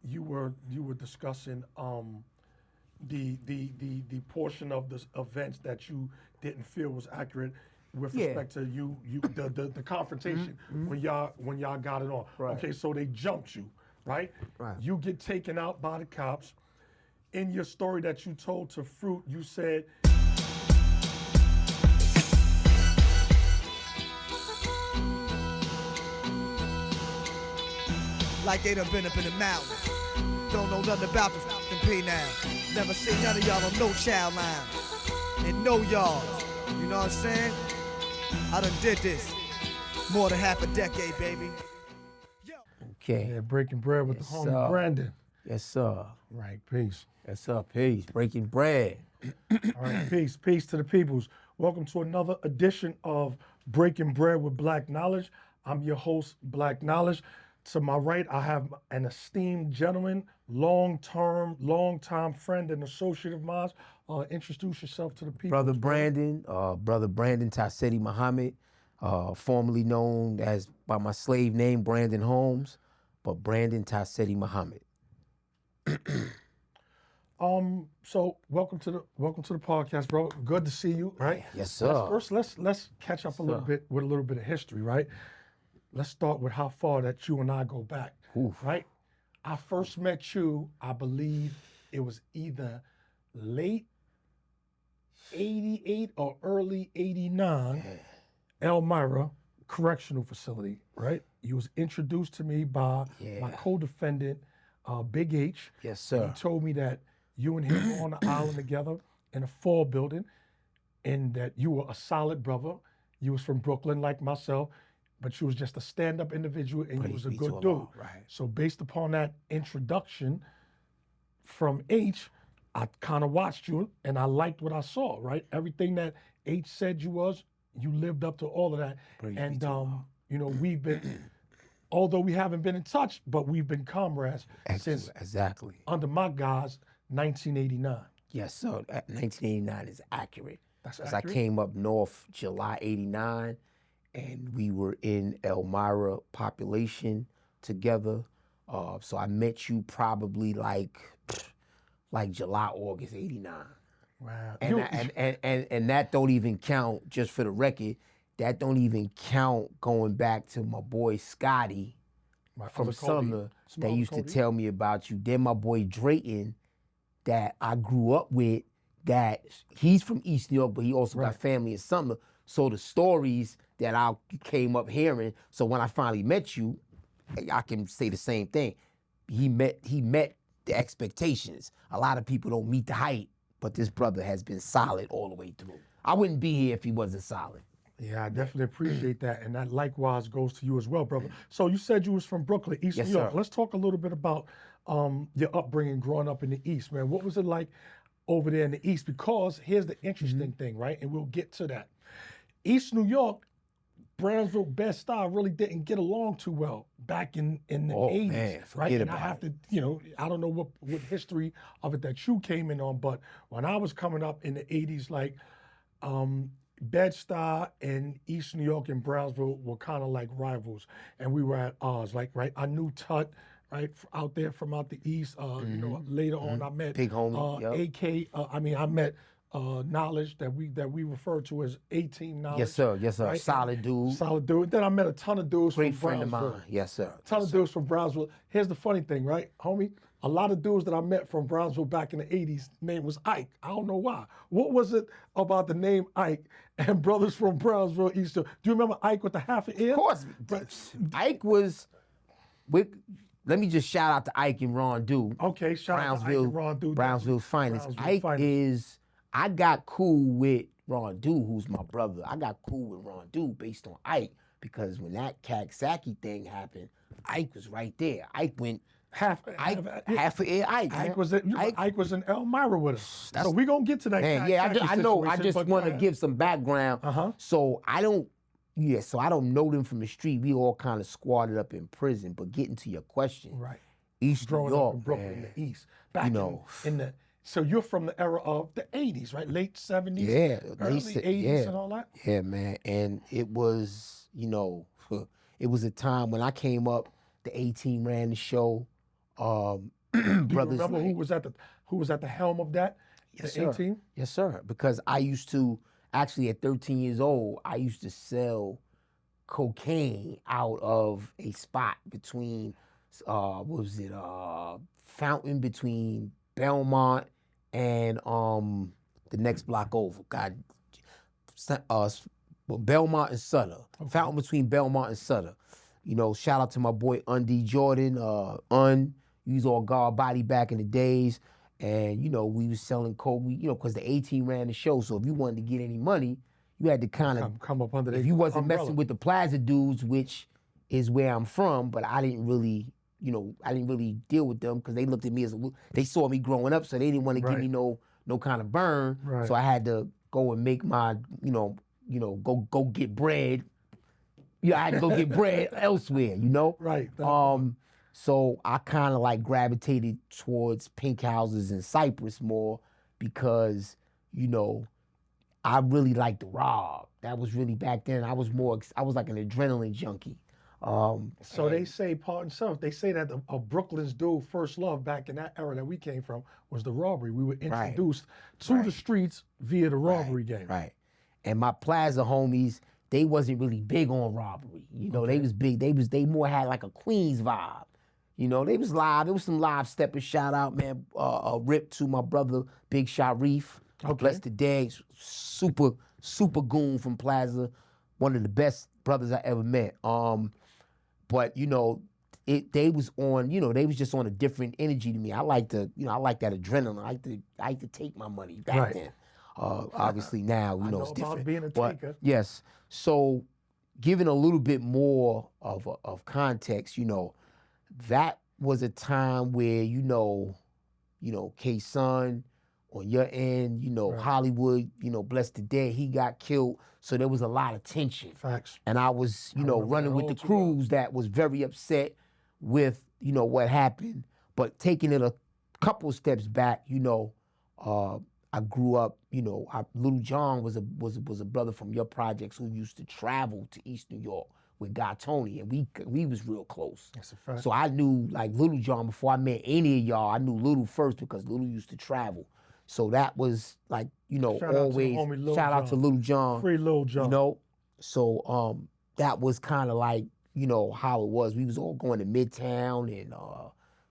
you were discussing the portion of the events that you didn't feel was accurate with respect to the confrontation when y'all got it on. Right. Okay, so they jumped you, right? Right. You get taken out by the cops. In your story that you told to Fruit, you said like they done been up in the mountains. Don't know nothing about the f***ing P now. Never seen none of y'all on no child line. And no y'all. You know what I'm saying? I done did this more than half a decade, baby. Okay. yeah, breaking bread with Yes, the homie sir. Brandon. Yes, sir. Right, peace. Yes, sir. Peace. Breaking bread. All right, peace to the peoples. Welcome to another edition of Breaking Bread with Black Knowledge. I'm your host, Black Knowledge. To my right, I have an esteemed gentleman, long-time friend and associate of mine. Introduce yourself to the people. Brother Brandon Taseti Muhammad, formerly known as by my slave name, Brandon Holmes, but Brandon Taseti Muhammad. So welcome to the podcast, bro. Good to see you, right? Yes, sir. Let's catch up a little bit with a little bit of history, right? Let's start with how far that you and I go back, right? I first met you, I believe it was either late 88 or early 89, Elmira Correctional Facility, right? You was introduced to me by my co-defendant, Big H. Yes, sir. He told me that you and him were on the island together in a fall building and that you were a solid brother. You was from Brooklyn like myself, but you was just a stand-up individual and you was a good dude. Right. So based upon that introduction from H, I kind of watched you and I liked what I saw, right? Everything that H said you was, you lived up to all of that. And you know, we've been, although we haven't been in touch, but we've been comrades since Exactly. under my guise, 1989. Yes, sir. 1989 is accurate. That's 'Cause accurate? I came up north July 89, and we were in Elmira population together. So I met you probably like July, August 89. Wow. And that don't even count, just for the record, that don't even count going back to my boy Scotty from other Cody, Sumner that Small used to Cody. tell me about you. Then my boy Drayton that I grew up with, that he's from East New York, but he also got family in Sumner. So the stories that I came up hearing, so when I finally met you, I can say the same thing. He met the expectations. A lot of people don't meet the height, but this brother has been solid all the way through. I wouldn't be here if he wasn't solid. Yeah, I definitely appreciate that. And that likewise goes to you as well, brother. So you said you was from Brooklyn, East Yes, New York. sir. Let's talk a little bit about your upbringing growing up in the East, man. What was it like over there in the East? Because here's the interesting thing, right? And we'll get to that. East New York, Brownsville, Bed-Stuy really didn't get along too well back in the 80s, man, right? forget And I about have to, you know, I don't know what history of it that you came in on, but when I was coming up in the 80s, like Bed-Stuy and East New York and Brownsville were kind of like rivals, and we were at odds. Like, right, I knew Tut, right, out there from out the East. You know, later on I met Big homie, yup. I met Knowledge that we refer to as A-Team Knowledge. Yes, sir. Yes, sir. right? Solid dude. Solid dude. Then I met a ton of dudes Great from friend of Brownsville. mine. Yes, sir. Ton of dudes from Brownsville. Here's the funny thing, right, homie? A lot of dudes that I met from Brownsville back in the 80s, name was Ike. I don't know why. What was it about the name Ike and brothers from Brownsville, East? Do you remember Ike with the half an ear? Of course. Ike was, let me just shout out to Ike and Ron Dew. Okay, shout out to Ike and Ron Dew. Brownsville's finest. Brownsville Ike finest. is, I got cool with Ron Dew, who's my brother. I got cool with Ron Dew based on Ike, because when that Coxsackie thing happened, Ike was right there. Ike went half an ear Ike. Ike man. Ike was in Elmira with us. So we gonna get to that. Man, yeah, I know. I situation, just but want to go ahead. give some background. So I don't know them from the street. We all kind of squatted up in prison. But getting to your question, Right. East Growing New York, up in Brooklyn, man. the East. Back You know. in the so you're from the era of the 80s, right? Late 70s, Yeah, early late 80s yeah. and all that? Yeah, man. And it was, it was a time when I came up, the A-Team ran the show. Do you brothers. remember like- who was at the helm of that? Yes, the sir. 18? Yes, sir. Because I used to, actually at 13 years old, I used to sell cocaine out of a spot between, what was it, Fountain between Belmont and the next block over. God, Belmont and Sutter. Okay. Fountain between Belmont and Sutter. You know, shout out to my boy Undy Jordan. He was all guard body back in the days. And, you know, we was selling coke, you know, because the 18 ran the show. So if you wanted to get any money, you had to kind of Come up under if the you wasn't umbrella. messing with the Plaza dudes, which is where I'm from, but I didn't really, you know, I didn't really deal with them because they looked at me as they saw me growing up, so they didn't want to give me no kind of burn. Right. So I had to go and make my, go get bread. Yeah, I had to go get bread elsewhere, you know? Right. So I kind of like gravitated towards pink houses and Cypress more because, you know, I really liked to rob. That was really back then. I was like an adrenaline junkie. So they say, pardon self, they say that Brooklyn's dude first love back in that era that we came from was the robbery. We were introduced to the streets via the robbery game. Right. And my Plaza homies, they wasn't really big on robbery. You know, they was big. They more had like a Queens vibe. You know, they was live. There was some live steppers. Shout out, man. Rip to my brother, Big Shot Reef. Bless the day. Super goon from Plaza. One of the best brothers I ever met. But you know, they was on, you know, they was just on a different energy to me. I like that adrenaline. I like to take my money back then. Obviously now, you know, it's different. About being a But taker. yes. So giving a little bit more of context, you know, that was a time where, you know, K-Son on your end, you know, Hollywood, you know, bless the dead, he got killed. So there was a lot of tension. Facts. And I was, you know, running with the crews that was very upset with, you know, what happened. But taking it a couple steps back, you know, I grew up, you know, Little John was a brother from your projects who used to travel to East New York with Guy Tony, and we was real close. That's a fact. So I knew like Little John before I met any of y'all. I knew Little first because Little used to travel. So that was like, you know, always shout out to Little John. Free Little John. You know, so that was kind of like, you know, how it was. We was all going to Midtown and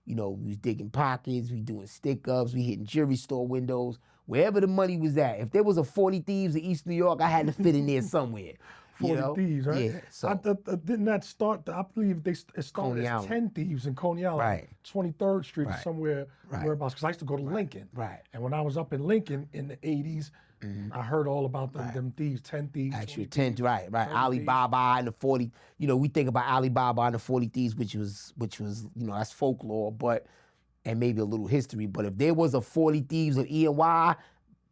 you know, we was digging pockets, we doing stick-ups, we hitting jewelry store windows, wherever the money was at. If there was a 40 Thieves in East New York, I had to fit in there somewhere. 40 Thieves, right? Yeah. So didn't that start? I believe it started Coney as Island. 10 Thieves in Coney Island, Right. 23rd Street, or Right. somewhere whereabouts. Because I used to go to Lincoln, Right. And when I was up in Lincoln in the 80s, I heard all about them thieves, 10 Thieves. actually 20 10, right. 30 Alibaba and the 40, you know, we think about Alibaba and the 40 Thieves, which was, you know, that's folklore, and maybe a little history. But if there was a 40 Thieves of E&Y,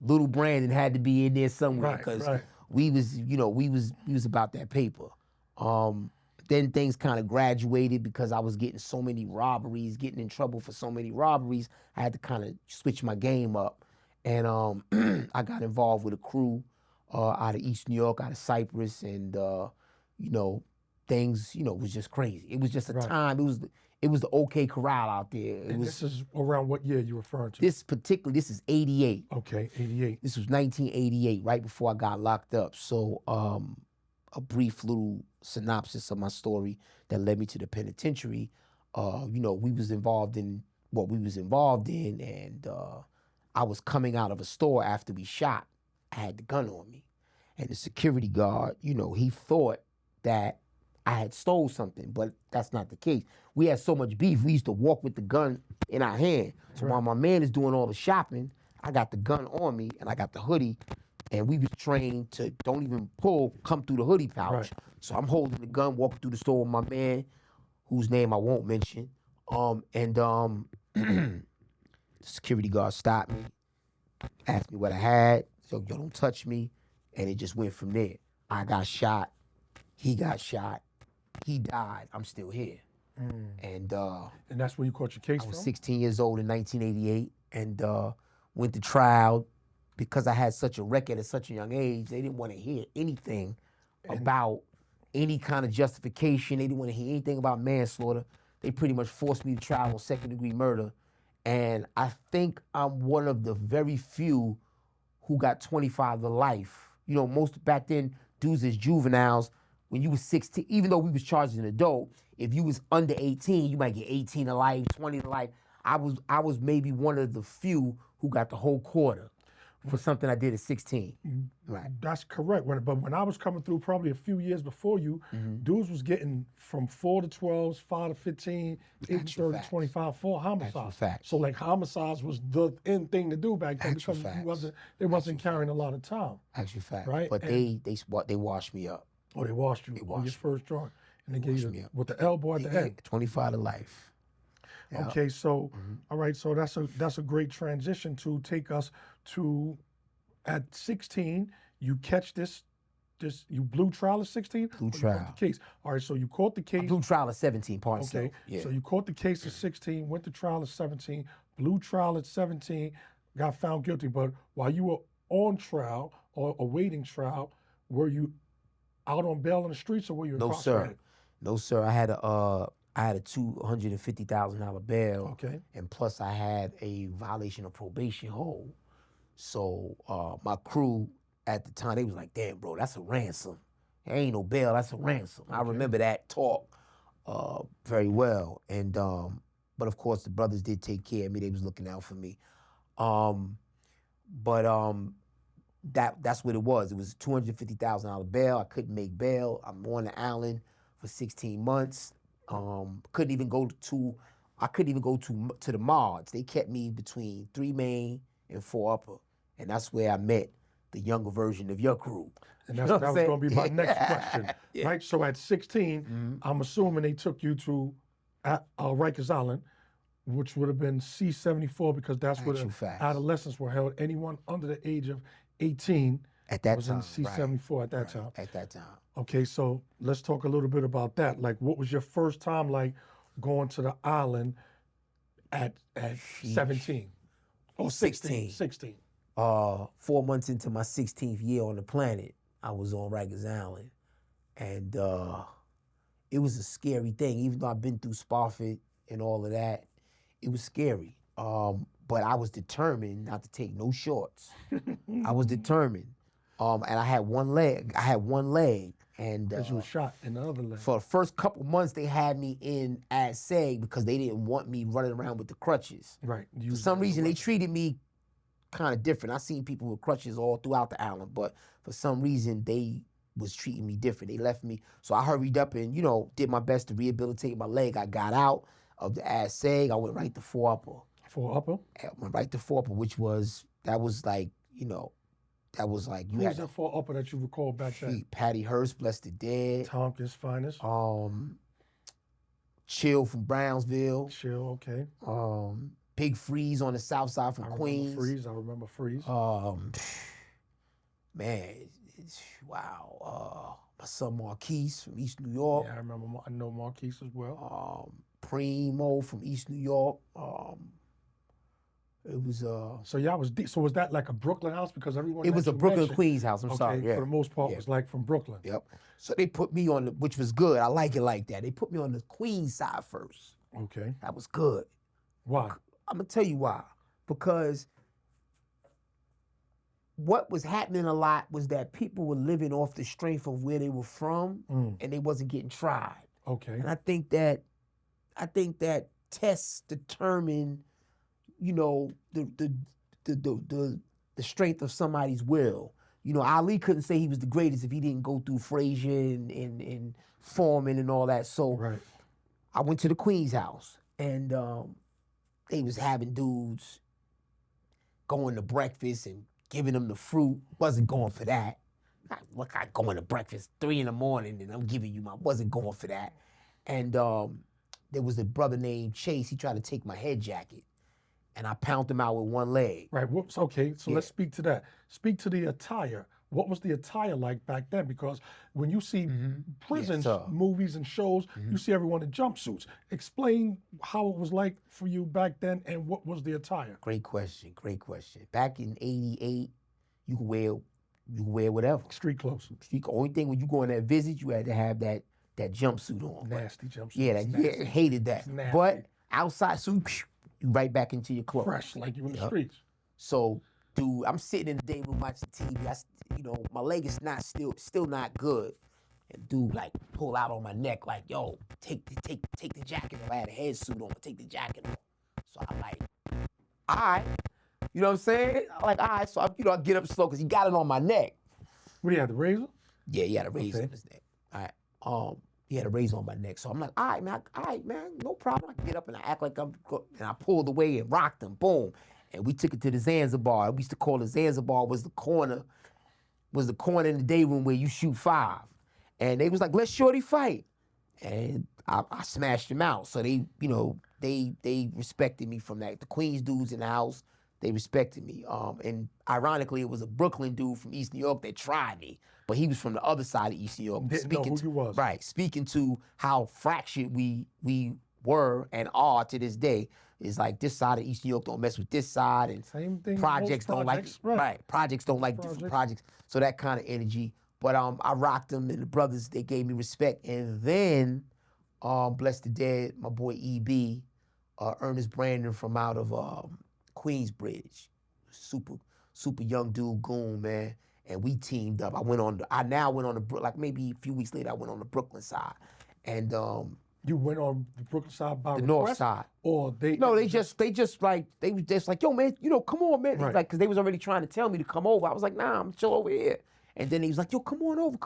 Little Brandon had to be in there somewhere because we was, you know, we was about that paper. Then things kind of graduated because I was getting so many robberies, getting in trouble for so many robberies. I had to kind of switch my game up. And I got involved with a crew out of East New York, out of Cypress, and you know, things, you know, was just crazy. It was just a time. It was the OK Corral out there. This is around what year you referring to? This is 88. Okay, 88. This was 1988, right before I got locked up. So a brief little synopsis of my story that led me to the penitentiary. You know, we was involved in what we was involved in, and I was coming out of a store after we shot. I had the gun on me. And the security guard, you know, he thought that I had stole something, but that's not the case. We had so much beef, we used to walk with the gun in our hand. So while my man is doing all the shopping, I got the gun on me and I got the hoodie, and we was trained to don't even pull, come through the hoodie pouch. So I'm holding the gun, walking through the store with my man, whose name I won't mention. The security guard stopped me, asked me what I had, so yo, don't touch me, and it just went from there. I got shot, he got shot, he died, I'm still here. And that's where you caught your case I was from? 16 years old in 1988 and went to trial. Because I had such a record at such a young age, they didn't want to hear anything about any kind of justification. They didn't want to hear anything about manslaughter. They pretty much forced me to trial on second-degree murder. And I think I'm one of the very few who got 25 to life. You know, most back then, dudes as juveniles, when you was 16, even though we was charged as an adult, if you was under 18, you might get 18 to life, 20 to life. I was maybe one of the few who got the whole quarter for something I did at 16. Right. That's correct. But when I was coming through, probably a few years before you, dudes was getting from 4 to 12, 5 to 15, 8 to 30, 25 for homicides. So like homicides was the end thing to do back then because they wasn't carrying a lot of time. Actual fact. Right? But they washed me up. Oh, they washed you on your first joint. And they gave you with the elbow at the end. 25 to life. Yeah. Okay, so all right, so that's a great transition to take us to at 16, you catch this you blew trial at 16? Blue trial. The case. All right, so you caught the case. Blue trial at 17, pardon. Okay, yeah. So you caught the case at 16, went to trial at 17, blew trial at 17, got found guilty. But while you were on trial or awaiting trial, were you out on bail on the streets or were you incarcerated? No, sir. I had a $250,000 bail. Okay. And plus I had a violation of probation hold. So my crew at the time, they was like, damn, bro, that's a ransom. There ain't no bail, that's a ransom. Okay. I remember that talk very well. And but of course the brothers did take care of me. They was looking out for me. That's what it was. It was a $250,000 bail. I couldn't make bail. I'm on the island for 16 months. Couldn't even go to the mods. They kept me between 3 Main and 4 Upper. And that's where I met the younger version of your crew. And that was going to be my next question. Yeah. Right? So at 16, I'm assuming they took you to Rikers Island, which would have been C-74 because that's where the adolescents were held. Anyone under the age of 18 at that was time, in C-74 at that time. At that time. Okay, so let's talk a little bit about that. Like, what was your first time like going to the island at 17? Oh, 16. 16. 4 months into my 16th year on the planet, I was on Rikers Island. And it was a scary thing. Even though I've been through Spofford and all of that, it was scary. But I was determined not to take no shorts. I was determined. And I had one leg. And because you were shot in the other leg. For the first couple months, they had me in as SAG because they didn't want me running around with the crutches. Right. For some reason, they treated me kind of different. I seen people with crutches all throughout the island, but for some reason, they was treating me different. They left me. So I hurried up and, did my best to rehabilitate my leg. I got out of the as SAG. I went right to 4 Upper. 4 Upper? I went right to 4 Upper, which was like, that was like you Who's that 4 Upper that you recall back then? Patty Hearst, blessed the dead. Tompkins' finest. Chill from Brownsville. Chill, okay. Big Freeze on the south side from Queens. I remember Freeze. Man, wow. My son Marquise from East New York. Yeah, I know Marquise as well. Primo from East New York. It was So y'all was deep. So was that like a Brooklyn house? Because everyone it was a Brooklyn Queens house. I'm sorry. Yeah. For the most part, it was like from Brooklyn. Yep. So they put me on which was good. I like it like that. They put me on the Queens side first. Okay. That was good. Why? I'm gonna tell you why. Because what was happening a lot was that people were living off the strength of where they were from, and they wasn't getting tried. Okay. And I think that tests determine, the strength of somebody's will. Ali couldn't say he was the greatest if he didn't go through Frazier and Foreman and all that. So right. I went to the Queen's house, and they was having dudes going to breakfast and giving them the fruit. Wasn't going for that. Look, I going to breakfast 3 a.m. and I'm giving you wasn't going for that. And there was a brother named Chase. He tried to take my head jacket, and I pounded him out with one leg. Right. Whoops. Okay. So let's speak to that. Speak to the attire. What was the attire like back then? Because when you see prisons, movies and shows, you see everyone in jumpsuits. Explain how it was like for you back then and what was the attire? Great question. Back in '88, you could wear whatever. Street clothes. Only thing when you go on that visit, you had to have that jumpsuit on. Nasty jumpsuit. Yeah, hated that. But outside, so You right back into your clothes. Fresh, like you in the Yup. streets. So, dude, I'm sitting in the day room watching TV. My leg is not still not good. And dude, like, pull out on my neck, like, yo, take the jacket off. I had a head suit on, take the jacket off. So I'm like, all right. You know what I'm saying? I'm like, all right. So I get up slow because he got it on my neck. What do you have, the razor? Yeah, he had a razor Okay. on his neck. All right. He had a razor on my neck. So I'm like, all right, man, no problem. I get up and I act like and I pulled away and rocked him. Boom. And we took it to the Zanzibar. We used to call it Zanzibar was the corner in the day room where you shoot 5. And they was like, let's shorty fight. And I smashed him out. So they respected me from that. The Queens dudes in the house, they respected me. And ironically, it was a Brooklyn dude from East New York that tried me, but he was from the other side of East New York. Didn't know who you was. Right, speaking to how fractured we were and are to this day. It's like this side of East New York don't mess with this side, and Same thing. projects don't like projects don't like different projects. So that kind of energy. But I rocked them, and the brothers, they gave me respect. And then, bless the dead, my boy EB, Ernest Brandon from out of Queensbridge, super young dude, goon, man. And we teamed up. I now went on the like maybe a few weeks later, I went on the Brooklyn side, and You went on the Brooklyn side by the request? north side. Or they? No, they was just like, yo, man, come on, man. Right. Like, cause they was already trying to tell me to come over. I was like, nah, I'm chill over here. And then he was like, yo, come on over.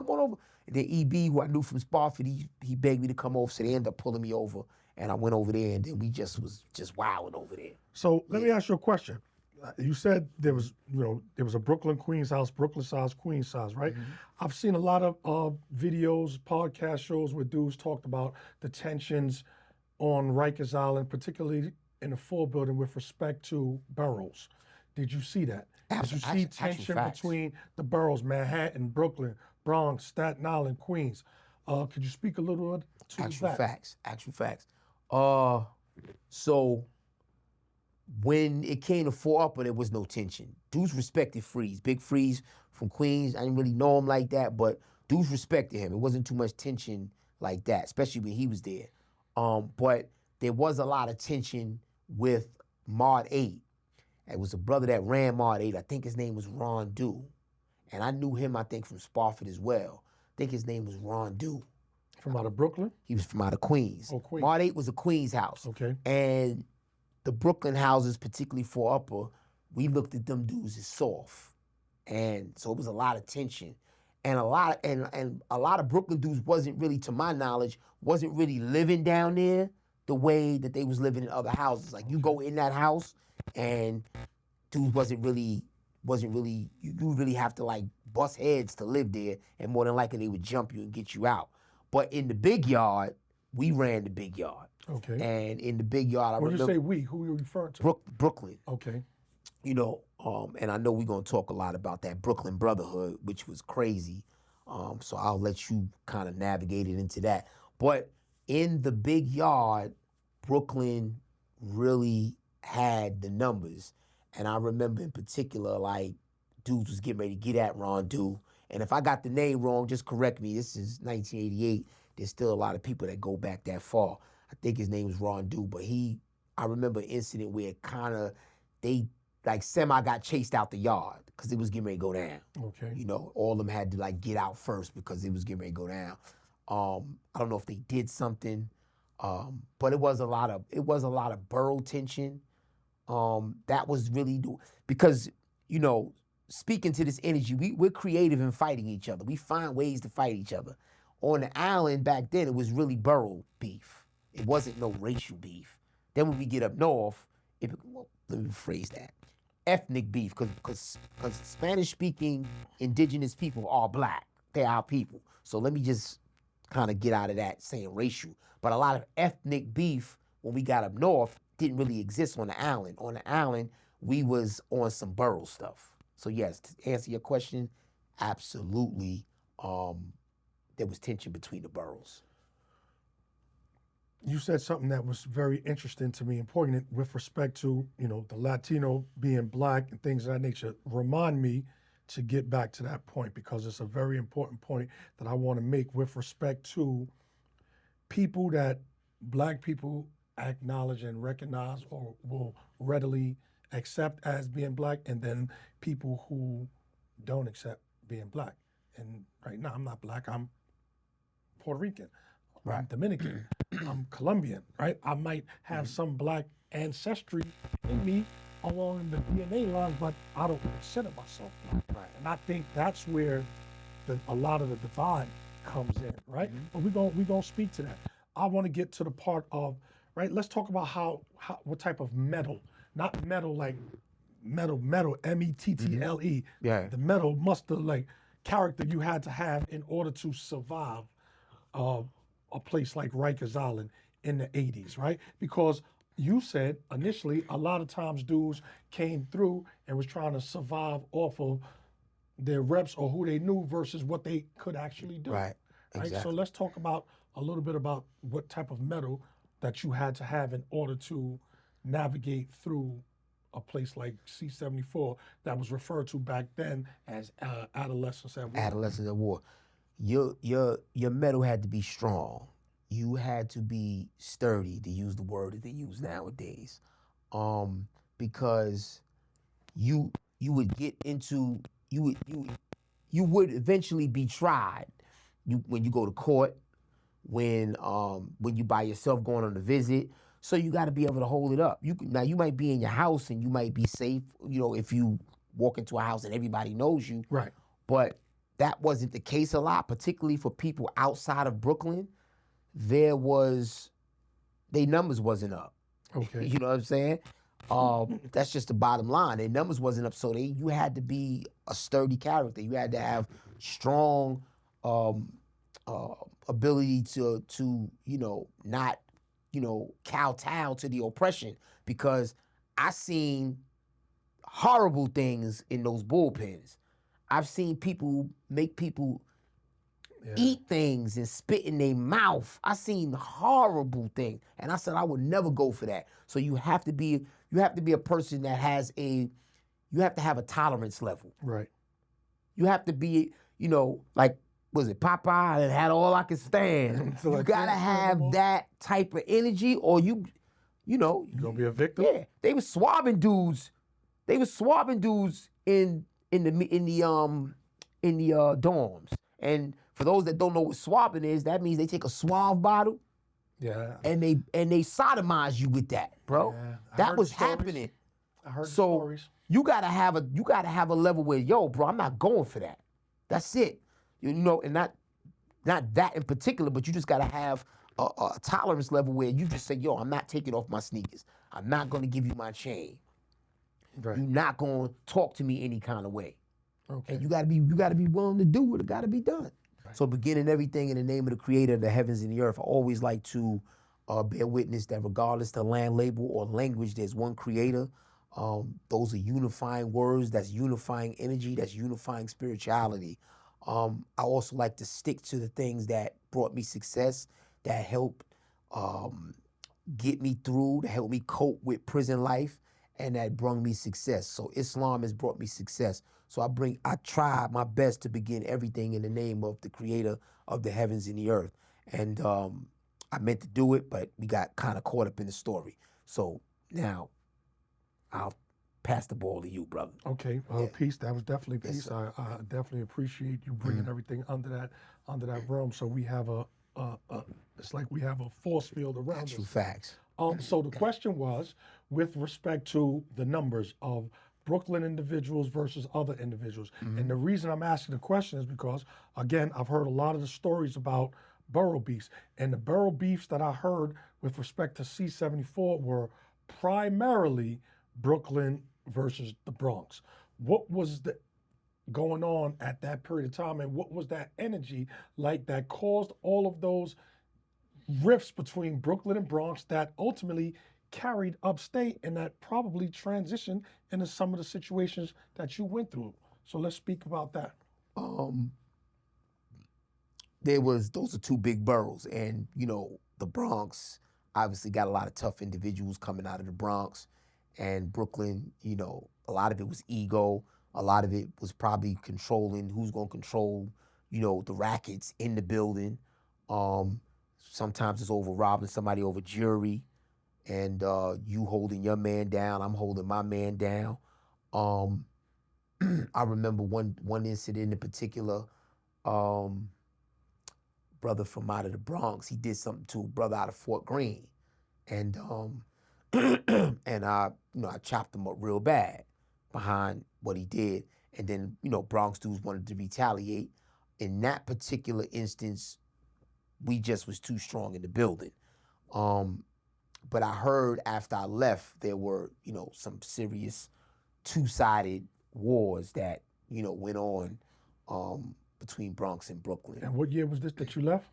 And then EB, who I knew from Spofford, he begged me to come over, so they ended up pulling me over. And I went over there, and then we was wilding over there. So let me ask you a question. You said there was a Brooklyn Queens house, Brooklyn size, Queens size, right? Mm-hmm. I've seen a lot of videos, podcast shows where dudes talked about the tensions on Rikers Island, particularly in the 4 building with respect to boroughs. Did you see that? Did you see tension between the boroughs, Manhattan, Brooklyn, Bronx, Staten Island, Queens? Could you speak a little bit to that? Actual facts. So when it came to 4 Upper, there was no tension. Dudes respected Freeze. Big Freeze from Queens. I didn't really know him like that, but dudes respected him. It wasn't too much tension like that, especially when he was there. But there was a lot of tension with Mod 8. It was a brother that ran Mod 8. I think his name was Ron Dew. And I knew him, I think, from Spofford as well. I think his name was Ron Dew. From out of Brooklyn? He was from out of Queens. Oh, Queens. Mod 8 was a Queens house. Okay. And the Brooklyn houses, particularly 4 Upper, we looked at them dudes as soft. And so it was a lot of tension. And a lot of Brooklyn dudes wasn't really, to my knowledge, wasn't really living down there the way that they was living in other houses. Like, you go in that house and dudes wasn't really, you really have to like bust heads to live there, and more than likely they would jump you and get you out. But in the big yard, we ran the big yard. Okay. And in the big yard, I When remember. you say we, who are you referring to? Brooklyn. Okay. And I know we're gonna talk a lot about that Brooklyn brotherhood, which was crazy. So I'll let you kind of navigate it into that. But in the big yard, Brooklyn really had the numbers. And I remember in particular, like, dudes was getting ready to get at Ron Dew. And if I got the name wrong, just correct me. This is 1988. There's still a lot of people that go back that far. I think his name was Ron Dew, but I remember an incident where they like semi got chased out the yard because it was getting ready to go down. Okay. All of them had to like get out first because it was getting ready to go down. I don't know if they did something, but it was a lot of borough tension. That was really because speaking to this energy, we're creative in fighting each other. We find ways to fight each other. On the island back then, it was really borough beef. It wasn't no racial beef. Then when we get up north, let me rephrase that. Ethnic beef, because Spanish-speaking indigenous people are black. They're our people. So let me just kind of get out of that saying racial. But a lot of ethnic beef, when we got up north, didn't really exist on the island. On the island, we was on some borough stuff. So yes, to answer your question, absolutely, there was tension between the boroughs. You said something that was very interesting to me, important with respect to, the Latino being black and things of that nature. Remind me to get back to that point, because it's a very important point that I want to make with respect to black people acknowledge and recognize or will readily accept as being black, and then people who don't accept being black. And right now, I'm not black. I'm Puerto Rican. I'm Dominican. I'm Colombian. Right. I might have some black ancestry in me along the DNA lines, but I don't consider myself black. Right. And I think that's where a lot of the divide comes in, right? But we're gonna speak to that. I want to get to the part of, right, let's talk about how what type of metal, not metal like metal, METTLE. Yeah. The metal muster like character you had to have in order to survive a place like Rikers Island in the 80s, right? Because you said initially a lot of times dudes came through and was trying to survive off of their reps or who they knew versus what they could actually do. Right. So Exactly. let's talk about a little bit about what type of metal that you had to have in order to navigate through a place like C-74 that was referred to back then as Adolescence at War. Adolescence at War. Your metal had to be strong. You had to be sturdy, to use the word that they use nowadays, because you would get into you would eventually be tried. When you go to court, when you by yourself going on a visit. So you got to be able to hold it up. Now you might be in your house and you might be safe, if you walk into a house and everybody knows you. Right. But that wasn't the case a lot, particularly for people outside of Brooklyn. Their numbers wasn't up. Okay. You know what I'm saying? That's just the bottom line. Their numbers wasn't up, so you had to be a sturdy character. You had to have strong ability to not kowtow to the oppression, because I seen horrible things in those bullpens. I've seen people make people eat things and spit in their mouth. I seen horrible things, and I said I would never go for that. So you have to be a person that has you have to have a tolerance level. Right. You have to be, like, was it Popeye that had all I could stand? So You gotta have that type of energy, or you gonna be a victim. Yeah, they were swabbing dudes. They were swabbing dudes in the dorms. And for those that don't know what swabbing is, that means they take a swab bottle. Yeah. And they sodomize you with that, bro. Yeah, I that heard was the stories. happening. I heard the So stories. you gotta have a level where, yo, bro, I'm not going for that. That's it. And not that in particular, but you just gotta have a tolerance level where you just say, yo, I'm not taking off my sneakers. I'm not gonna give you my chain. Right. You're not gonna talk to me any kind of way. Okay. And you gotta be willing to do what gotta be done. Right. So beginning everything in the name of the creator of the heavens and the earth, I always like to bear witness that regardless the land, label, or language, there's one creator. Those are unifying words, that's unifying energy, that's unifying spirituality. I also like to stick to the things that brought me success, that helped get me through, that helped me cope with prison life, and that brought me success. So Islam has brought me success. So I try my best to begin everything in the name of the creator of the heavens and the earth. And I meant to do it, but we got kind of caught up in the story. So now I'll pass the ball to you, brother. Okay, peace. That was definitely peace. I definitely appreciate you bringing everything under that realm. So we have it's like we have a force field around us. True facts. So the question was, with respect to the numbers of Brooklyn individuals versus other individuals. And the reason I'm asking the question is because, again, I've heard a lot of the stories about borough beefs. And the borough beefs that I heard with respect to C-74 were primarily Brooklyn versus the Bronx. What was going on at that period of time, and what was that energy like that caused all of those rifts between Brooklyn and Bronx that ultimately carried upstate and that probably transitioned into some of the situations that you went through? So let's speak about that. Those are two big boroughs, and the Bronx obviously got a lot of tough individuals coming out of the Bronx, and Brooklyn, a lot of it was ego, a lot of it was probably controlling who's gonna control, the rackets in the building. Sometimes it's over robbing somebody over jury. and you holding your man down, I'm holding my man down. I remember one incident in particular. Brother from out of the Bronx, he did something to a brother out of Fort Greene, and and I chopped him up real bad behind what he did, and then Bronx dudes wanted to retaliate. In that particular instance, we just was too strong in the building. But I heard after I left, there were some serious two-sided wars that went on between Bronx and Brooklyn. And what year was this that you left?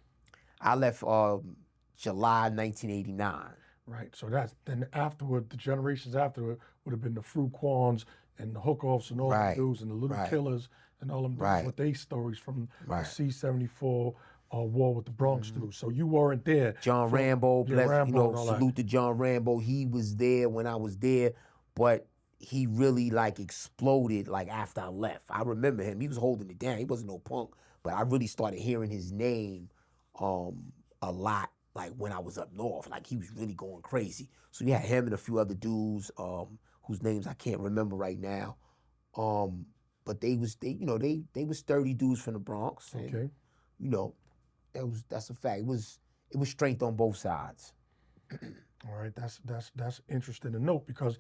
I left July 1989. Right. So that's then afterward, the generations afterward would have been the Fruquans and the hook-offs and all the dudes and the little killers and all them dudes with their stories from the C-74 war with the Bronx dudes. So you weren't there. John Rambo, salute to John Rambo. He was there when I was there, but he really exploded after I left. I remember him. He was holding it down. He wasn't no punk, but I really started hearing his name a lot when I was up north. He was really going crazy. So you had him and a few other dudes whose names I can't remember right now. But they was sturdy dudes from the Bronx. And, that's a fact. It was strength on both sides. All right, that's interesting to note because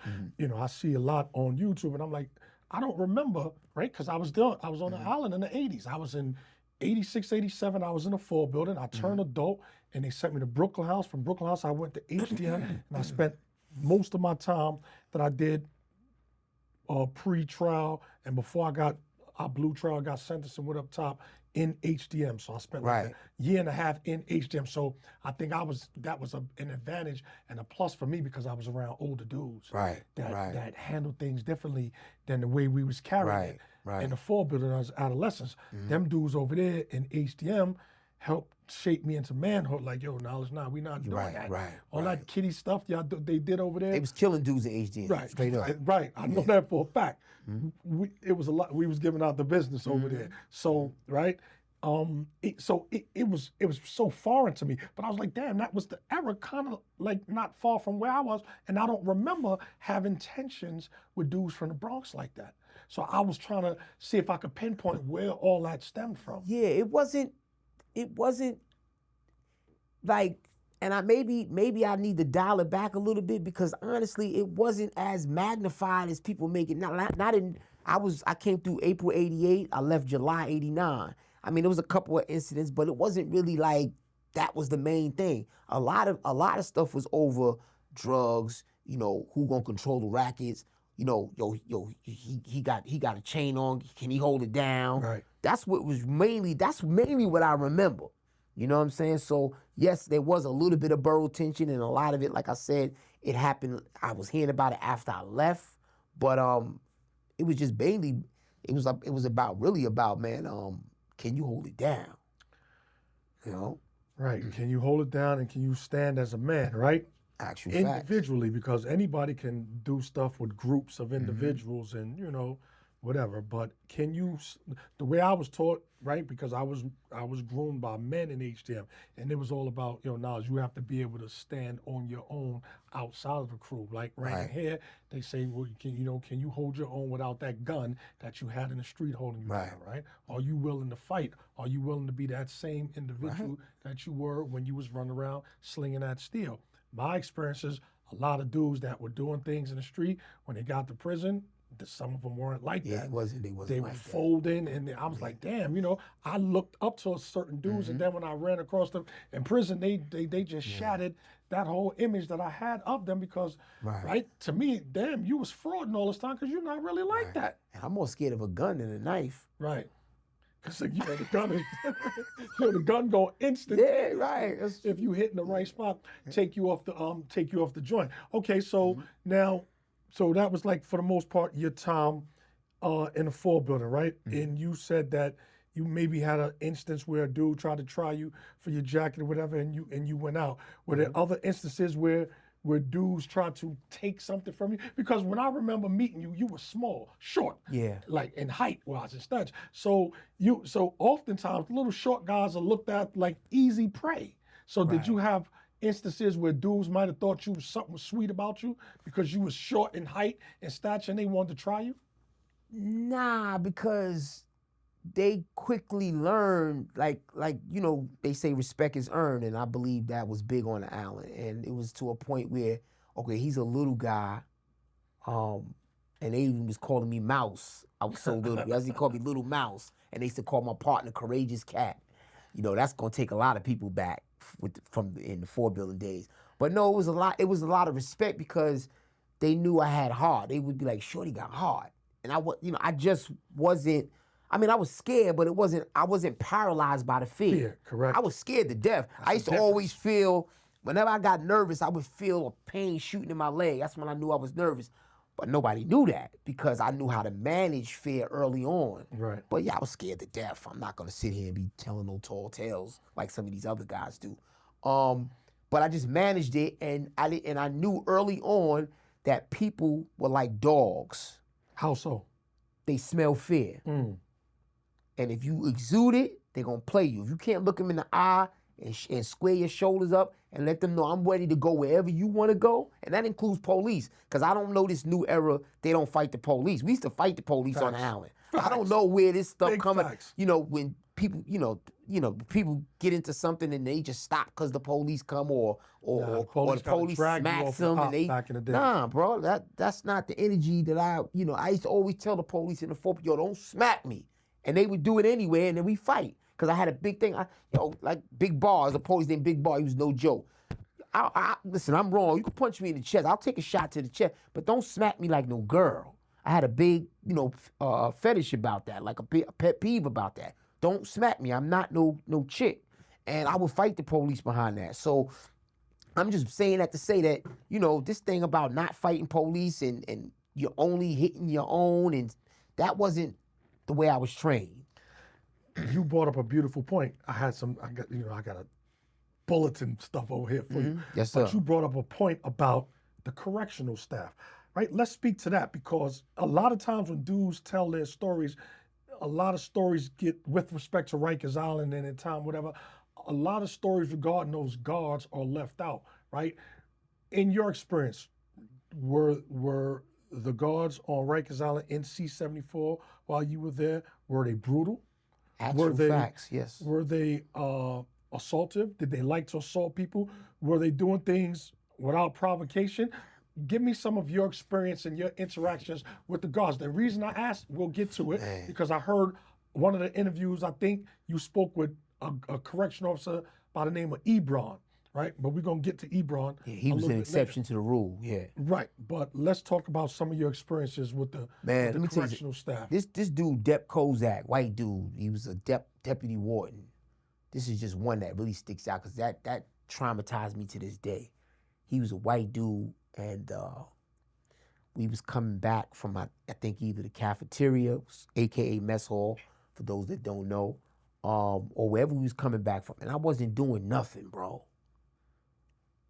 I see a lot on YouTube and I'm like, I don't remember, right? Because I was on the island in the 80s. I was in 86, 87, I was in a 4 building. I turned adult and they sent me to Brooklyn House. From Brooklyn House, I went to HDM and I spent most of my time that I did pre-trial and before I blew trial, got sentenced and went up top in HDM. So I spent a year and a half in HDM. So I think that was an advantage and a plus for me because I was around older dudes that handled things differently than the way we was carrying it. In the 4 building, I was Adolescence. Them dudes over there in HDM helped shape me into manhood. Knowledge, we not doing that. All that kiddie stuff they did over there. They was killing dudes in HDM, straight up. Right, I know that for a fact. It was a lot. We was giving out the business over there. So it was so foreign to me. But I was like, damn, that was the era, kind of not far from where I was, and I don't remember having tensions with dudes from the Bronx like that. So I was trying to see if I could pinpoint where all that stemmed from. Yeah, it wasn't and I maybe I need to dial it back a little bit because honestly, it wasn't as magnified as people make it. I came through April 88, I left July 89. I mean, there was a couple of incidents, but it wasn't really that was the main thing. A lot of stuff was over drugs, who gonna control the rackets, he got a chain on, can he hold it down? Right. That's mainly what I remember. You know what I'm saying? So yes, there was a little bit of borough tension and a lot of it, like I said, it happened, I was hearing about it after I left, but it was just mainly, it was really about, man, can you hold it down? Right, can you hold it down and can you stand as a man, right? Actual individually, because anybody can do stuff with groups of individuals and whatever. But can you? The way I was taught, right? Because I was groomed by men in HDM, and it was all about knowledge. You have to be able to stand on your own outside of the crew. Like right here, they say, well, can you hold your own without that gun that you had in the street holding you down, right? Are you willing to fight? Are you willing to be that same individual that you were when you was running around slinging that steel? My experiences, a lot of dudes that were doing things in the street, when they got to prison, some of them weren't like that. It wasn't they were folding, and I was like, damn, I looked up to certain dudes, and then when I ran across them in prison, they just shattered that whole image that I had of them because, to me, damn, you was frauding all this time because you're not really like that. And I'm more scared of a gun than a knife. Right. Because the gun is, the gun go instant. Yeah, right. If you hit in the right spot, take you off the joint. Okay, so now, so that was for the most part your time in the 4 building, right? And you said that you maybe had an instance where a dude tried to try you for your jacket or whatever, and you went out. Were there other instances where dudes tried to take something from you? Because when I remember meeting you, you were small, short, in height wise and such. So oftentimes little short guys are looked at like easy prey. So did you have instances where dudes might have thought something was sweet about you because you was short in height and stature and they wanted to try you? Nah, because they quickly learned, like you know, they say respect is earned, and I believe that was big on the island. And it was to a point where, okay, he's a little guy, and they even was calling me Mouse. I was so little. They called me Little Mouse, and they used to call my partner Courageous Cat. You know, that's gonna take a lot of people back in the 4 building days. But no, it was a lot. It was a lot of respect because they knew I had heart. They would be like, "Shorty got heart," and I just wasn't. I mean, I was scared, but I wasn't paralyzed by the fear. Fear, correct. I was scared to death. I used to always feel, whenever I got nervous, I would feel a pain shooting in my leg. That's when I knew I was nervous. But nobody knew that because I knew how to manage fear early on. Right. But yeah, I was scared to death. I'm not gonna sit here and be telling no tall tales like some of these other guys do. But I just managed it, and I knew early on that people were like dogs. How so? They smell fear. And if you exude it, they're gonna play you. If you can't look them in the eye and square your shoulders up and let them know I'm ready to go wherever you wanna go, and that includes police, because I don't know this new era, they don't fight the police. We used to fight the police on the island. I don't know where this stuff coming. You know, when people, people get into something and they just stop because the police come or the police smacks them and they, nah, bro, that's not the energy that I used to always tell the police in the 4, yo, don't smack me. And they would do it anyway, and then we fight. Because I had a big thing, like Big Bar, the police named Big Bar, he was no joke. Listen, I'm wrong. You can punch me in the chest. I'll take a shot to the chest, but don't smack me like no girl. I had a big, fetish about that, like a pet peeve about that. Don't smack me. I'm not no chick. And I would fight the police behind that. So I'm just saying that to say that, this thing about not fighting police and you're only hitting your own, and that wasn't the way I was trained. You brought up a beautiful point. I got a bulletin stuff over here for you. Yes, sir. But you brought up a point about the correctional staff, right? Let's speak to that, because a lot of times when dudes tell their stories, a lot of stories get, with respect to Rikers Island and in time, whatever, a lot of stories regarding those guards are left out, right? In your experience, were the guards on Rikers Island in C-74 while you were there, were they brutal? Facts, yes. Were they assaultive? Did they like to assault people? Were they doing things without provocation? Give me some of your experience and your interactions with the guards. The reason I asked, we'll get to it, because I heard one of the interviews, I think you spoke with a correction officer by the name of Ebron, right? But we're going to get to Ebron. Yeah, he was an exception to the rule, yeah. Right, but let's talk about some of your experiences with the correctional staff. This dude, Dep Kozak, white dude, he was a deputy warden. This is just one that really sticks out, because that traumatized me to this day. He was a white dude, and we was coming back from, I think, either the cafeteria, AKA mess hall, for those that don't know, or wherever we was coming back from. And I wasn't doing nothing, bro.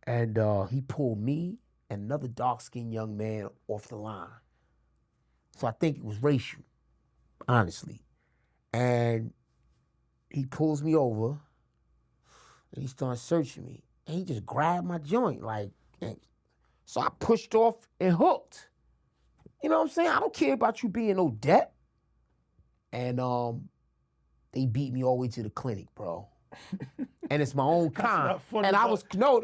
And he pulled me and another dark-skinned young man off the line. So I think it was racial, honestly. And he pulls me over, and he starts searching me. And he just grabbed my joint, so I pushed off and hooked. You know what I'm saying? I don't care about you being no debt. And they beat me all the way to the clinic, bro. And it's my own kind. And I was no. I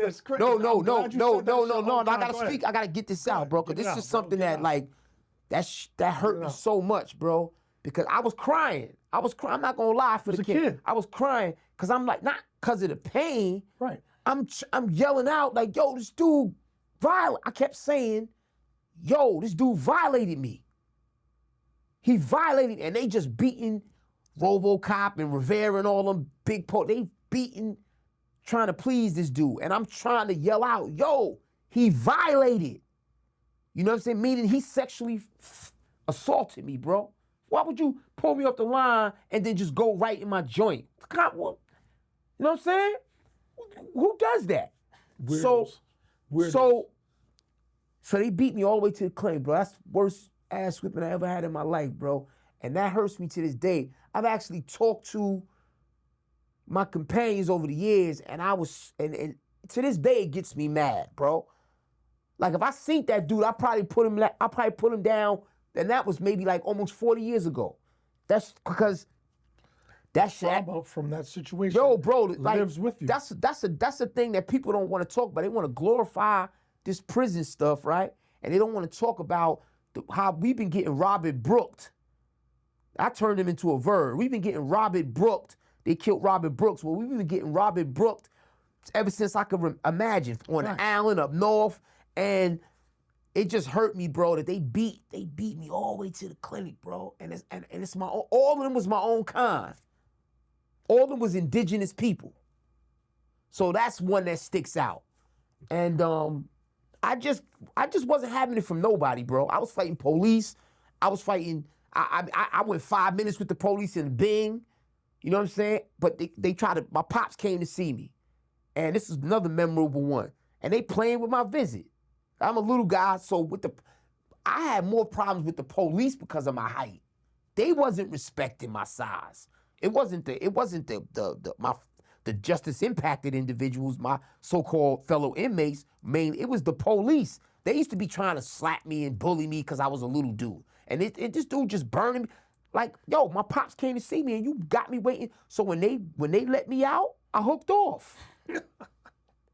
gotta speak. I gotta get this out, bro. Because this is something that that hurt me so much, bro. Because I was crying. I'm not gonna lie for the kid. I was crying because I'm like, not because of the pain. Right. I'm yelling out like, yo, this dude violent. I kept saying, yo, this dude violated me. He violated, and they just beating RoboCop and Rivera and all them big they beating, trying to please this dude. And I'm trying to yell out, yo, he violated. You know what I'm saying? Meaning he sexually assaulted me, bro. Why would you pull me off the line and then just go right in my joint? You know what I'm saying? Who does that? Weirdos. So they beat me all the way to the clinic, bro. That's the worst ass whipping I ever had in my life, bro. And that hurts me to this day. I've actually talked to my companions over the years, and to this day, it gets me mad, bro. Like if I seen that dude, I probably put him down, and that was maybe like almost 40 years ago. That's because that shit. Trauma from that situation. Yo, bro, like, lives with you. That's a thing that people don't want to talk about. They want to glorify this prison stuff, right? And they don't want to talk about how we've been getting Robert Brooked. I turned him into a verb. We've been getting Robert Brooked. They killed Robert Brooks. Well, we've been getting Robert Brooked ever since I could imagine, on the island up north. And it just hurt me, bro, that they beat me all the way to the clinic, bro. And it's my own, all of them was my own kind. All of them was indigenous people. So that's one that sticks out. And I just wasn't having it from nobody, bro. I was fighting police. I was fighting, I went 5 minutes with the police in Bing. You know what I'm saying? But they tried to, my pops came to see me. And this is another memorable one. And they playing with my visit. I'm a little guy, so I had more problems with the police because of my height. They wasn't respecting my size. It wasn't the justice impacted individuals, my so-called fellow inmates. It was the police. They used to be trying to slap me and bully me because I was a little dude. And this dude just burning me. Like, yo, my pops came to see me and you got me waiting. So when they let me out, I hooked off.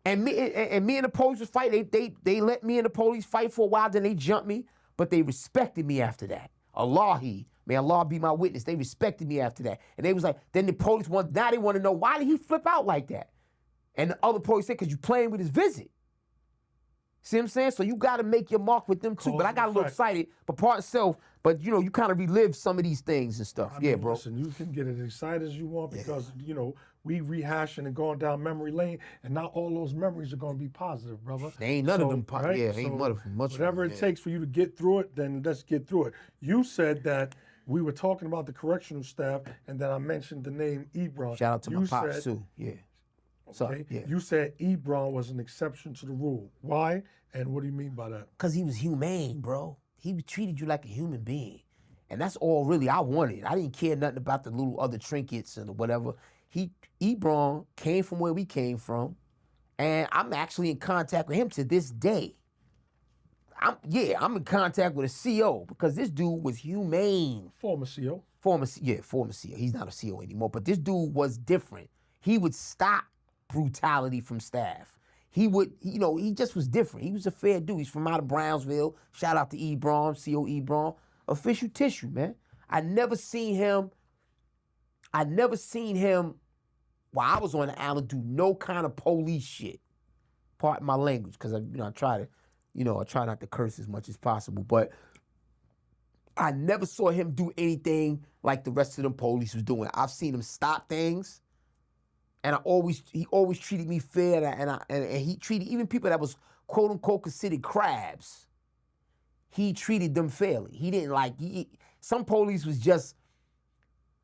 And me and the police was fighting. They let me and the police fight for a while, then they jumped me, but they respected me after that. May Allah be my witness. They respected me after that. And they was like, then the police now they want to know, why did he flip out like that? And the other police said, because you playing with his visit. See what I'm saying? So you got to make your mark with them too. But I got a little excited, but part of self, but you know, you kind of relive some of these things and stuff. I mean, bro. Listen, you can get as excited as you want because, you know, we rehashing and going down memory lane, and not all those memories are going to be positive, brother. They ain't none of them right? ain't much. Whatever it takes for you to get through it, then let's get through it. You said that we were talking about the correctional staff, and then I mentioned the name Ebron. Shout out to my pops too. Yeah. Okay. You said Ebron was an exception to the rule. Why? And what do you mean by that? Because he was humane, bro. He treated you like a human being. And that's all really I wanted. I didn't care nothing about the little other trinkets and whatever. Ebron came from where we came from, and I'm actually in contact with him to this day. I'm in contact with a CO because this dude was humane. Former CO. Former CO. He's not a CO anymore, but this dude was different. He would stop brutality from staff. He just was different. He was a fair dude. He's from out of Brownsville. Shout out to Ebron, CO Ebron. Official tissue, man. I never seen him while I was on the island do no kind of police shit. Pardon my language, because I try not to curse as much as possible, but I never saw him do anything like the rest of them police was doing. I've seen him stop things, and he always treated me fair, and he treated even people that was quote unquote considered crabs. He treated them fairly. He didn't some police was just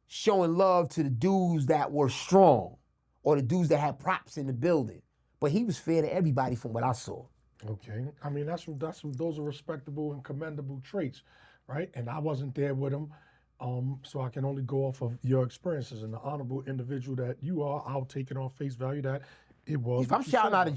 showing love to the dudes that were strong or the dudes that had props in the building. But he was fair to everybody from what I saw. Okay. I mean, those are respectable and commendable traits, right? And I wasn't there with him, so I can only go off of your experiences. And the honorable individual that you are, I'll take it on face value that it was. If I'm shouting out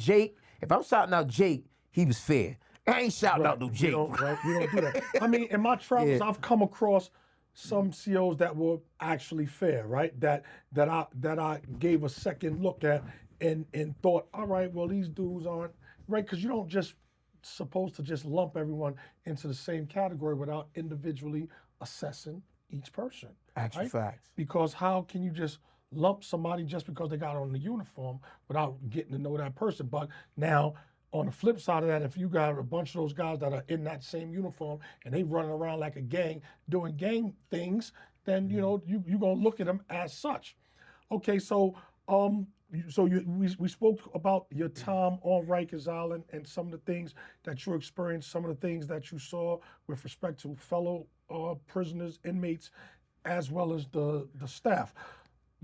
Jake, he was fair. I ain't shouting out no Jake. We don't do that. I mean, in my travels, I've come across some COs that were actually fair, right? That I gave a second look at and thought, all right, well, these dudes aren't right, because you don't just supposed to just lump everyone into the same category without individually assessing each person. Actual facts. Because how can you just lump somebody just because they got on the uniform without getting to know that person? But now, on the flip side of that, if you got a bunch of those guys that are in that same uniform and they running around like a gang doing gang things, then you're gonna look at them as such. Okay, so we spoke about your time on Rikers Island and some of the things that you experienced, some of the things that you saw with respect to fellow prisoners, inmates, as well as the staff.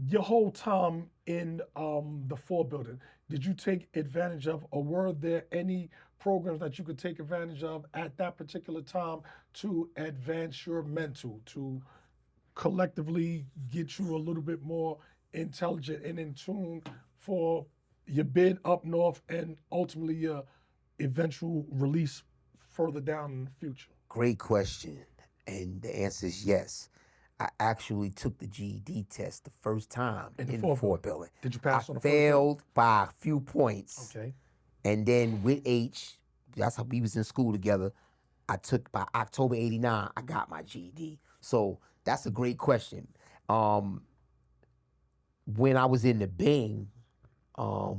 Your whole time in the 4 building, did you take advantage of, or were there any programs that you could take advantage of at that particular time to advance your mental, to collectively get you a little bit more intelligent and in tune for your bid up north and ultimately your eventual release further down in the future? Great question. And the answer is yes. I actually took the GED test the first time In the in the Fort Fort Building. Did you pass I on the first building? failed by a few points. Okay. And then with H, that's how we was in school together. I took by October 89, I got my GED. So that's a great question. When I was in the Bing, I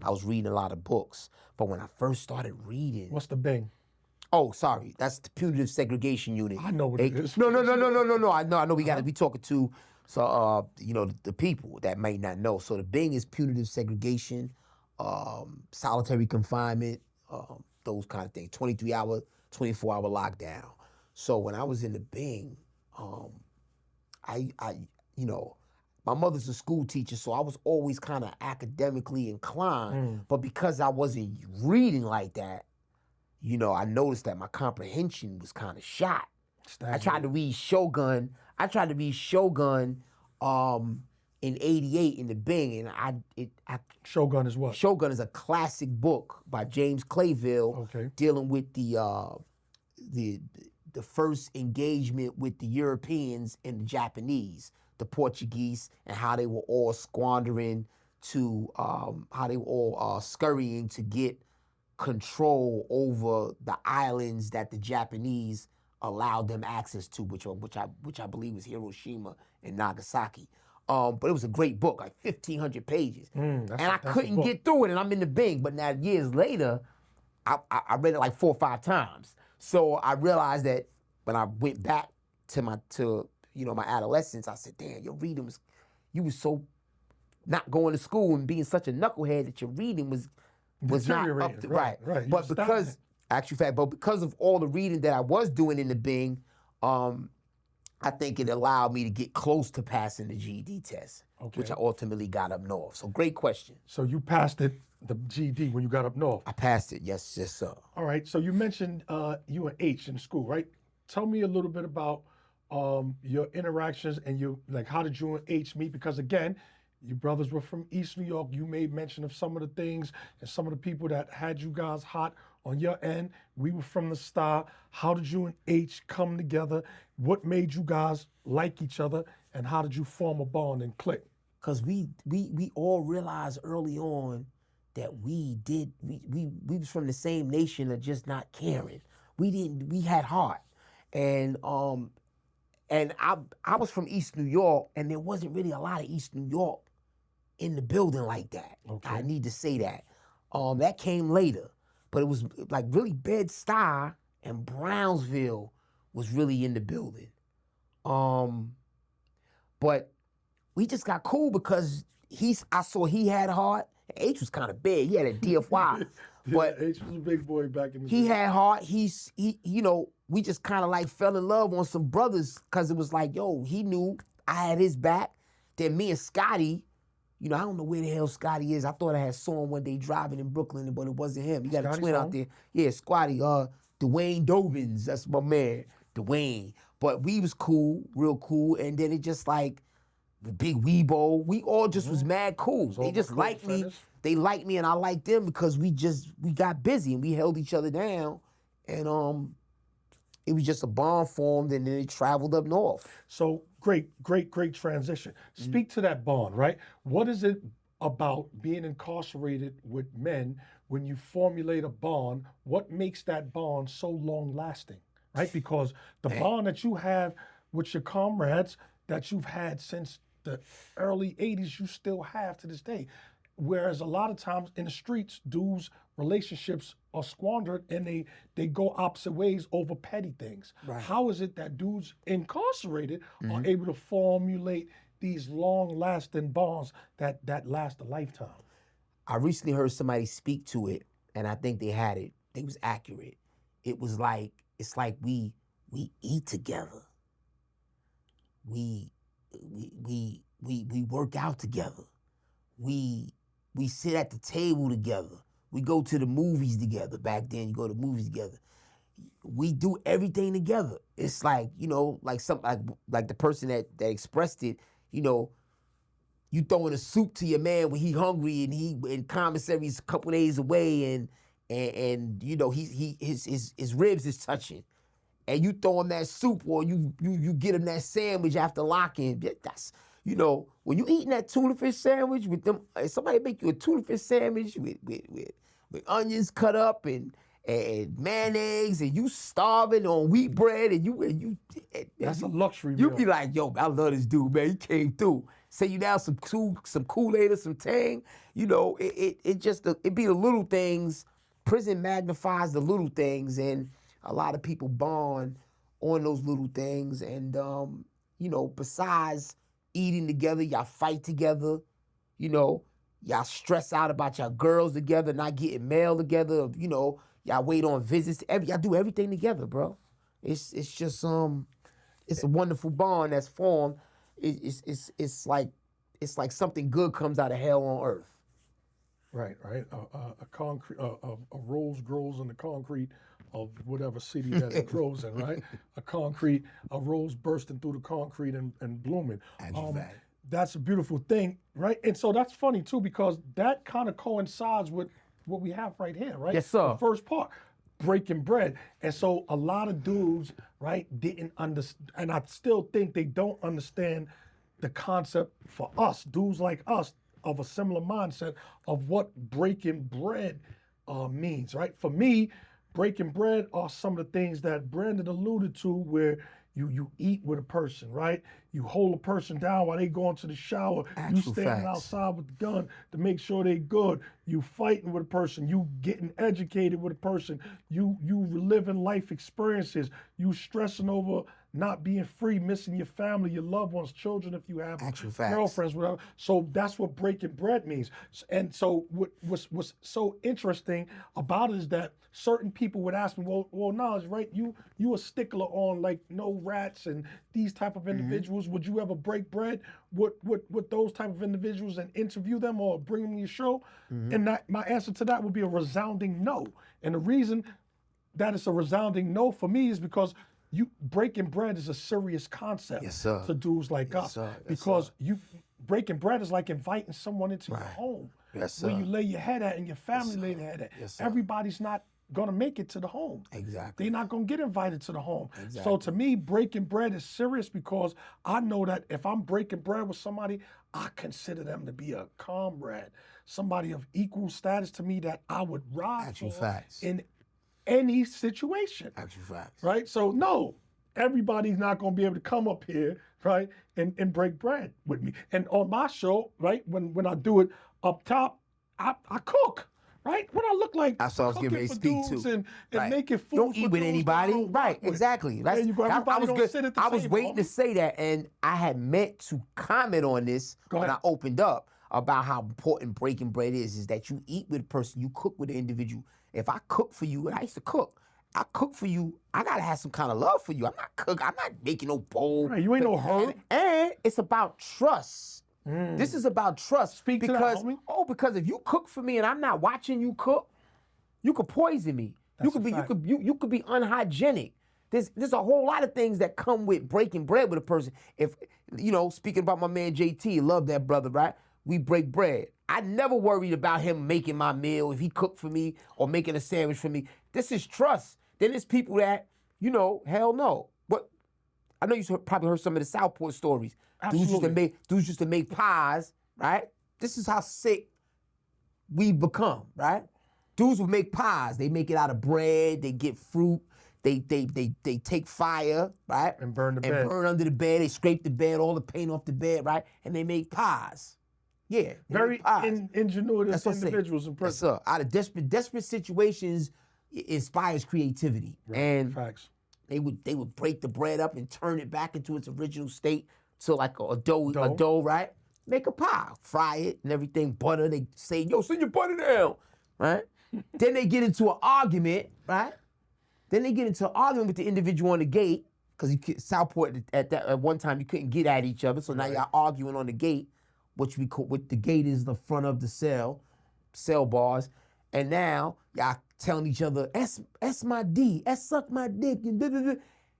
was reading a lot of books. But when I first started reading, What's the Bing? oh, sorry, that's the punitive segregation unit. I know what it is. No. I know. We got to be talking to, so the people that may not know. So the Bing is punitive segregation, solitary confinement, those kind of things. 23-hour, 24-hour lockdown. So when I was in the Bing, my mother's a school teacher, so I was always kind of academically inclined. But because I wasn't reading like that, I noticed that my comprehension was kind of shot. I tried to read Shogun. In '88 in the Bing, and Shogun is what? Shogun is a classic book by James Clavell, dealing with the first engagement with the Europeans and the Japanese, the Portuguese, and how they were all squandering to how they were all scurrying to get control over the islands that the Japanese allowed them access to, which I believe was Hiroshima and Nagasaki. But it was a great book, like 1,500 pages. And I couldn't get through it, and I'm in the Bing. But now years later, I read it like 4 or 5 times. So I realized that when I went back to my adolescence, I said, damn, your reading you was so not going to school and being such a knucklehead that your reading was not up to right. But because of all the reading that I was doing in the Bing, I think it allowed me to get close to passing the GED test, which I ultimately got up north. So great question. So you passed it, the GED, when you got up north? I passed it, yes, sir. All right, so you mentioned you and H in school, right? Tell me a little bit about your interactions and how did you and H meet? Because again, you brothers were from East New York. You made mention of some of the things and some of the people that had you guys hot on your end. We were from the Star. How did you and H come together? What made you guys like each other? And how did you form a bond and click? Because we all realized early on that we was from the same nation of just not caring. We had heart. And I was from East New York, and there wasn't really a lot of East New York in the building like that. I need to say that. That came later, but it was like really Bed-Stuy and Brownsville was really in the building. But we just got cool because I saw he had heart. H was kind of big. He had a DFY. But H was a big boy back in the day. He had heart. We just kind of like fell in love on some brothers because it was like, yo, he knew I had his back. Then me and Scotty, I don't know where the hell Scotty is. I thought I had saw him one day driving in Brooklyn, but it wasn't him. He got a twin out there. Yeah, Scotty, Dwayne Dobbins, that's my man, Dwayne. But we was cool, real cool, and then it just like, the big Weebo, we all just was mad cool. They just liked me. They liked me and I liked them because we got busy and we held each other down. And it was just a bond formed and then it traveled up north. So great transition. Speak to that bond, right? What is it about being incarcerated with men when you formulate a bond? What makes that bond so long lasting, right? Because the bond that you have with your comrades that you've had since the early 80s, you still have to this day. Whereas a lot of times in the streets, dudes' relationships are squandered and they go opposite ways over petty things. Right. How is it that dudes incarcerated are able to formulate these long-lasting bonds that last a lifetime? I recently heard somebody speak to it, and I think they had it. It was accurate. It's like we eat together. We work out together. We sit at the table together. We go to the movies together. Back then, you go to movies together. We do everything together. It's like, like the person that expressed it, you throwing a soup to your man when he hungry and he in commissary's a couple days away and you know his ribs is touching, and you throw him that soup or you get him that sandwich after locking. That's, you know, when you eating that tuna fish sandwich with them, somebody make you a tuna fish sandwich with onions cut up and mayonnaise, and you starving on wheat bread, and That's a luxury You meal. be like, yo, I love this dude, man. He came through. Say you down some Kool-Aid or some Tang. You know, it be the little things. Prison magnifies the little things, and a lot of people bond on those little things. And you know, besides eating together, y'all fight together. You know, y'all stress out about y'all girls together, not getting mail together. You know, y'all wait on visits. Y'all do everything together, bro. It's just it's a wonderful bond that's formed. It's like something good comes out of hell on earth. Right. A rose grows in the concrete of whatever city that it grows in, right? A rose bursting through the concrete and blooming. That's a beautiful thing, right? And so that's funny too, because that kind of coincides with what we have right here, right? Yes, sir. The first part, breaking bread. And so a lot of dudes, right, didn't understand, and I still think they don't understand the concept for us, dudes like us, of a similar mindset of what breaking bread means, right? For me, breaking bread are some of the things that Brandon alluded to, where you eat with a person, right? You hold a person down while they go into the shower. You standing outside with the gun to make sure they good. You fighting with a person. You getting educated with a person. You reliving life experiences. You stressing over not being free, missing your family, your loved ones, children if you have girlfriends, whatever. So that's what breaking bread means. And so what's so interesting about it is that certain people would ask me, well, Knowledge, right? You a stickler on like no rats and these type of individuals. Would you ever break bread with those type of individuals and interview them or bring them to your show? And my answer to that would be a resounding no. And the reason that it's a resounding no for me is because breaking bread is a serious concept to dudes like us. Because breaking bread is like inviting someone into your home. Where you lay your head at and your family lay their head at. Everybody's not gonna make it to the home. They're not gonna get invited to the home. So to me, breaking bread is serious because I know that if I'm breaking bread with somebody, I consider them to be a comrade, somebody of equal status to me that I would ride for in any situation. Right? So no, everybody's not gonna be able to come up here, right, and break bread with me. And on my show, right, when I do it up top, I cook. Right? What I look like that's what I was getting ready to speak to. And making food. Don't eat with anybody. Right, exactly. There you go. Everybody don't sit at the table. I was waiting to say that, and I had meant to comment on this when I opened up about how important breaking bread is that you eat with a person, you cook with an individual. If I cook for you, and I used to cook, I cook for you, I gotta have some kind of love for you. I'm not making no bowl. Right, you ain't no herb. And it's about trust. This is about trust. Speak to that, homie. Because if you cook for me and I'm not watching you cook, you could poison me. You could be unhygienic. There's a whole lot of things that come with breaking bread with a person. If speaking about my man JT, love that brother, right? We break bread. I never worried about him making my meal if he cooked for me or making a sandwich for me. This is trust. Then there's people that, hell no. But I know you probably heard some of the Southport stories. Absolutely. Dudes used to make pies, right? This is how sick we become, right? Dudes would make pies. They make it out of bread. They get fruit. They take fire, right? And burn the bed. And burn under the bed. They scrape the bed, all the paint off the bed, right? And they make pies. Yeah. Very ingenuitive individuals in prison. Yes, sir. Out of desperate situations, it inspires creativity. Right. And facts. They would break the bread up and turn it back into its original state to like a dough, right? Make a pie, fry it and everything, butter. They say, yo, send your butter down, right? Then they get into an argument, right? Then they get into an argument with the individual on the gate, because Southport at one time you couldn't get at each other, so now y'all arguing on the gate, which the gate is the front of the cell bars, and now y'all telling each other, S my D, S suck my dick, and blah, blah, blah.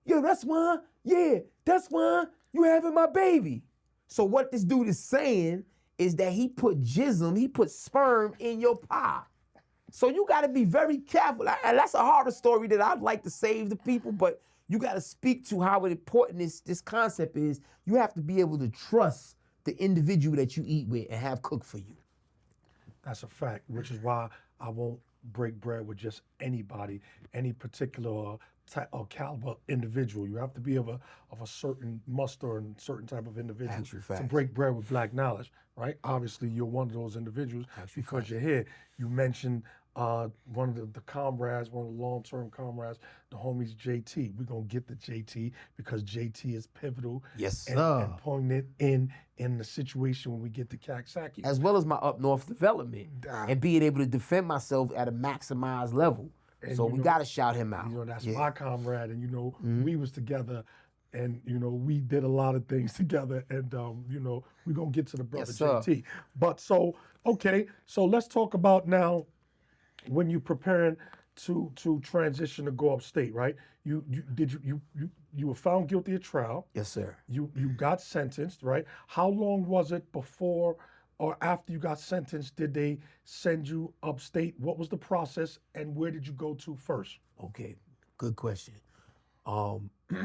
Yo, that's why, yeah, that's why you having my baby. So what this dude is saying is that he put jism, he put sperm in your pie. So you got to be very careful. And that's a horror story that I'd like to save the people, but you got to speak to how important this concept is. You have to be able to trust the individual that you eat with and have cook for you. That's a fact, which is why I won't break bread with just anybody, any particular type or caliber individual. You have to be of a certain muster and certain type of individual to break bread with Black Knowledge, right? Obviously, you're one of those individuals because you're here. You mentioned one of the comrades, one of the long-term comrades, the homies JT. We're going to get the JT because JT is pivotal and poignant in the situation when we get to Coxsackie. As well as my up north development and being able to defend myself at a maximized level. And so we got to shout him out. You know, that's my comrade, and, you know, we was together, and, you know, we did a lot of things together, and, you know, we're going to get to the brother JT. But so, okay, so let's talk about now when you're preparing to transition to go upstate, right? You were found guilty at trial. Yes, sir. You got sentenced, right? How long was it before or after you got sentenced did they send you upstate? What was the process and where did you go to first? Okay, good question. July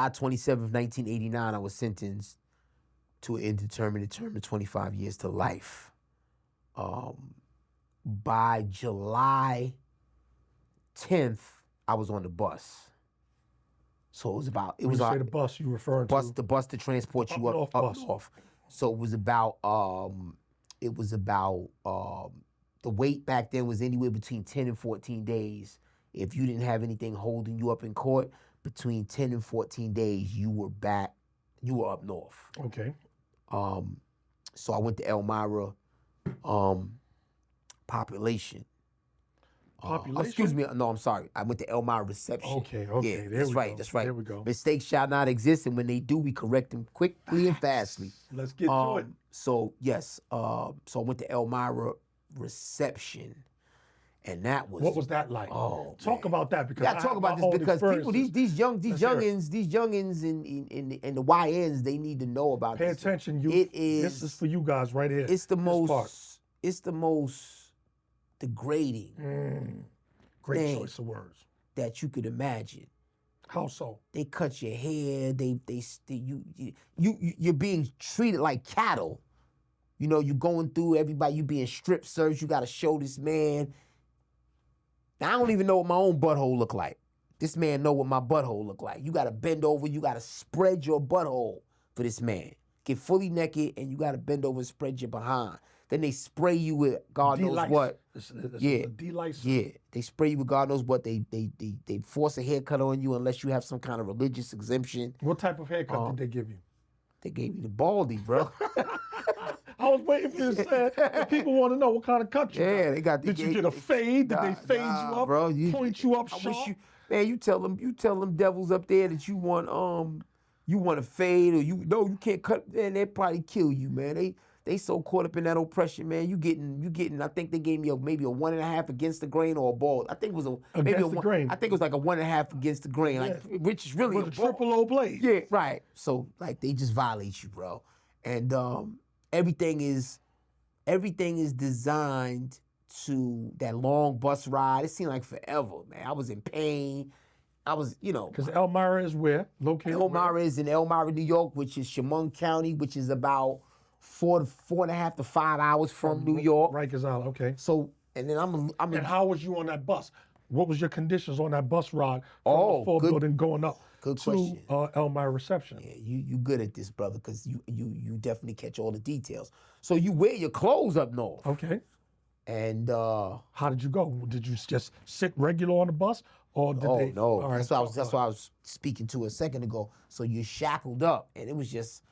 27th, 1989, I was sentenced to an indeterminate term of 25 years to life. By July 10th, I was on the bus. So it was about, When you say the bus, you referring to? The bus to transport you up north. So it was about, the wait back then was anywhere between 10 and 14 days. If you didn't have anything holding you up in court, between 10 and 14 days, you were up north. Okay. So I went to Elmira, population. Excuse me, no, I'm sorry. I went to Elmira reception. Okay, yeah, that's right. There we go. Mistakes shall not exist, and when they do, we correct them quickly and fastly. Let's get to it. So yes, so I went to Elmira reception, and that was. What was that like? Talk about that because I talk about this because people, these youngins and the YNs, they need to know about this. Pay attention, you. This is for you guys right here. It's the most degrading. Great choice of words. That you could imagine. How so? They cut your hair. You're being treated like cattle. You know, you going through everybody. You being strip searched. You got to show this man. Now, I don't even know what my own butthole look like. This man know what my butthole look like. You got to bend over. You got to spread your butthole for this man. Get fully naked and you got to bend over and spread your behind. Then they spray you with God knows what. Yeah, they spray you with God knows what. They force a haircut on you unless you have some kind of religious exemption. What type of haircut did they give you? They gave me the baldy, bro. I was waiting for you to say it. People want to know what kind of cut you got. Did you get a fade? Did they fade you up? Bro, point you up sharp? You tell them devils up there that you want a fade or you can't cut. Man, they probably kill you, man. They so caught up in that oppression, man. You getting. I think they gave me maybe a 1.5 against the grain or a ball. I think it was grain. I think it was like a 1.5 against the grain, which is really with a triple O blade. Yeah, right. So like they just violate you, bro. And everything is designed to that long bus ride. It seemed like forever, man. I was in pain. I was, because Elmira is where located. Elmira is in Elmira, New York, which is Chemung County, which is about 4.5 to 5 hours from New York. Rikers Island, okay. So, and then I'm. And how was you on that bus? What was your conditions on that bus ride from the Ford building going up to Elmira reception? Yeah, you good at this, brother, because you definitely catch all the details. So you wear your clothes up north. Okay. And how did you go? Did you just sit regular on the bus, or did they? No, that's what I was speaking to a second ago. So you're shackled up, and it was just.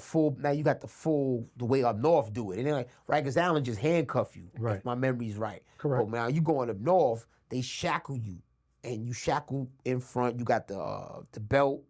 Full. Now you got the way up north do it, and then like Rikers Island just handcuff you. Right. If my memory's right. Correct. But now you going up north, they shackle you, and you shackle in front. You got the belt.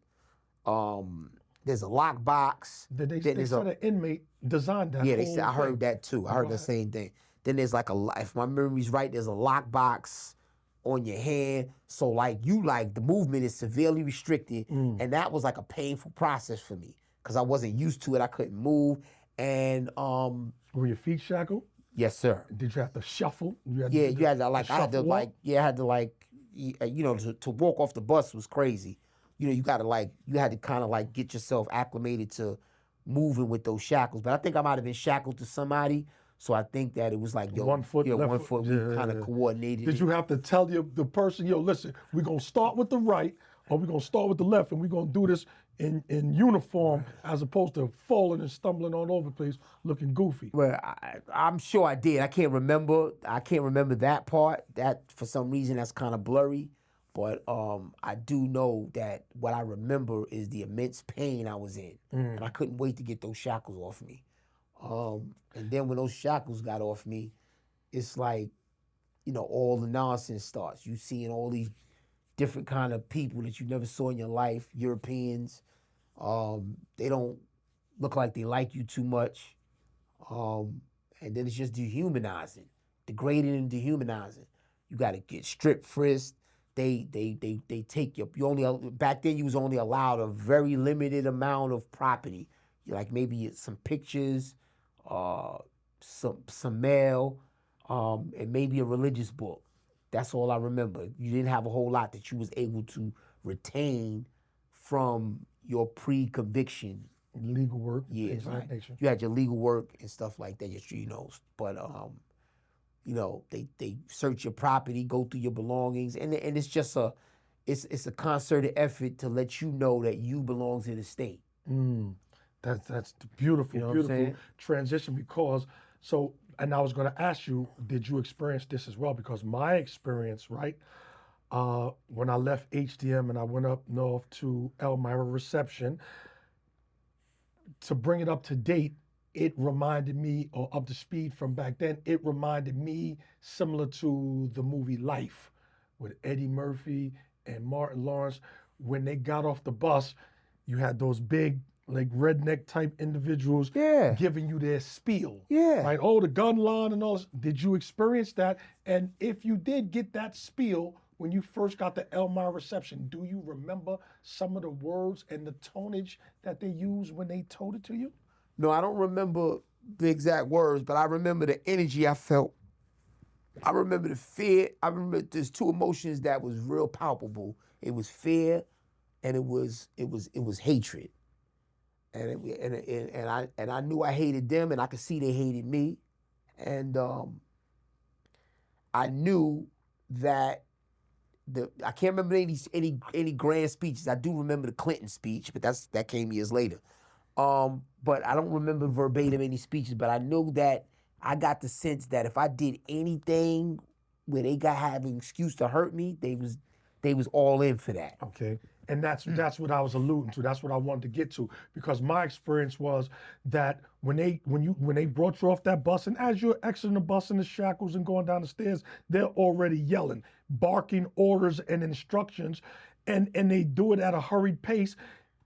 There's a lock box. They said an inmate designed that. Yeah, they said. I heard that too. I heard the same thing. Then there's like if my memory's right, there's a lock box on your hand. So the movement is severely restricted, and that was like a painful process for me. because I wasn't used to it. I couldn't move. And Were your feet shackled? yes, sir. Did you have to shuffle? You had Yeah, to do you had to like, the I had to shuffle walk? like, yeah, I had to like, you know, to walk off the bus was crazy. You know, you got to like, you had to kind of like get yourself acclimated to moving with those shackles. But I think I might have been shackled to somebody. So I think that it was like, yo, 1 foot, yeah, left 1 foot. foot, we kind of coordinated Did it. you have to tell the person, yo, listen, we're going to start with the right, or we're going to start with the left, and we're going to do this in uniform as opposed to falling and stumbling all over the place looking goofy? Well, I'm sure I did. I can't remember that part. That, for some reason, that's kind of blurry. But I do know that what I remember is the immense pain I was in. And I couldn't wait to get those shackles off me. And then when those shackles got off me, it's like, you know, all the nonsense starts. You seeing all these different kind of people that you never saw in your life, Europeans. They don't look like they like you too much. And then it's just dehumanizing, degrading and dehumanizing. You got to get stripped, frisked. They take you only, back then you was only allowed a very limited amount of property. Like maybe some pictures, some mail, and maybe a religious book. That's all I remember. You didn't have a whole lot that you was able to retain from your pre-conviction. Legal work, Yeah, things of right. that nature. You had your legal work and stuff like that, you know. But you know, they search your property, go through your belongings, and it's just it's a concerted effort to let you know that you belong to the state. That's beautiful, You know what I'm beautiful saying? transition because, and I was going to ask you, did you experience this as well? Because my experience, right, when I left HDM and I went up north to Elmira Reception, to bring it up to date, it reminded me, or up to speed from back then, it reminded me similar to the movie Life with Eddie Murphy and Martin Lawrence. When they got off the bus, you had those big, like redneck type individuals Yeah. giving you their spiel. Yeah. Right? Oh, the gun line and all this. Did you experience that? And if you did get that spiel when you first got the Elmira Reception, do you remember some of the words and the tonage that they used when they told it to you? No, I don't remember the exact words, but I remember the energy I felt. I remember the fear. I remember there's two emotions that was real palpable. It was fear, and it was hatred. And I knew I hated them, and I could see they hated me, and I knew that I can't remember any grand speeches. I do remember the Clinton speech, but that came years later. But I don't remember verbatim any speeches, but I know that I got the sense that if I did anything where they had an excuse to hurt me, they was all in for that. Okay. And that's what I was alluding to. That's what I wanted to get to. Because my experience was that when they brought you off that bus, and as you're exiting the bus in the shackles and going down the stairs, they're already yelling, barking orders and instructions, and they do it at a hurried pace,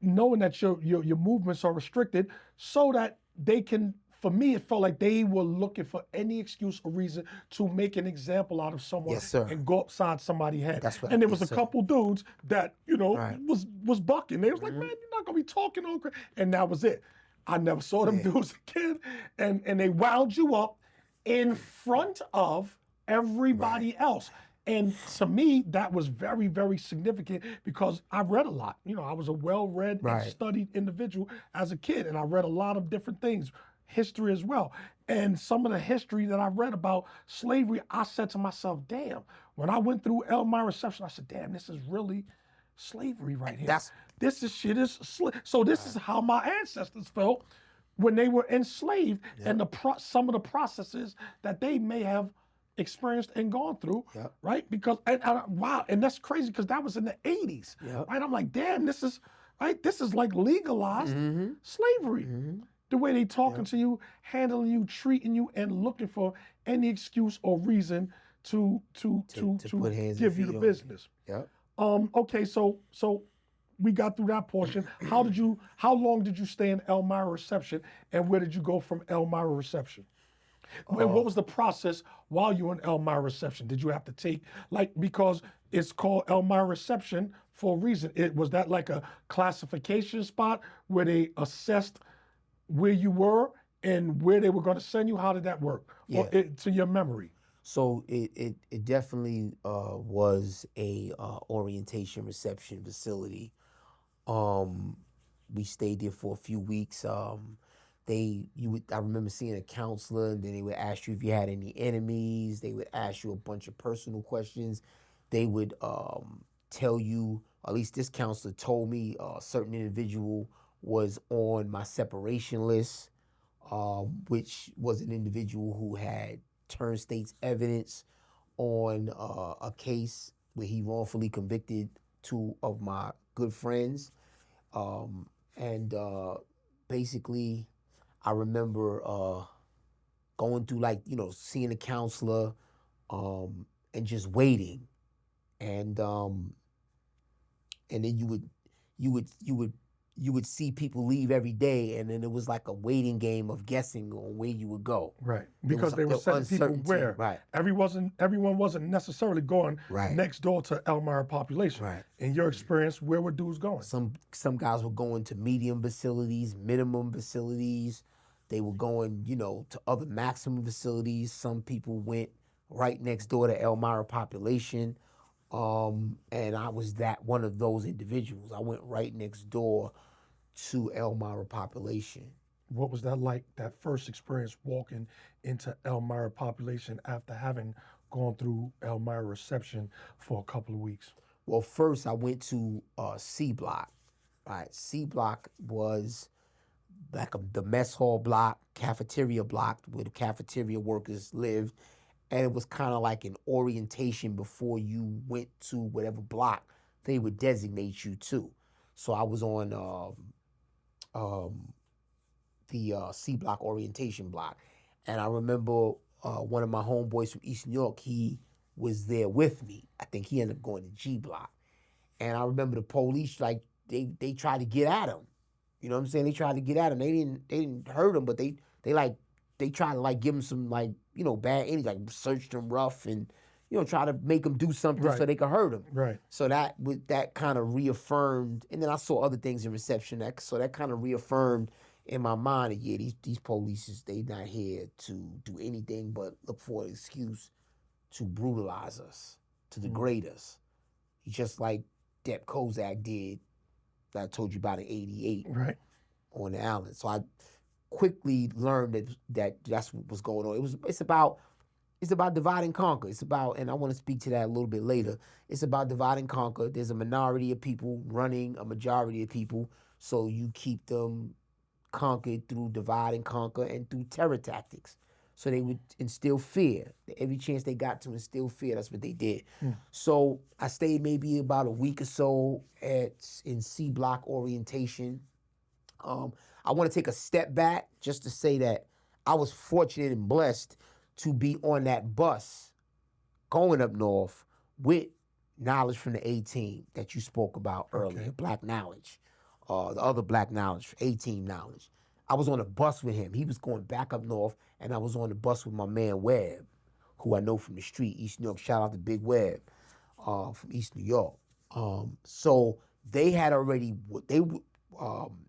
knowing that your movements are restricted, so that they can. For me, it felt like they were looking for any excuse or reason to make an example out of someone. Yes, sir. And go upside somebody's head. That's right. And there was Yes, a sir. couple dudes that, Right. was bucking. They was like, man, you're not gonna be talking on crazy. And that was it. I never saw them dudes again. And they wound you up in front of everybody else. And to me, that was very, very significant because I read a lot. You know, I was a well-read and studied individual as a kid, and I read a lot of different things, history as well. And some of the history that I read about slavery, I said to myself, damn, when I went through Elmira Reception, I said, damn, this is really slavery right here. This is how my ancestors felt when they were enslaved, and some of the processes that they may have experienced and gone through, right? Because wow, and that's crazy because that was in the 80s, right? I'm like, damn, this is like legalized slavery. The way they talking to you, handling you, treating you, and looking for any excuse or reason to put hands give and you feet the on business. Okay, so we got through that portion. How long did you stay in Elmira Reception, and where did you go from Elmira Reception? What was the process while you were in Elmira reception? Did you have to take, like, because it's called Elmira reception for a reason. Was that like a classification spot where they assessed where you were and where they were going to send you? How did that work? Yeah. To your memory? So it definitely was a orientation reception facility. We stayed there for a few weeks. I remember seeing a counselor, and then they would ask you if you had any enemies. They would ask you a bunch of personal questions. They would tell you, at least this counselor told me, a certain individual was on my separation list, which was an individual who had turned state's evidence on a case where he wrongfully convicted two of my good friends. And basically, I remember going through, like, seeing a counselor and just waiting. And then you would see people leave every day, and then it was like a waiting game of guessing on where you would go. Right, because they were sending people where. Right. Everyone wasn't necessarily going Right. next door to Elmira population. Right. In your experience, where were dudes going? Some guys were going to medium facilities, minimum facilities. They were going, to other maximum facilities. Some people went right next door to Elmira population. And I was one of those individuals. I went right next door to Elmira population. What was that like, that first experience walking into Elmira population after having gone through Elmira reception for a couple of weeks? Well, first I went to C block. Right, C block was like the mess hall block, cafeteria block, where the cafeteria workers lived. And it was kind of like an orientation before you went to whatever block they would designate you to. So I was on the C block orientation block. And I remember one of my homeboys from East New York, he was there with me. I think he ended up going to G block. And I remember the police, like, they tried to get at him. You know what I'm saying? They tried to get at him. They didn't hurt him, but they tried to, like, give him some, like, bad energy, like searched him rough and, try to make him do something so they could hurt him. Right. So that kind of reaffirmed, and then I saw other things in reception, so that kind of reaffirmed in my mind that, yeah, these police, they not here to do anything but look for an excuse to brutalize us, to degrade us. Just like Dep Kozak did, that I told you about in '88 on the island. So I quickly learned that's what was going on. It's about divide and conquer. It's about, and I want to speak to that a little bit later. It's about divide and conquer. There's a minority of people running a majority of people, so you keep them conquered through divide and conquer and through terror tactics. So they would instill fear. Every chance they got to instill fear, that's what they did. So I stayed maybe about a week or so in C block orientation. I want to take a step back just to say that I was fortunate and blessed to be on that bus going up north with knowledge from the A-team that you spoke about earlier, Black Knowledge, the other Black Knowledge, A-team Knowledge. I was on a bus with him. He was going back up north, and I was on the bus with my man Webb, who I know from the street, East New York. Shout out to Big Webb from East New York. So they had already,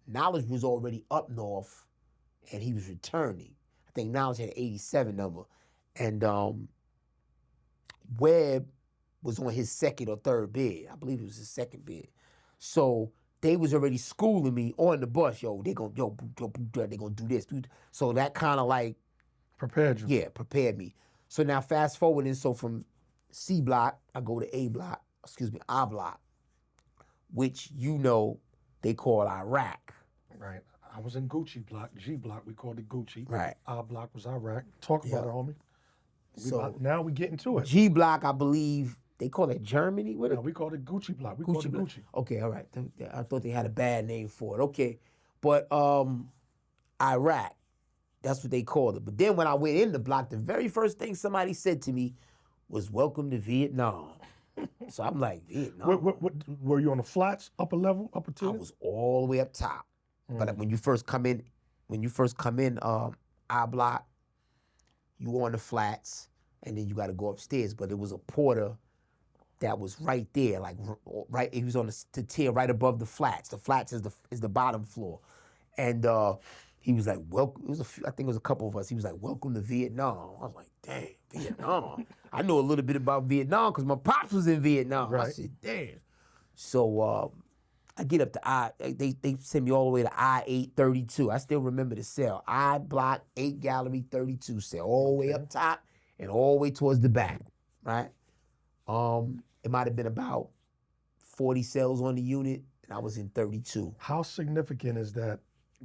Knowledge was already up north, and he was returning. I think Knowledge had an 87 number. And Webb was on his second or third bid. I believe it was his second bid. So they was already schooling me on the bus. They gonna do this. So that kind of like prepared you. Yeah, prepared me. So now fast forwarding, so from C block, I go to I block, which they call Iraq. Right. I was in Gucci block, G block, we called it Gucci. Right. I block was Iraq. Talk about it, homie. So now we get into it. G block, I believe, they call it Germany? No, we called it Gucci block. We called it Gucci. Okay, all right. I thought they had a bad name for it. Okay. But Iraq, that's what they called it. But then when I went in the block, the very first thing somebody said to me was, "Welcome to Vietnam." So I'm like, Vietnam? What, were you on the flats, upper level, upper tier? I was all the way up top. But when you first come in, I block, you on the flats, and then you got to go upstairs. But it was a porter that was right there, like right. He was on the tier right above the flats. The flats is the bottom floor, and he was like, "Welcome." It was I think it was a couple of us. He was like, "Welcome to Vietnam." I was like, "Damn, Vietnam." I know a little bit about Vietnam because my pops was in Vietnam. Right. I said, "Damn." So I get up to they send me all the way to I-832. I still remember the cell. I block 8 gallery 32 cell, all the way up top and all the way towards the back, right? It might have been about 40 cells on the unit, and I was in 32. How significant is that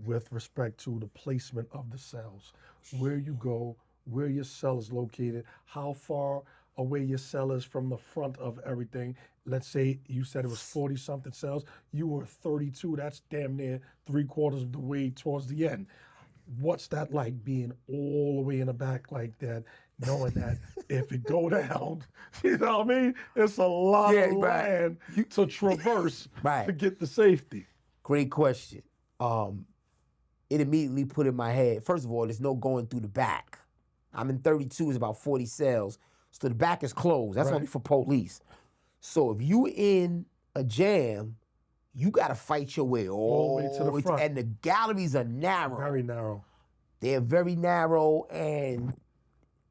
with respect to the placement of the cells? Where you go, where your cell is located, how far away your cell is from the front of everything. Let's say you said it was 40 something cells, you were 32, that's damn near 3/4 of the way towards the end. What's that like being all the way in the back like that, knowing that if it go down, you know what I mean? It's a lot of land to traverse to get the safety. Great question. It immediately put in my head, first of all, there's no going through the back. I'm in 32, it's about 40 cells. So the back is closed. That's only for police. So if you in a jam, you gotta fight your way all the way to the front. And the galleries are narrow. Very narrow. They're very narrow, and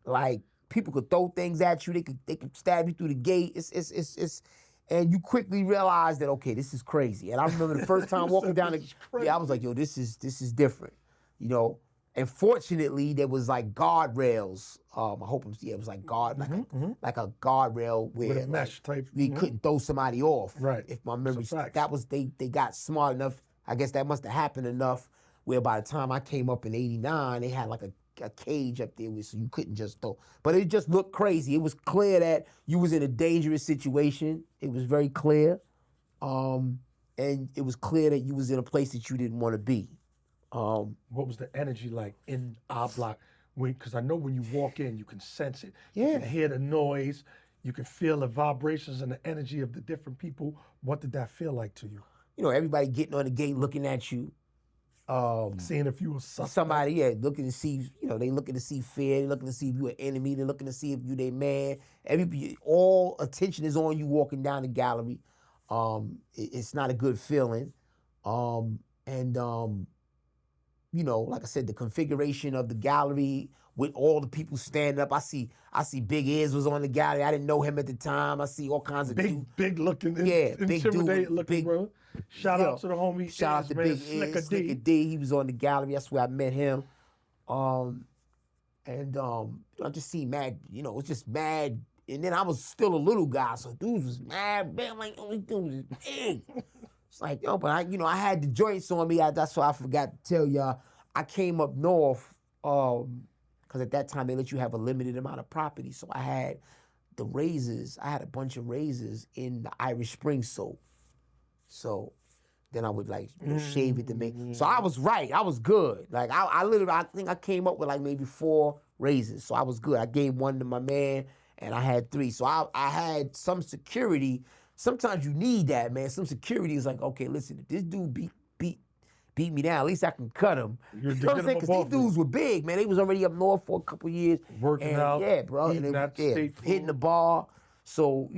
like people could throw things at you. They could stab you through the gate. It's and you quickly realize that, okay, this is crazy. And I remember the first time walking down I was like, yo, this is different, you know. And fortunately, there was like guardrails. I hope it was like like a guardrail where with a mesh type. We couldn't throw somebody off. Right. If my memory, that was they got smart enough. I guess that must have happened enough where by the time I came up in '89, they had like a cage up there so you couldn't just throw. But it just looked crazy. It was clear that you was in a dangerous situation. It was very clear, and it was clear that you was in a place that you didn't want to be. What was the energy like in our block? Because I know when you walk in, you can sense it. Yeah. You can hear the noise. You can feel the vibrations and the energy of the different people. What did that feel like to you? You know, everybody getting on the gate looking at you. Seeing if you were suspect. Somebody, looking to see, they looking to see fear, they looking to see if you an enemy, they looking to see if you their man. All attention is on you walking down the gallery. It's not a good feeling. Like I said, the configuration of the gallery with all the people standing up. I see Big Ears was on the gallery. I didn't know him at the time. I see all kinds of big looking, big intimidating looking, bro. Shout out to the homie. Shout out to Big Ears, Slicker D. He was on the gallery. That's where I met him. I just see mad. It was just mad. And then I was still a little guy, so dudes was mad. Man, like only dudes is big. It's like, but I had the joints on me. That's why I forgot to tell y'all. I came up north because at that time they let you have a limited amount of property. So I had the razors. I had a bunch of razors in the Irish Spring soap. So then I would shave it to make. So I was right. I was good. Like I think I came up with like maybe 4 razors. So I was good. I gave one to my man, and I had 3. So I had some security. Sometimes you need that, man. Some security is like, okay, listen, if this dude beat me down, at least I can cut him. You know what I'm saying? Because these dudes were big, man. They was already up north for a couple years. Working out. Yeah, bro. Hitting the bar. So,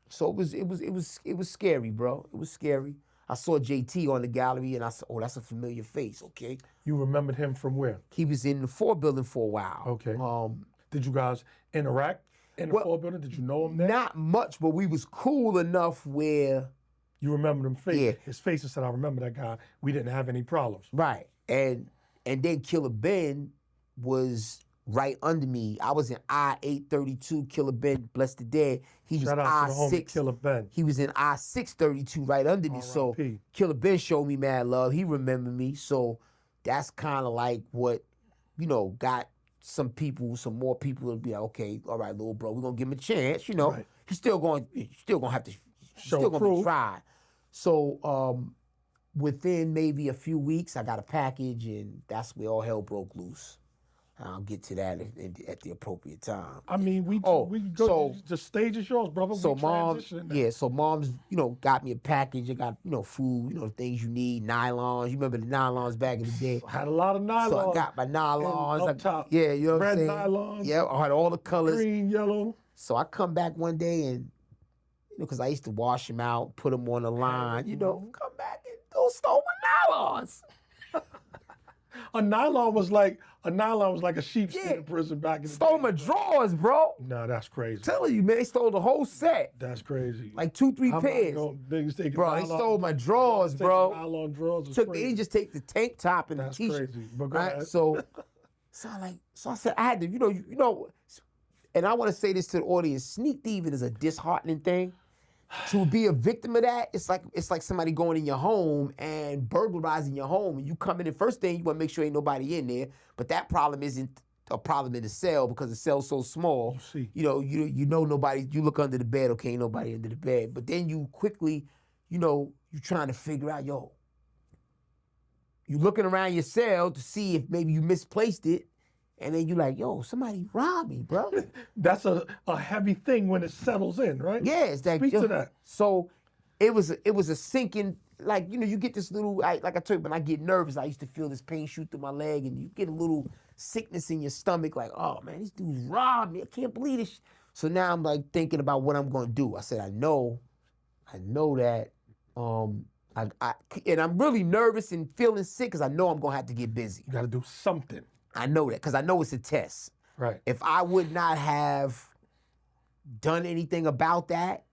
so it was scary, bro. It was scary. I saw JT on the gallery and I said, oh, that's a familiar face, okay? You remembered him from where? He was in the 4 building for a while. Okay. Did you guys interact in the 4 building? Did you know him there? Not much, but we was cool enough where... You remember him face? Yeah. His face and said, I remember that guy. We didn't have any problems. Right. And then Killer Ben was right under me. I was in I-832, Killer Ben, blessed the dead. He was Shout out to the homie Killer Ben. He was in I-632 right under me. So Killer Ben showed me mad love. He remembered me. So that's kind of like what, got some more people to be like, okay, all right, little bro, we're gonna give him a chance, Right. He's still gonna have to still gonna be tried. So within maybe a few weeks, I got a package, and that's where all hell broke loose. I'll get to that at the appropriate time. I mean, we Oh, go. so- The stage is yours, brother. So we mom's, transitioning now. yeah, so mom's, got me a package. I got, food, the things you need, nylons. You remember the nylons back in the day? Had a lot of nylons. So I got my nylons. up top. Yeah, you know what I'm Red saying? nylons. Yeah, I had all the colors. Green, yellow. So I come back one day and, because I used to wash them out, put them on the line, come back and those stole my nylons. A nylon was like a sheepskin Yeah. in prison back in the Stole day. my drawers, bro. No, that's crazy. Telling you, man, they stole the whole set. That's crazy. Like 2-3 I'm not pairs. niggas taking Bro, they nylon- stole my drawers, taking bro. Nylon drawers is They crazy. didn't just take the tank top and That's the t-shirt. crazy. But go Right? ahead. So I said I had to, and I want to say this to the audience: sneak thieving is a disheartening thing. To be a victim of that, it's like somebody going in your home and burglarizing your home, and you come in. The first thing you want to make sure ain't nobody in there, but that problem isn't a problem in the cell because the cell's so small. see. You know nobody. You look under the bed, okay, ain't nobody under the bed. But then you quickly, you trying to figure out, you looking around your cell to see if maybe you misplaced it, and then you like, somebody robbed me, bro. That's a heavy thing when it settles in, right? Yeah, it's that. Speak to that. So it was a sinking, like, you get this little, like I told you, when I get nervous, I used to feel this pain shoot through my leg, and you get a little sickness in your stomach, like, oh man, these dudes robbed me. I can't believe this. So now I'm like thinking about what I'm gonna do. I said, I know that, and I'm really nervous and feeling sick because I know I'm gonna have to get busy. You got to do something. I know that because I know it's a test. Right. If I would not have done anything about that,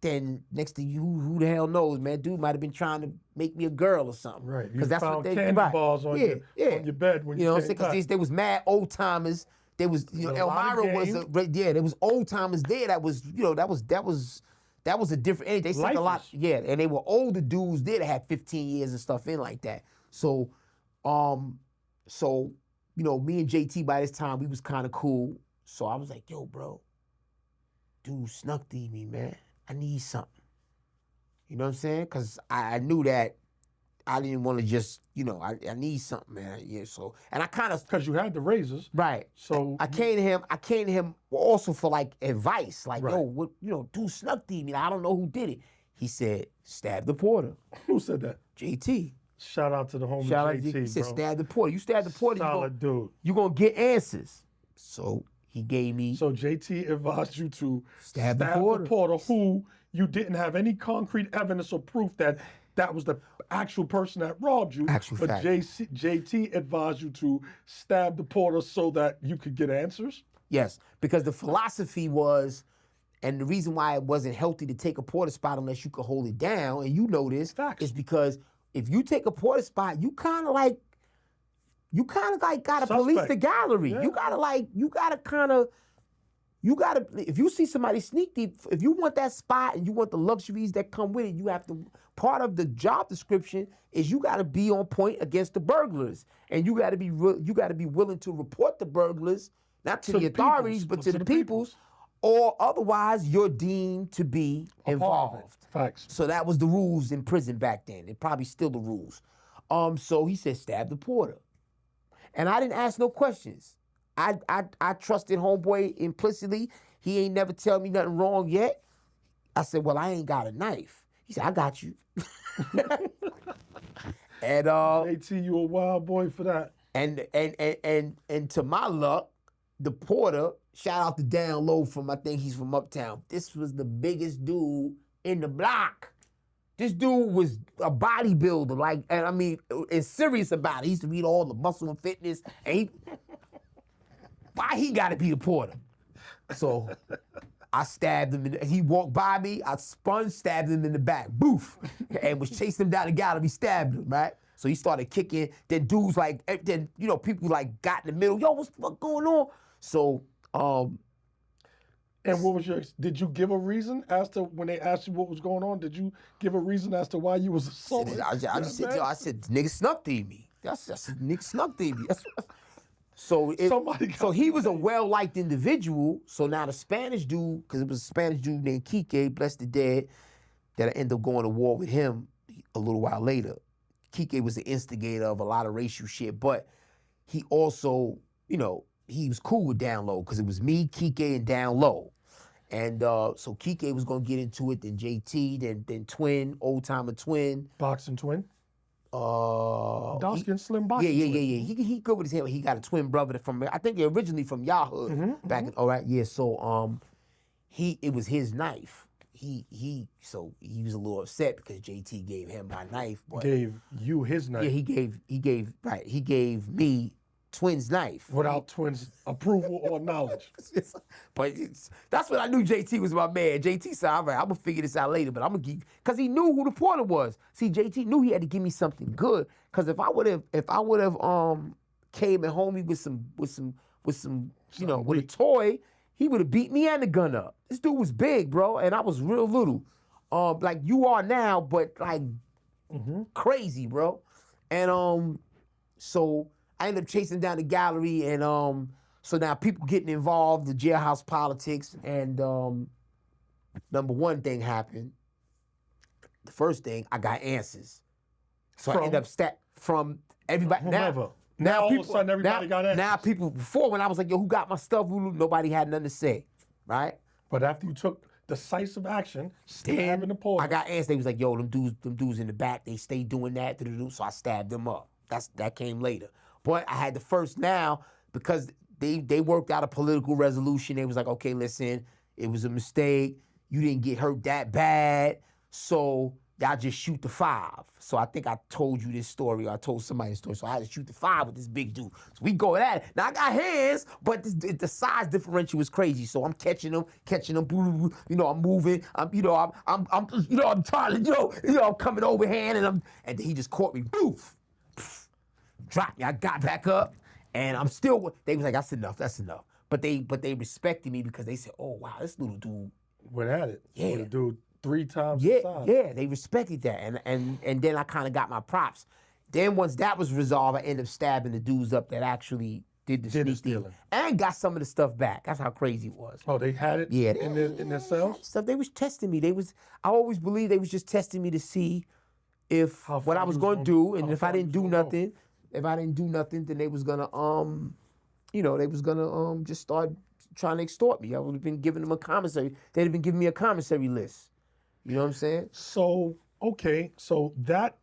then next to you, who the hell knows, man? Dude might have been trying to make me a girl or something. Right. You Because that's found what they candy right. bars on, yeah, on your bed when you know what I'm saying? came back. Because there was mad old timers. There was, A lot of Elmira was game. there was old timers there. That was, that was a different age. They sent a lot, Lifers. and they were older dudes there that had 15 years and stuff in like that. So, me and JT by this time we was kind of cool. So I was like, yo, bro, dude snuck me, man. I need something. You know what I'm saying? Because I knew that I didn't want to just, I need something, man. Yeah, so, and I kind of, Because you had the razors. right. So I came to him also for like advice. Like, Right. yo, what, dude snuck me. I don't know who did it. He said, stab the porter. Who said that? JT. Shout out to the homie Shout out JT, to He said, bro. stab the porter. You stab the porter, Solid dude. you're going to get answers. So he gave me. So JT advised you to Stab the porter. who you didn't have any concrete evidence or proof that was the actual person that robbed you. Actual but fact. JT advised you to stab the porter so that you could get answers. Yes, because the philosophy was, and the reason why it wasn't healthy to take a porter spot unless you could hold it down, and you know this, Facts. is because if you take a porter spot, you kind of like gotta police the Suspect. gallery. Yeah. If you see somebody sneak thief, if you want that spot and you want the luxuries that come with it, you have to, part of the job description is you gotta be on point against the burglars. And you gotta be willing to report the burglars, not to the authorities, but to the peoples, or otherwise you're deemed to be involved. Facts. So that was the rules in prison back then. It probably still the rules. So he said, stab the porter. And I didn't ask no questions. I trusted homeboy implicitly. He ain't never tell me nothing wrong yet. I said, well, I ain't got a knife. He said, I got you. And JT, you a wild boy for that. and to my luck, the porter, shout out to Down Low from, I think he's from Uptown. This was the biggest dude in the block. This dude was a bodybuilder, and I mean, is serious about it. He used to read all the Muscle and Fitness, and why he gotta be the porter? So I stabbed him, he walked by me, I spun, stabbed him in the back, boof, and was chasing him down the gallery, stabbed him, right? So he started kicking, then dudes people got in the middle, yo, what's the fuck going on? So, And what was did you give a reason as to, when they asked you what was going on, did you give a reason as to why you was assaulted? I said, nigga snuck me. I said, nigga snuck me. So he was a well-liked individual. So now the Spanish dude, because it was a Spanish dude named Kike, bless the dead, that I ended up going to war with him a little while later. Kike was the instigator of a lot of racial shit, but he also you know, he was cool with Down Low because it was me, Kike, and Down Low. And so Kike was gonna get into it, then JT, then Twin, old timer Twin. Boxing twin. Dark He- skin slim boxing yeah. twin. He good with his hair. He got a twin brother from, I think originally from Yahoo. Back in, all right, yeah. So it was his knife. So he was a little upset because JT gave him my knife, but Gave you his knife yeah, he gave me Twin's knife. without twins' approval or knowledge. But that's when I knew JT was my man. JT said, all right, I'm gonna figure this out later, but I'm gonna give, cause he knew who the porter was. See, JT knew he had to give me something good. Cause if I would have came and homie with some, you know, with a toy, he would have beat me and the gun up. This dude was big, bro, and I was real little. Like you are now, but like crazy, bro. And so I ended up chasing down the gallery, and so now people getting involved, the jailhouse politics, and number one thing happened. The first thing, I got answers. So I ended up from everybody. Whomever. Now all of a sudden everybody got answers. Now people, before when I was like, yo, who got my stuff? Nobody had nothing to say, right? But after you took decisive action, stabbing the porter. I got answers. They was like, yo, them dudes in the back, they stay doing that. So I stabbed them up. That came later. But I had the first now because they worked out a political resolution. They was like, okay, listen, it was a mistake. You didn't get hurt that bad. So y'all just shoot the 5. So I think I told you this story, or I told somebody this story. So I had to shoot the 5 with this big dude. So we go at it. Now I got hands, but the size differential was crazy. So I'm catching them, you know, I'm moving. I'm trying to, I'm coming overhand, and then he just caught me. Boof. Dropped me. I got back up, and I'm still. They was like, "That's enough. That's enough." But they respected me because they said, "Oh wow, this little dude went at it. Yeah. With a dude 3 times the size. Yeah, they respected that, and then I kind of got my props. Then once that was resolved, I ended up stabbing the dudes up that actually did the sneak stealing. and got some of the stuff back. That's how crazy it was. Oh, they had it Yeah, in their cells? Stuff they was testing me. I always believed they was just testing me to see if How what far I was you going to do, and how if I far you didn't was do gonna go. nothing, then they was gonna just start trying to extort me. I would have been giving them a commissary. They'd have been giving me a commissary list. You know what I'm saying? So, okay, so that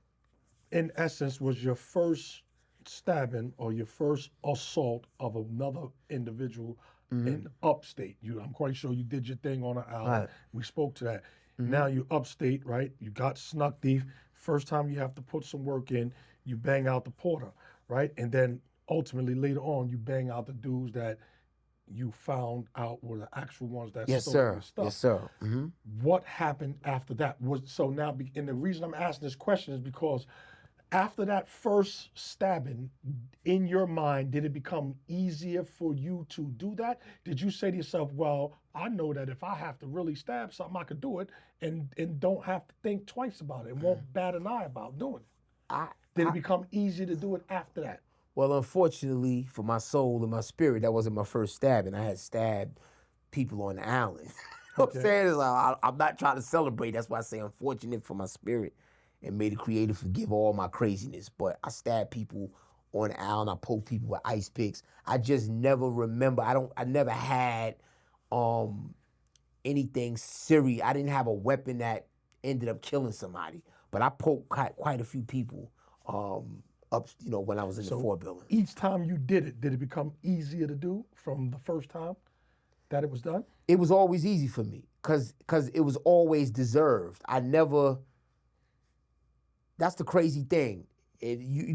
in essence was your first stabbing or your first assault of another individual in upstate. I'm quite sure you did your thing on an island. Right. We spoke to that. Now you upstate, right? You got snuck thief. First time you have to put some work in, you bang out the porter, right? And then ultimately later on, you bang out the dudes that you found out were the actual ones that Yes, stole sir. your stuff. Yes, sir. What happened after that? And the reason I'm asking this question is because after that first stabbing, in your mind, did it become easier for you to do that? Did you say to yourself, well, I know that if I have to really stab something, I could do it and don't have to think twice about it and won't bat an eye about doing it? Did it become easier to do it after that? Well, unfortunately for my soul and my spirit, that wasn't my first stabbing. I had stabbed people on the island. You know what I'm saying? It's like, I'm not trying to celebrate. That's why I say unfortunate for my spirit, and may the Creator forgive all my craziness. But I stabbed people on the island. I poked people with ice picks. I just never remember. I never had anything serious. I didn't have a weapon that ended up killing somebody. But I poked quite a few people up, when I was in the Fort building. Each time you did it become easier to do from the first time that it was done? It was always easy for me because it was always deserved. That's the crazy thing.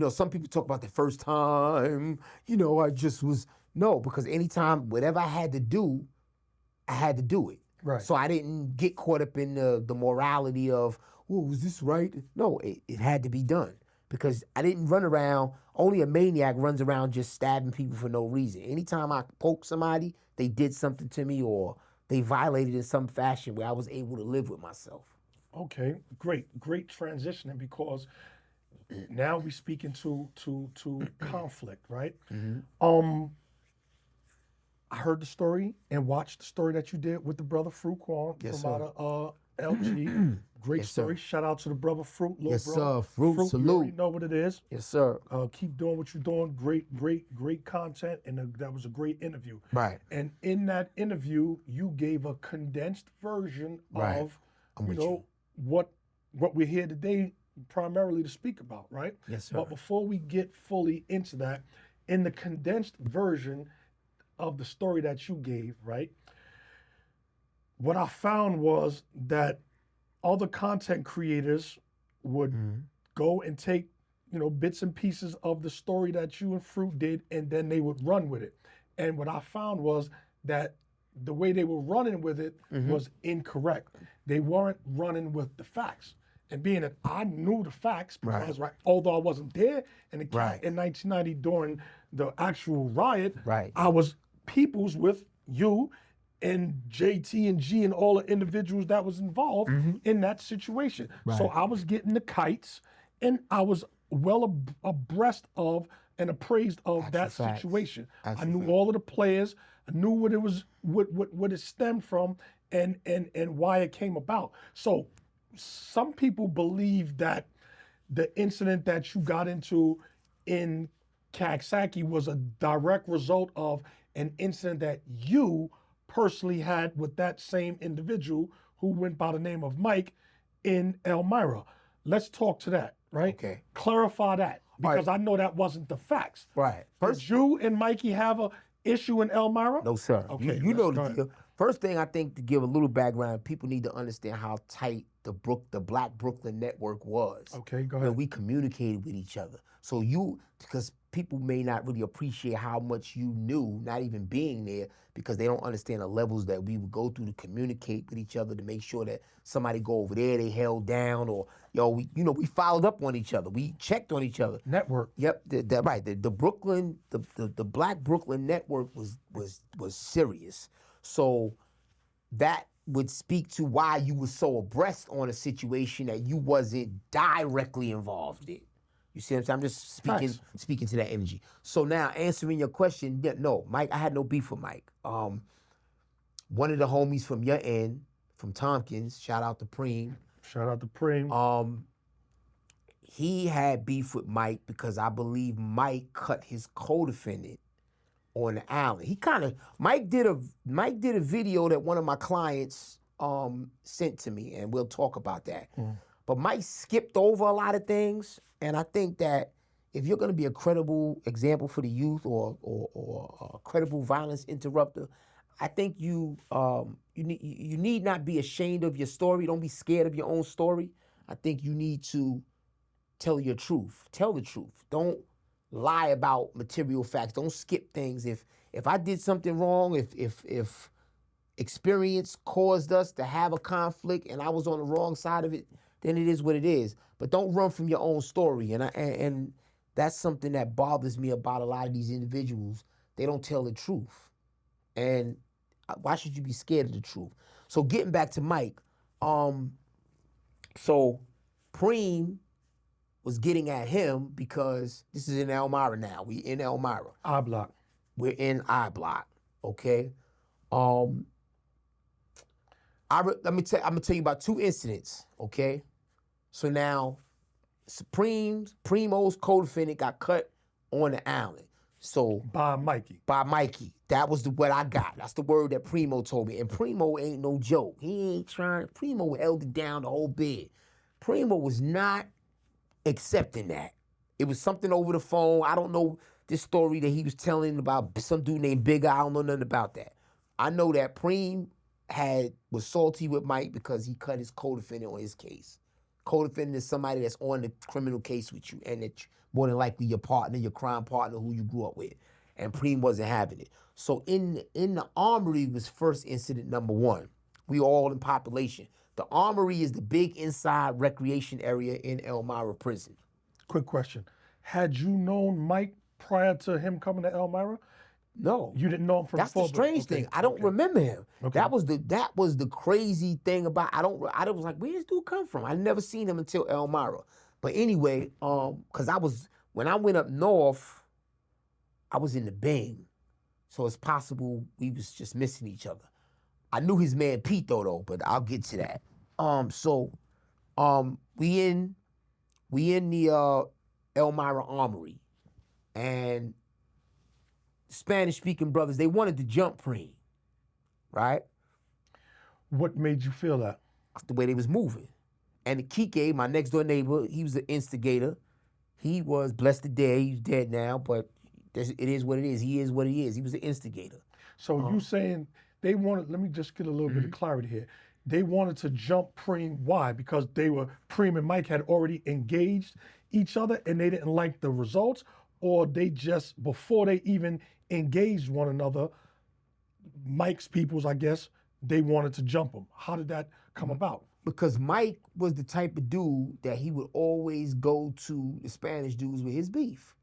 Some people talk about the first time, I just was, no, because anytime, whatever I had to do it. Right. So I didn't get caught up in the morality of, oh, was this right? No, it had to be done. Because I didn't run around, only a maniac runs around just stabbing people for no reason. Anytime I poked somebody, they did something to me or they violated in some fashion where I was able to live with myself. Okay, great transitioning because now we speaking to conflict, right? I heard the story and watched the story that you did with the brother Fruquan Yes, from sir. out of LG, great Yes, sir. story. Shout out to the brother Fruit, little Yes, bro. sir. Fruit, You already salute. know what it is. Yes, sir. Keep doing what you're doing. Great content, and that was a great interview. Right. And in that interview, you gave a condensed version Right. of, I'm you with know, what we're here today primarily to speak about, right? Yes, sir. But before we get fully into that, in the condensed version of the story that you gave, right? What I found was that other content creators would go and take, you know, bits and pieces of the story that you and Fruit did, and then they would run with it. And what I found was that the way they were running with it was incorrect. They weren't running with the facts. And being that I knew the facts, because although I wasn't there in the in 1990 during the actual riot, I was peoples with you and JT and G and all the individuals that was involved in that situation. So I was getting the kites, and I was well abreast of and appraised of that situation. I knew all of the players. I knew what it was, what it stemmed from, and why it came about. So some people believe that the incident that you got into in Coxsackie was a direct result of an incident that you personally had with that same individual who went by the name of Mike in Elmira. Let's talk to that, right? Okay. Clarify that, because I know that wasn't the facts. Right. Did you and Mikey have a issue in Elmira? No, sir. Okay, You know go the ahead. deal. First thing, I think, to give a little background, people need to understand how tight the Black Brooklyn network was. Okay, go You know, ahead. we communicated with each other. So because people may not really appreciate how much you knew, not even being there, because they don't understand the levels that we would go through to communicate with each other, to make sure that somebody go over there, they held down, or we followed up on each other. We checked on each other. Network. Yep, right. The Brooklyn, the Black Brooklyn network was serious. So that would speak to why you were so abreast on a situation that you wasn't directly involved in. You see what I'm saying? I'm just speaking to that energy. So now, answering your question, no, Mike, I had no beef with Mike. One of the homies from your end, from Tompkins, shout out to Preem. Shout out to Preem. He had beef with Mike because I believe Mike cut his co-defendant on the island. Mike did a video that one of my clients sent to me, and we'll talk about that. But Mike skipped over a lot of things, and I think that if you're going to be a credible example for the youth or a credible violence interrupter, I think you need not be ashamed of your story. Don't be scared of your own story. I think you need to tell your truth. Tell the truth. Don't lie about material facts. Don't skip things. If I did something wrong, if experience caused us to have a conflict and I was on the wrong side of it, then it is what it is. But don't run from your own story. And that's something that bothers me about a lot of these individuals. They don't tell the truth. And why should you be scared of the truth? So getting back to Mike, so Preem was getting at him because this is in Elmira now. We in Elmira. I block. We're in I Block, okay? I'm gonna tell you about two incidents, okay? So now, Primo's co-defendant got cut on the island. So By Mikey. by Mikey. That was what I got. That's the word that Primo told me. And Primo ain't no joke. Primo held it down the whole bid. Primo was not accepting that. It was something over the phone. I don't know this story that he was telling about some dude named Big I don't know nothing about that. I know that Preem was salty with Mike because he cut his co-defendant on his case. Co-defendant is somebody that's on the criminal case with you, and it's more than likely your partner, your crime partner who you grew up with. And Preem wasn't having it. So in the Armory was first incident number one. We all in population. The Armory is the big inside recreation area in Elmira prison. Quick question. Had you known Mike prior to him coming to Elmira? No. You didn't know him from That's before? the strange thing. I don't remember him. Okay. That was the crazy thing about I was like, where this dude come from? I never seen him until Elmira. But anyway, because when I went up north, I was in the Bing. So it's possible we was just missing each other. I knew his man Pete though, but I'll get to that. We in the Elmira Armory, and Spanish-speaking brothers, they wanted to jump Preem, right? What made you feel that? That's the way they was moving. And the Kike, my next door neighbor, he was the instigator. He was blessed to dead. He's dead now, but it is what it is. He is what he is. He was the instigator. So you saying they wanted, let me just get a little bit of clarity here. They wanted to jump Preem, why? Because Preem and Mike had already engaged each other and they didn't like the results, or they just, before they even engaged one another, Mike's peoples, I guess, they wanted to jump him. How did that come about? Because Mike was the type of dude that he would always go to the Spanish dudes with his beef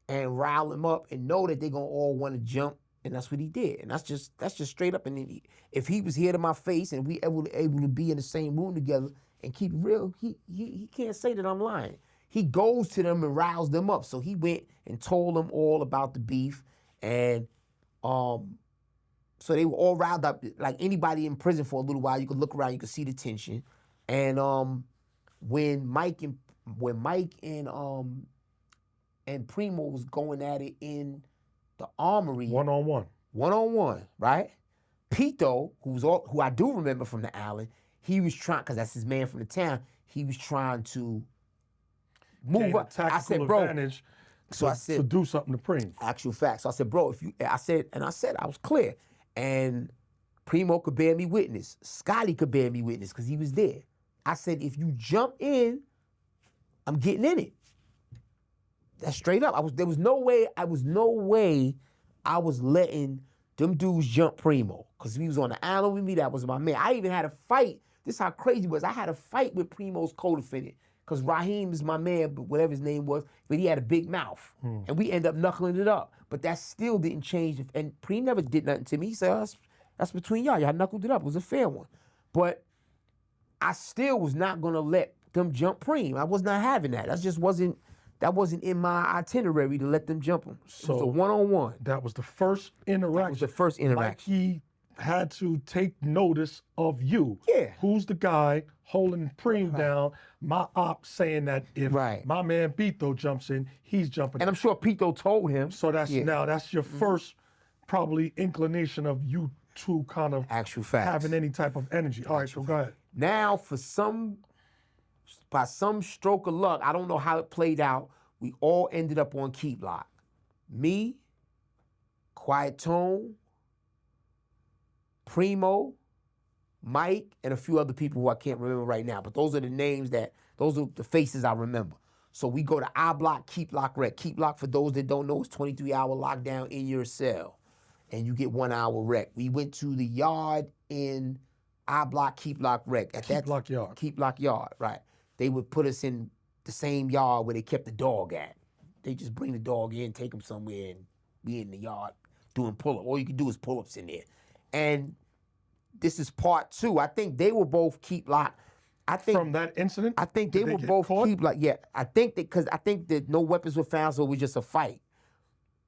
and rile them up and know that they're gonna all want to jump, and that's what he did. And that's just straight up. And if he was here to my face and we able to be in the same room together and keep it real, he can't say that I'm lying. He goes to them and riles them up. So he went and told them all about the beef, and so they were all riled up. Like anybody in prison for a little while, you could look around, you could see the tension. And when Mike and Primo was going at it in the armory, one-on-one, right? Pito, who I do remember from the island, he was trying, because that's his man from the town, he was trying to move up. I said, bro, advantage so I said, to do something to Preem. Actual facts. So I said, bro, I said I was clear. And Primo could bear me witness. Scotty could bear me witness because he was there. I said, if you jump in, I'm getting in it. That's straight up. There was no way I was letting them dudes jump Primo. Because he was on the island with me, that was my man. I even had a fight. This is how crazy it was. I had a fight with Primo's co-defendant. Because Raheem is my man, but whatever his name was, but he had a big mouth. And we ended up knuckling it up. But that still didn't change. And Preem never did nothing to me. He said, that's between y'all. Y'all knuckled it up. It was a fair one. But I still was not going to let them jump Preem. I was not having that. That wasn't in my itinerary to let them jump him. So it was a one-on-one. That was the first interaction. Mikey had to take notice of you. Yeah. Who's the guy holding Preem down? My op saying that if my man Pito jumps in, he's jumping. And I'm sure Pito told him. So that's that's your first probably inclination of you two kind of actual facts, having any type of energy. All right, so go ahead. Now, by some stroke of luck, I don't know how it played out, we all ended up on Keep Lock. Me, Quiet Tone, Primo, Mike, and a few other people who I can't remember right now. But those are the names those are the faces I remember. So we go to I Block, Keep Lock, Rec. Keep Lock, for those that don't know, is 23-hour lockdown in your cell. And you get 1 hour rec. We went to the yard in I Block, Keep Lock, Rec. Keep Lock Yard. Keep Lock Yard, right. They would put us in the same yard where they kept the dog at. They just bring the dog in, take him somewhere, and be in the yard doing pull-ups. All you can do is pull-ups in there. And this is part 2. I think they were both Keep Lock. From that incident? I think they were both Keep Lock. Yeah, I think that no weapons were found, so it was just a fight.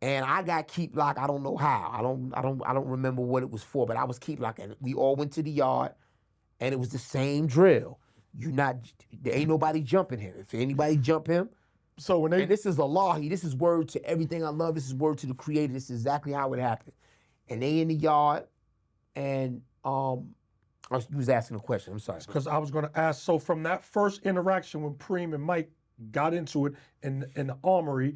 And I got Keep Lock. I don't know how. I don't remember what it was for, but I was Keep Lock, and we all went to the yard, and it was the same drill. There ain't nobody jumping him. If anybody jump him, and this is Allah. This is word to everything I love. This is word to the Creator. This is exactly how it happened. And they in the yard, and you was asking a question. I'm sorry. Because I was going to ask. So from that first interaction when Preem and Mike got into it in the armory,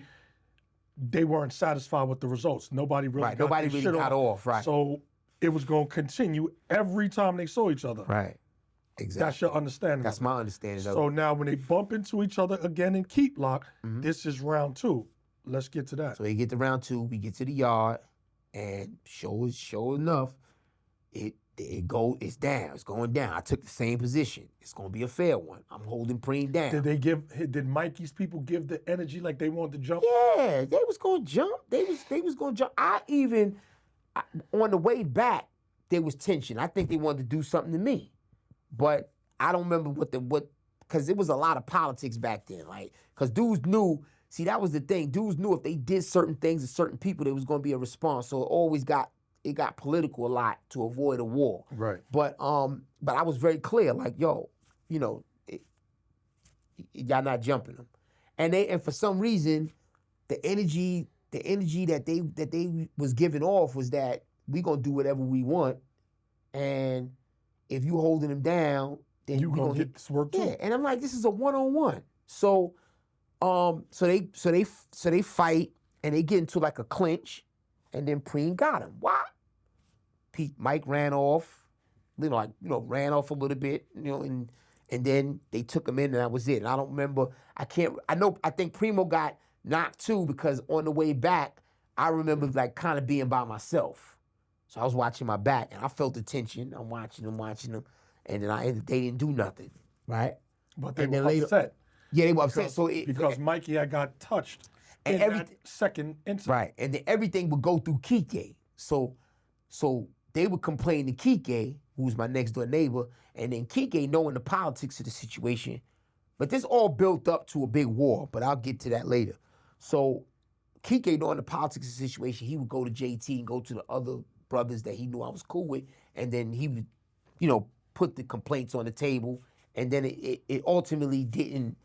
they weren't satisfied with the results. Nobody really got off. Right. So it was going to continue every time they saw each other. Right. Exactly. That's your understanding. That's my understanding. So now when they bump into each other again in Keep Lock, this is round 2. Let's get to that. So they get to round 2. We get to the yard, and sure enough, it's down. It's going down. I took the same position. It's going to be a fair one. I'm holding Preem down. Did Mikey's people give the energy like they wanted to jump? Yeah, they was going to jump. They was going to jump. On the way back, there was tension. I think they wanted to do something to me. But I don't remember because it was a lot of politics back then. Because dudes knew, see, that was the thing. Dudes knew if they did certain things to certain people, there was going to be a response. So it got political a lot to avoid a war. Right. But I was very clear, like, yo, y'all not jumping them. And for some reason, the energy that they was giving off was that we gonna do whatever we want, and if you holding them down, then You we gonna gonna get this work too. Yeah, and I'm like, this is a one-on-one. So they fight and they get into like a clinch, and then Preem got him. Why? Mike ran off, ran off a little bit, and then they took him in, and that was it. And I don't remember. I think Primo got knocked too, because on the way back, I remember like kind of being by myself. So I was watching my back, and I felt the tension. I'm watching them, and then they didn't do nothing, right? But they And were then later- upset. Yeah, they were upset. Because Mikey had got touched in that second incident. Right, and then everything would go through Kike. So they would complain to Kike, who was my next door neighbor, and then Kike, knowing the politics of the situation, but this all built up to a big war, but I'll get to that later. So Kike, knowing the politics of the situation, he would go to JT and go to the other brothers that he knew I was cool with, and then he would, put the complaints on the table, and then it ultimately didn't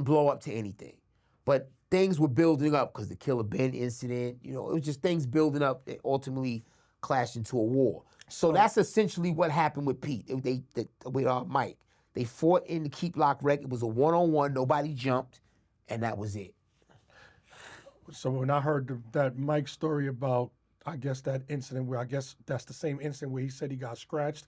blow up to anything. But things were building up because the Killer Ben incident, it was just things building up that ultimately clashed into a war. So that's essentially what happened with Pete. With Mike. They fought in the Keep Lock Wreck. It was a one-on-one. Nobody jumped, and that was it. So when I heard that Mike story about, I guess that incident where I guess that's the same incident where he said he got scratched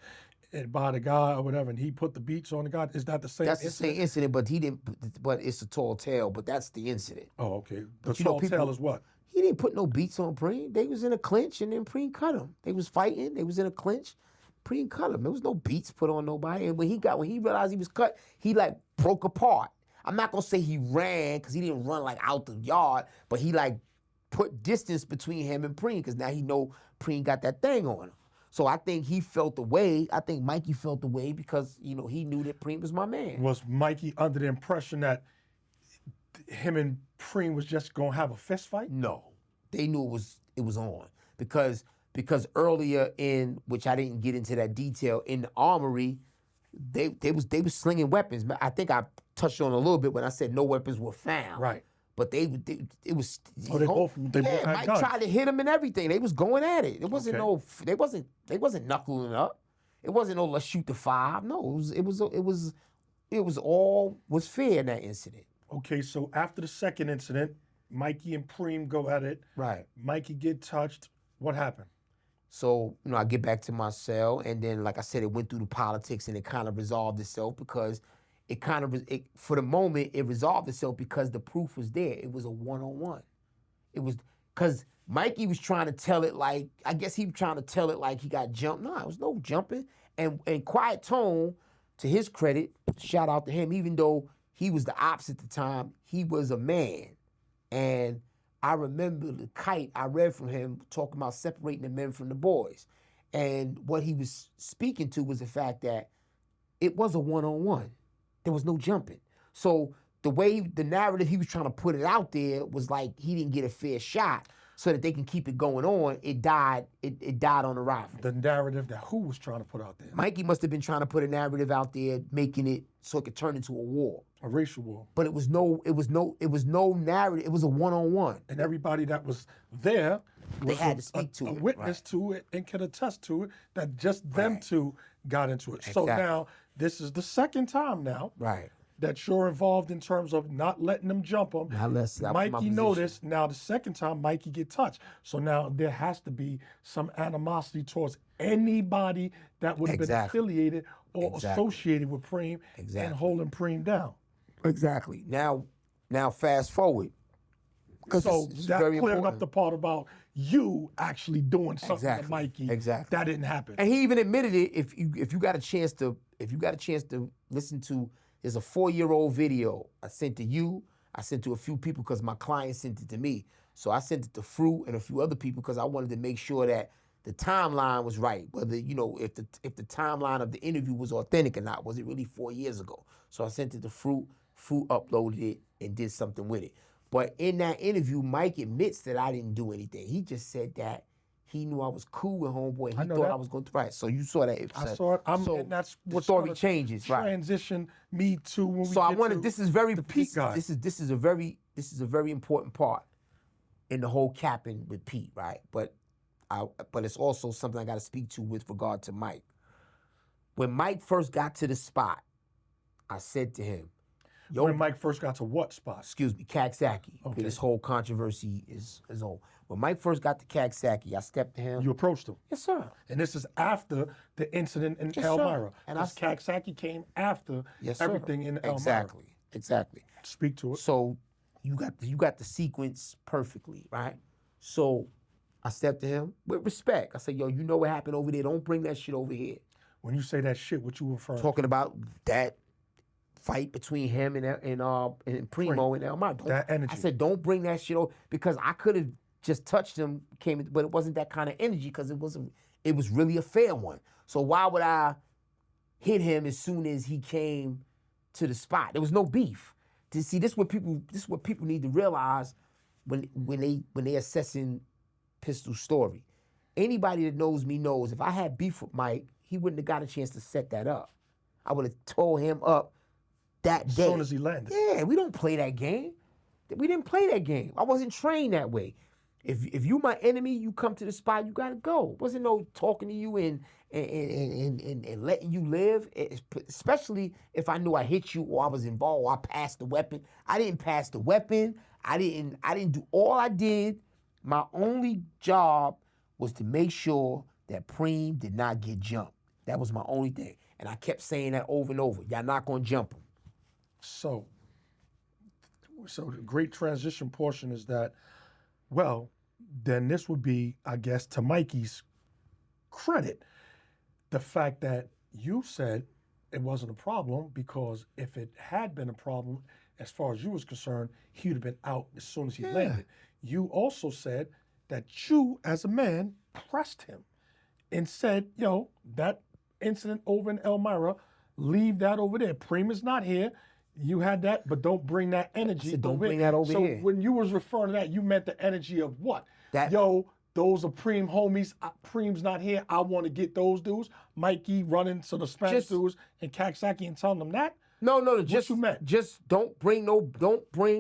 by the guy or whatever, and he put the beats on the guy. Is that the same? That's the same incident, but he didn't. But it's a tall tale. But that's the incident. Oh, okay. The But tall tale is what? He didn't put no beats on Preem. They was in a clinch, and then Preem cut him. They was fighting. They was in a clinch. Preem cut him. There was no beats put on nobody. And when he realized he was cut, he like broke apart. I'm not gonna say he ran, because he didn't run like out the yard, but he like put distance between him and Preem, because now he know Preem got that thing on him. So I think he felt the way. I think Mikey felt the way because, he knew that Preem was my man. Was Mikey under the impression that him and Preem was just gonna have a fist fight? No, they knew it was on because earlier in, which I didn't get into that detail, in the armory, they was slinging weapons. I think I touched on a little bit when I said no weapons were found. Right. But it was. Oh, they both had Mike guns. tried to hit him and everything. They was going at it. It wasn't Okay. they wasn't knuckling up. It wasn't no let's shoot the five. No, it was all was fair in that incident. Okay, so after the second incident, Mikey and Preem go at it. Right. Mikey get touched. What happened? So, I get back to my cell, and then, like I said, it went through the politics, and it kind of resolved itself because for the moment, it resolved itself because the proof was there. It was a one-on-one. It was, because Mikey was trying to tell it like, I guess he was trying to tell it like he got jumped. No, it was no jumping. And Quiet Tone, to his credit, shout out to him, even though he was the ops at the time, he was a man. And I remember the kite I read from him talking about separating the men from the boys. And what he was speaking to was the fact that it was a one-on-one. There was no jumping. So the way the narrative he was trying to put it out there was like he didn't get a fair shot so that they can keep it going on. It died on arrival. The narrative that who was trying to put out there? Mikey must have been trying to put a narrative out there, making it so it could turn into a war. A racial war. But it was no narrative. It was a one-on-one. And everybody that was there They was had to speak to a it, witness right. to it and could attest to it that just them Right. two got into it. So Exactly. now this is the second time now Right. that you're involved in terms of not letting them jump them. Now let's- that was my Mikey position. noticed. Now the second time Mikey get touched. So now there has to be some animosity towards anybody that would have Exactly. been affiliated or Exactly. associated with Preem and Exactly. holding Preem down. Exactly. Now fast forward. Because So this is that very cleared important. up the part about you actually doing something to Exactly. Mikey. Exactly. That didn't happen. And he even admitted it. If you got a chance to listen to, there's a 4-year-old video I sent to you. I sent to a few people because my client sent it to me. So I sent it to Fruit and a few other people because I wanted to make sure that the timeline was right. Whether if the timeline of the interview was authentic or not. Was it really 4 years ago? So I sent it to Fruit. Fruit uploaded it and did something with it. But in that interview, Mike admits that I didn't do anything. He just said that he knew I was cool with homeboy. And I he know thought that. I was going to, right. So you saw that. I saw it. And that's the what story changes, right? Transition me to when we So I get wanted. to This is very. the Pete guy. This is a very important part in the whole capping with Pete, right? But it's also something I got to speak to with regard to Mike. When Mike first got to the spot, I said to him, "Yo, when Mike first got to what spot? excuse me, Coxsackie. Okay. This whole controversy is old. When Mike first got to Coxsackie, I stepped to him. You approached him. Yes, sir. And this is after the incident in Yes, sir. Elmira. And And Coxsackie came after Yes, sir. everything in Elmira. Exactly. Speak to it. So you got the sequence perfectly, right? So I stepped to him with respect. I said, "Yo, you know what happened over there? Don't bring that shit over here." When you say that shit, what you referring to? Talking about that fight between him and Primo and Elmira. That energy. I said, "Don't bring that shit over," because I could have just touched him, but it wasn't that kind of energy because it was really a fair one. So why would I hit him as soon as he came to the spot? There was no beef. This is what people need to realize when they assessing Pistol's story. Anybody that knows me knows if I had beef with Mike, he wouldn't have got a chance to set that up. I would have tore him up that day. As soon as he landed. Yeah, we don't play that game. We didn't play that game. I wasn't trained that way. If you my enemy, you come to the spot, you gotta go. It wasn't no talking to you and letting you live, especially if I knew I hit you or I was involved or I passed the weapon. I didn't pass the weapon. I didn't do all I did. My only job was to make sure that Preem did not get jumped. That was my only thing. And I kept saying that over and over. Y'all not gonna jump him. So the great transition portion is that, well, then this would be, I guess, to Mikey's credit, the fact that you said it wasn't a problem, because if it had been a problem, as far as you was concerned, he would have been out as soon as he landed. You also said that you, as a man, pressed him and said, "Yo, that incident over in Elmira, leave that over there. Preem is not here. You had that, but don't bring that energy. I said, don't over bring here." that over here. So when you was referring to that, you meant the energy of what? That- Yo, those are Preem homies. Preem's not here. I want to get those dudes. Mikey running to the Spanish dudes and Coxsackie and telling them that. No, just you meant? Just don't bring no bullshit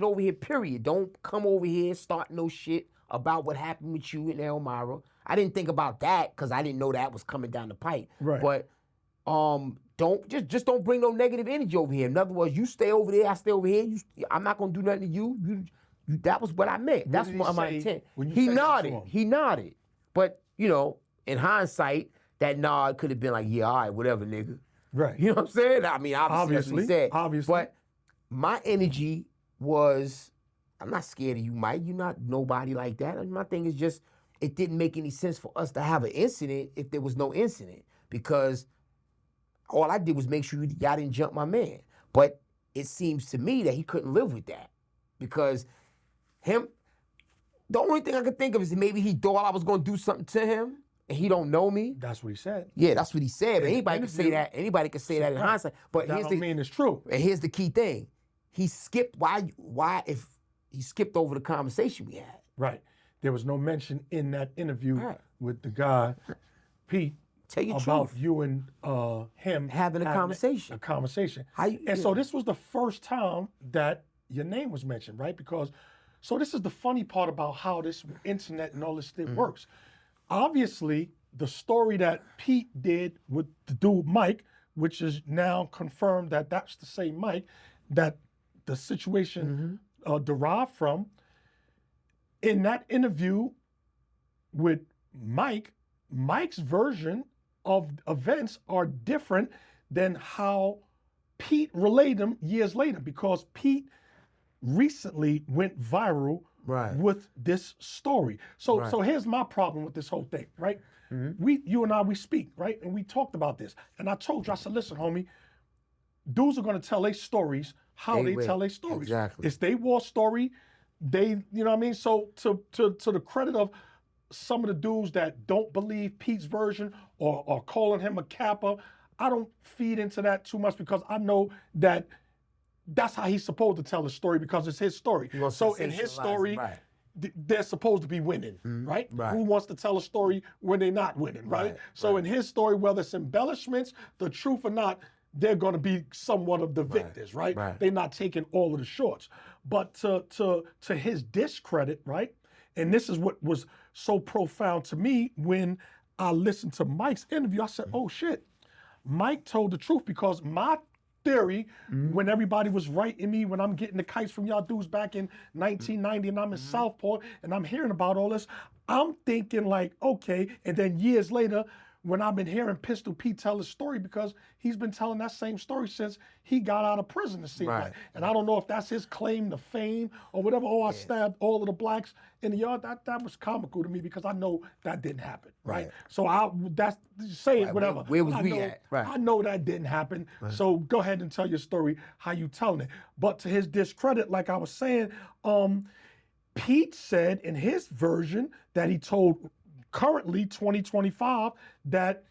over here, period. Don't come over here starting no shit about what happened with you in Elmira. I didn't think about that because I didn't know that was coming down the pipe. Right. But don't bring no negative energy over here. In other words, you stay over there, I stay over here. I'm not gonna do nothing to you. That was what I meant. That's did he my say intent. when you He said that to nodded. him? He nodded. But in hindsight, that nod could have been like, "Yeah, all right, whatever, nigga." Right. You know what I'm saying? I mean, obviously that's what he said. Obviously. But my energy was, I'm not scared of you, Mike. You're not nobody like that. And my thing is just, it didn't make any sense for us to have an incident if there was no incident, because all I did was make sure y'all didn't jump my man. But it seems to me that he couldn't live with that, because the only thing I could think of is maybe he thought I was going to do something to him and he don't know me. That's what he said. Yeah, that's what he said. But In the anybody can say interview- that. Anybody can say that in hindsight. But That don't mean it's true. here's the key thing. He skipped. Why if he skipped over the conversation we had? Right. There was no mention in that interview Right. with the guy, Pete, Tell your about truth. you and him Having a conversation. A conversation. How you- And so this was the first time that your name was mentioned, right? Because, so this is the funny part about how this internet and all this shit works. Obviously, the story that Pete did with the dude Mike, which is now confirmed that that's the same Mike that the situation derived from, in that interview with Mike, Mike's version of events are different than how Pete relayed them years later, because Pete recently went viral with this story. So here's my problem with this whole thing, right? You and I speak, right? And we talked about this. And I told you, I said, listen, homie, dudes are gonna tell their stories how they tell their stories. Exactly. It's their war story. They, you know what I mean? So to the credit of some of the dudes that don't believe Pete's version or calling him a capper, I don't feed into that too much, because I know that that's how he's supposed to tell the story, because it's his story. gonna So in his sensationalize story, it, right. they're supposed to be winning, right? right. Who wants to tell a story when they're not winning, right? Right, So in his story, whether it's embellishments, the truth or not, they're going to be somewhat of the victors, right? right. They're not taking all of the shorts. But to his discredit, right? And this is what was so profound to me when I listened to Mike's interview. I said, oh shit, Mike told the truth, because my theory, when everybody was writing me, when I'm getting the kites from y'all dudes back in 1990 and I'm in Southport and I'm hearing about all this, I'm thinking like, okay, and then years later, when I've been hearing Pistol Pete tell his story, because he's been telling that same story since he got out of prison, it seems like. And I don't know if that's his claim to fame or whatever. Oh, I stabbed all of the blacks in the yard. That was comical to me, because I know that didn't happen, right? So that's, say it, whatever. Where was I we know, at? Right. I know that didn't happen. So go ahead and tell your story, how you telling it. But to his discredit, like I was saying, Pete said in his version that he told currently 2025 that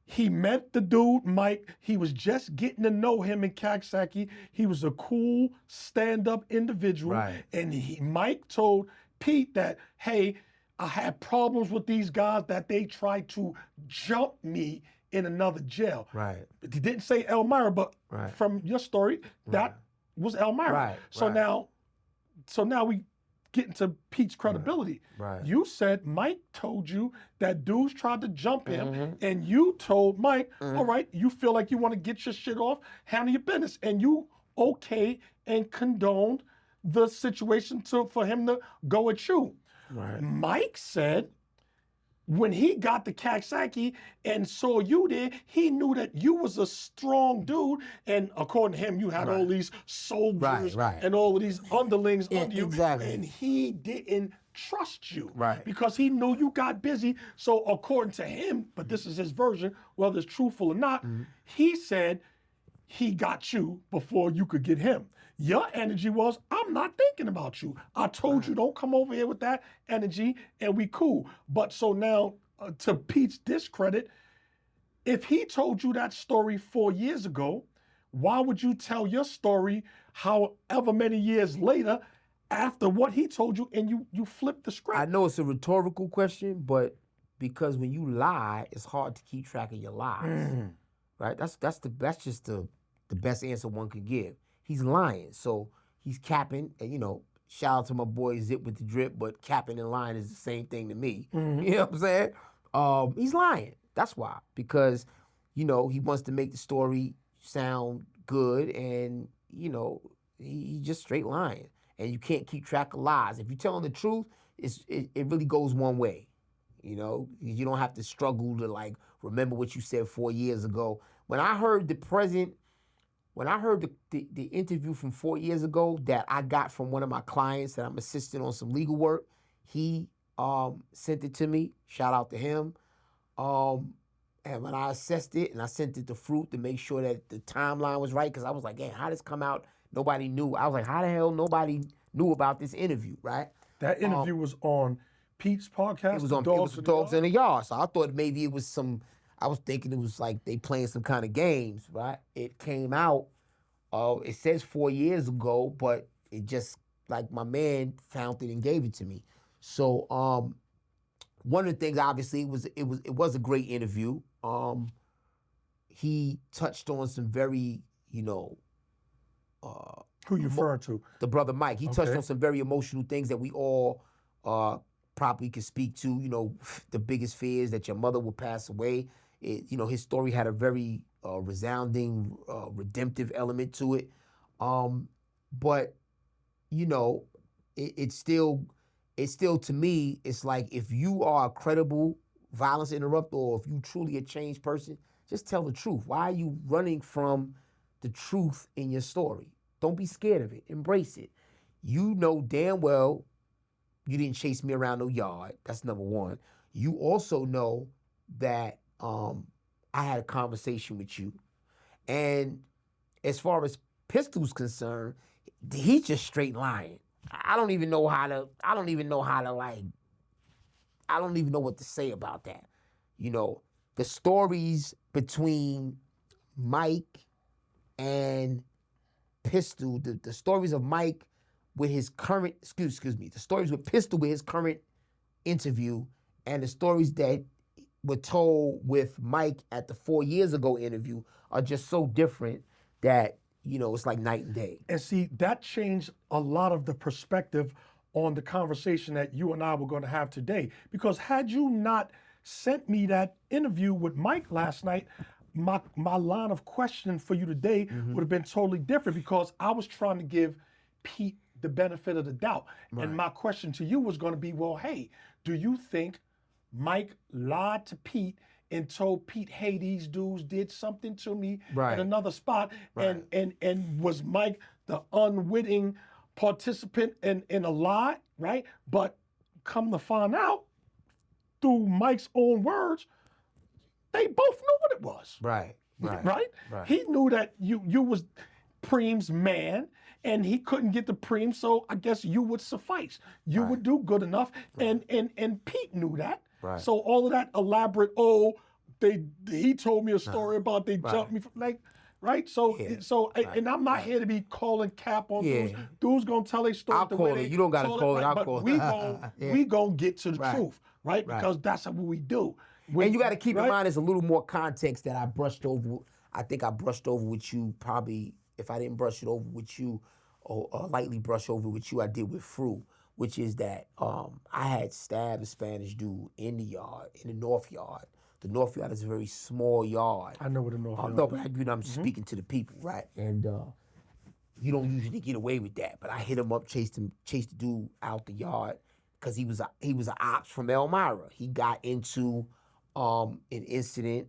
he met the dude, Mike. He was just getting to know him in Coxsackie. He was a cool stand-up individual. Right. And Mike told Pete that, hey, I had problems with these guys, that they tried to jump me in another jail. Right. He didn't say Elmira, but from your story, that was Elmira. Right. So now we get into Pete's credibility. Right. You said Mike told you that dudes tried to jump him, and you told Mike, all right, you feel like you want to get your shit off, handle your business, and you okay and condoned the situation for him to go at you. Right. Mike said when he got to Coxsackie and saw you there, he knew that you was a strong dude, and according to him, you had all these soldiers and all of these underlings under you, and he didn't trust you, because he knew you got busy. So according to him, but this is his version, whether it's truthful or not, he said he got you before you could get him. Your energy was, I'm not thinking about you. I told you, don't come over here with that energy, and we cool. But so now, to Pete's discredit, if he told you that story 4 years ago, why would you tell your story however many years later after what he told you, and you flipped the script? I know it's a rhetorical question, but because when you lie, it's hard to keep track of your lies, right? That's just the best answer one could give. He's lying, so he's capping. And, you know, shout out to my boy Zip with the drip, but capping and lying is the same thing to me. You know what I'm saying? He's lying. That's why, because, you know, he wants to make the story sound good, and, you know, he's just straight lying. And you can't keep track of lies. If you're telling the truth, it really goes one way. You know, you don't have to struggle to like remember what you said 4 years ago. When I heard the interview from 4 years ago that I got from one of my clients that I'm assisting on some legal work, he sent it to me. Shout out to him. And when I assessed it and I sent it to Fruit to make sure that the timeline was right, because I was like, hey, how did this come out? Nobody knew. I was like, how the hell nobody knew about this interview, right? That interview was on Pete's podcast. It was on Dogs in the Yard. So I thought maybe it was some, I was thinking it was like they playing some kind of games, right? It came out, it says 4 years ago, but it just, like my man found it and gave it to me. So one of the things, obviously, it was a great interview. He touched on some very, you know, who you referring to? The brother Mike. He touched on some very emotional things that we all probably could speak to. You know, the biggest fears that your mother will pass away. You know, his story had a very resounding, redemptive element to it. But, you know, it's still to me, it's like if you are a credible violence interrupter, or if you truly a changed person, just tell the truth. Why are you running from the truth in your story? Don't be scared of it. Embrace it. You know damn well you didn't chase me around no yard. That's number one. You also know that I had a conversation with you. And as far as Pistol's concerned, he's just straight lying. I don't even know what to say about that. You know, the stories between Mike and Pistol, the stories of Mike with his current, excuse me, the stories with Pistol with his current interview and the stories that were told with Mike at the 4 years ago interview are just so different that, it's like night and day. And see, that changed a lot of the perspective on the conversation that you and I were going to have today. Because had you not sent me that interview with Mike last night, my line of questioning for you today would have been totally different, because I was trying to give Pete the benefit of the doubt. Right. And my question to you was going to be, well, hey, do you think Mike lied to Pete and told Pete, hey, these dudes did something to me in another spot, and was Mike the unwitting participant in a lie, right? But come to find out, through Mike's own words, they both knew what it was. Right. He knew that you was Preem's man, and he couldn't get the Preem, so I guess you would suffice. You would do good enough, and Pete knew that. Right. So all of that elaborate, he told me a story about they jumped me from, right? So and I'm not here to be calling cap on dudes. Dudes gonna tell their story. I'll call it. You don't gotta call it. I'll call it. We gonna get to the truth, right? Because that's what we do. And you got to keep in mind, there's a little more context that I brushed over. I think I brushed over with you, probably, if I didn't brush it over with you, or lightly brush over with you, I did with Fru, which is that I had stabbed a Spanish dude in the yard, in the North Yard. The North Yard is a very small yard. I know what the North Yard is. No, but I'm speaking to the people, right? And you don't usually get away with that. But I hit him up, chased the dude out the yard, because he was an ops from Elmira. He got into an incident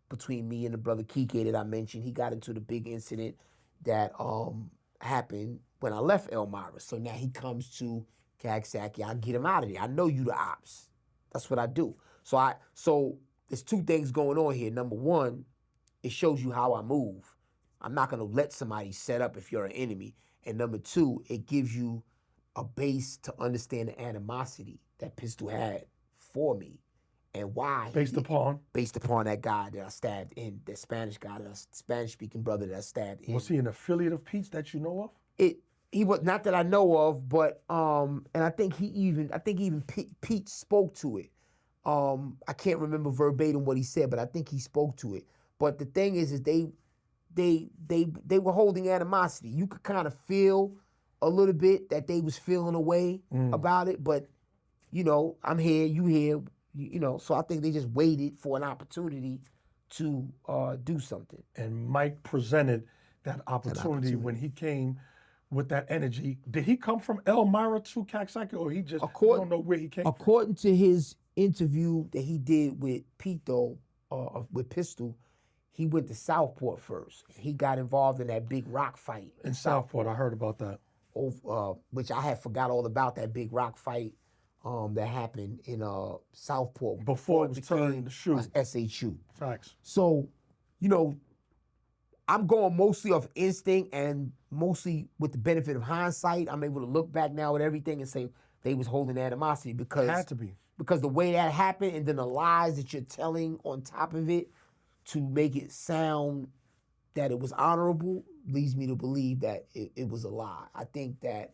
between me and the brother Kike that I mentioned. He got into the big incident that happened when I left Elmira. So now he comes to Coxsackie. I get him out of there. I know you the ops. That's what I do. So there's two things going on here. Number one, it shows you how I move. I'm not gonna let somebody set up if you're an enemy. And number two, it gives you a base to understand the animosity that Pistol had for me. And why? Based upon that guy that I stabbed in, that Spanish guy, that Spanish-speaking brother that I stabbed in. Was he an affiliate of Pete's that you know of? He was, not that I know of, but and I think even Pete spoke to it. I can't remember verbatim what he said, but I think he spoke to it. But the thing is they were holding animosity. You could kind of feel a little bit that they was feeling a way about it, but I'm here, you here. So I think they just waited for an opportunity to do something. And Mike presented that opportunity when he came with that energy. Did he come from Elmira to Coxsackie, or he just, you don't know where he came from? According to his interview that he did with Pete, though, with Pistol, he went to Southport first. He got involved in that big rock fight. In Southport, I heard about that. Which I had forgot all about, that big rock fight that happened in Southport before it was turned to shoot. SHU. Facts. So, I'm going mostly off instinct, and mostly with the benefit of hindsight. I'm able to look back now at everything and say they was holding animosity because it had to be. Because the way that happened, and then the lies that you're telling on top of it to make it sound that it was honorable leads me to believe that it was a lie. I think that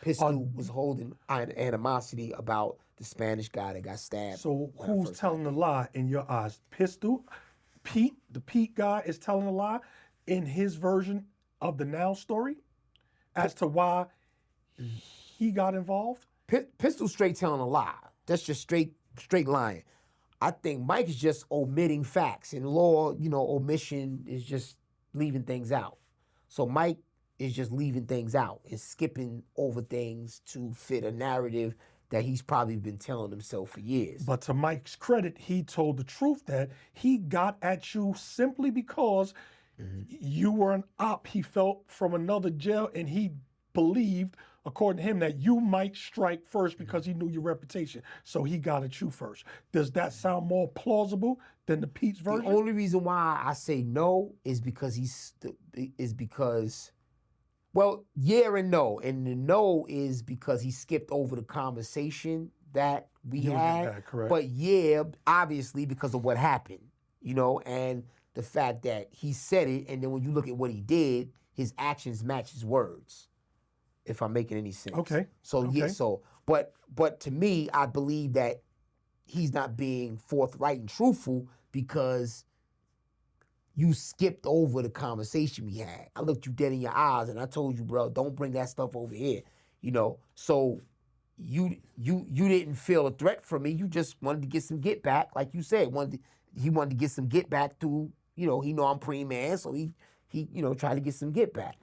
Pistol was holding animosity about the Spanish guy that got stabbed. So who's telling the lie in your eyes? Pistol? Pete? The Pete guy is telling a lie in his version of the now story as to why he got involved? Pistol straight telling a lie. That's just straight lying. I think Mike is just omitting facts. In law, omission is just leaving things out. So Mike is just leaving things out and skipping over things to fit a narrative that he's probably been telling himself for years. But to Mike's credit, he told the truth that he got at you simply because you were an op he felt from another jail, and he believed, according to him, that you might strike first because he knew your reputation. So he got at you first. Does that sound more plausible than the Pete's version? The only reason why I say no is because well, yeah and no. And the no is because he skipped over the conversation that we had. Correct. But yeah, obviously because of what happened, and the fact that he said it, and then when you look at what he did, his actions match his words. if I'm making any sense. Okay. So Okay. yeah, but to me, I believe that he's not being forthright and truthful because you skipped over the conversation we had. I looked you dead in your eyes and I told you, bro, don't bring that stuff over here. So you didn't feel a threat from me. You just wanted to get some get back, like you said. He wanted to get some get back through, he know I'm pre-man, so he tried to get some get back.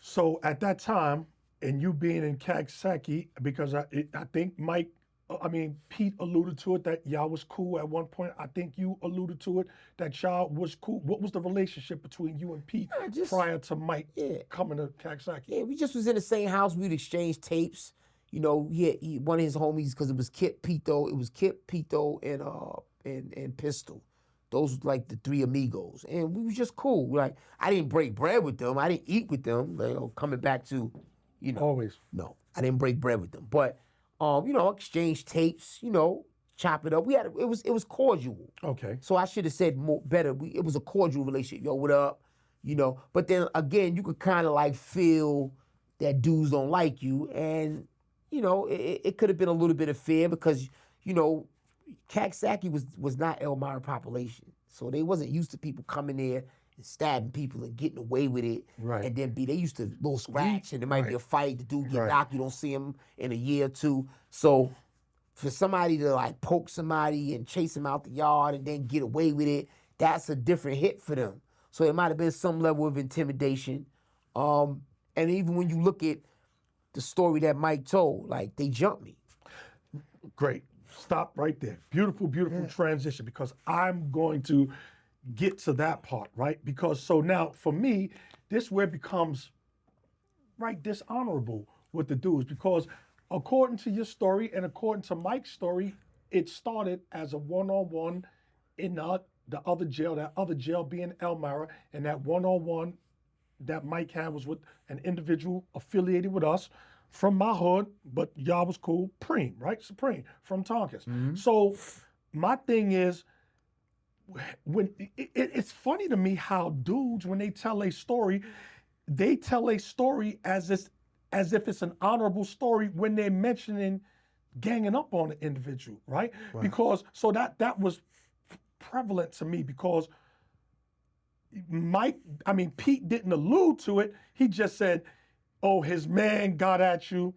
So at that time, and you being in Coxsackie, because I think Pete alluded to it that y'all was cool at one point. I think you alluded to it that y'all was cool. What was the relationship between you and Pete prior to Mike coming to Coxsackie? Yeah, we just was in the same house. We'd exchange tapes. He one of his homies, because it was Kip, Pito, and Pistol. Those were like the three amigos. And we was just cool. Like, I didn't break bread with them. I didn't eat with them. Coming back to, Always. No, I didn't break bread with them. But, exchange tapes, chop it up. It was cordial. Okay. So I should have said better. It was a cordial relationship. Yo, what up? But then again, you could kind of like feel that dudes don't like you. And, it could have been a little bit of fear because, Coxsackie was not Elmira population. So they wasn't used to people coming there and stabbing people and getting away with it. Right. And then they used to little scratch and there might be a fight, the dude get knocked, you don't see him in a year or two. So for somebody to like poke somebody and chase him out the yard and then get away with it, that's a different hit for them. So it might have been some level of intimidation. And even when you look at the story that Mike told, like they jumped me. Great. Stop right there. Beautiful, beautiful transition, because I'm going to get to that part, right? Because so now for me, this where it becomes dishonorable with the dudes, because according to your story and according to Mike's story, it started as a one-on-one in the other jail, that other jail being Elmira, and that one-on-one that Mike had was with an individual affiliated with us from my hood, but y'all was cool. Supreme, right? Supreme from Tonkins. Mm-hmm. So my thing is, when it's funny to me how dudes, when they tell a story as if it's an honorable story when they're mentioning ganging up on an individual, right? Because so that was prevalent to me, because Pete didn't allude to it. He just said, oh, his man got at you,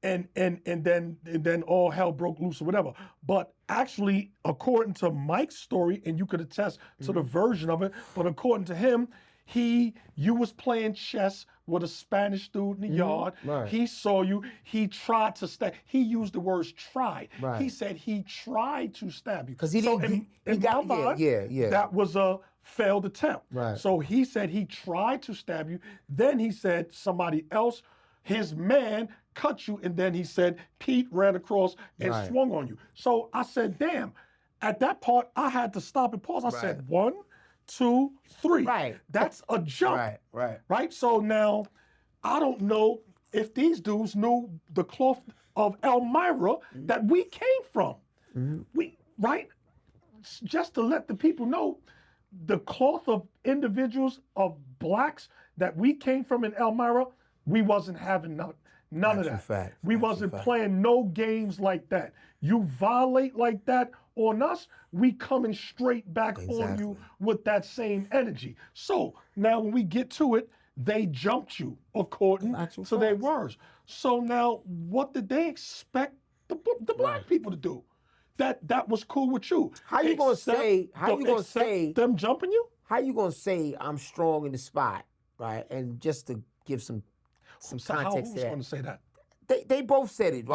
and then all hell broke loose or whatever. But actually, according to Mike's story, and you could attest to the version of it, but according to him, you was playing chess with a Spanish dude in the yard. Right. He saw you. He tried to stab. He used the words tried. Right. He said he tried to stab you. Because he didn't. That was a failed attempt. Right. So he said he tried to stab you. Then he said somebody else, his man, cut you. And then he said Pete ran across and swung on you. So I said, damn. At that part, I had to stop and pause. I said, 1, 2, 3. Right. That's a jump. Right. So now, I don't know if these dudes knew the cloth of Elmira that we came from. Just to let the people know, the cloth of individuals, of blacks that we came from in Elmira, we wasn't having none of that. Fact. We wasn't playing no games like that. You violate like that on us, we coming straight back on you with that same energy. So now when we get to it, they jumped you according to their words. So now what did they expect the black people to do? That was cool with you. How you gonna say them jumping you? How you gonna say I'm strong in the spot, right? And just to give some context Who's going to say that? They both said it.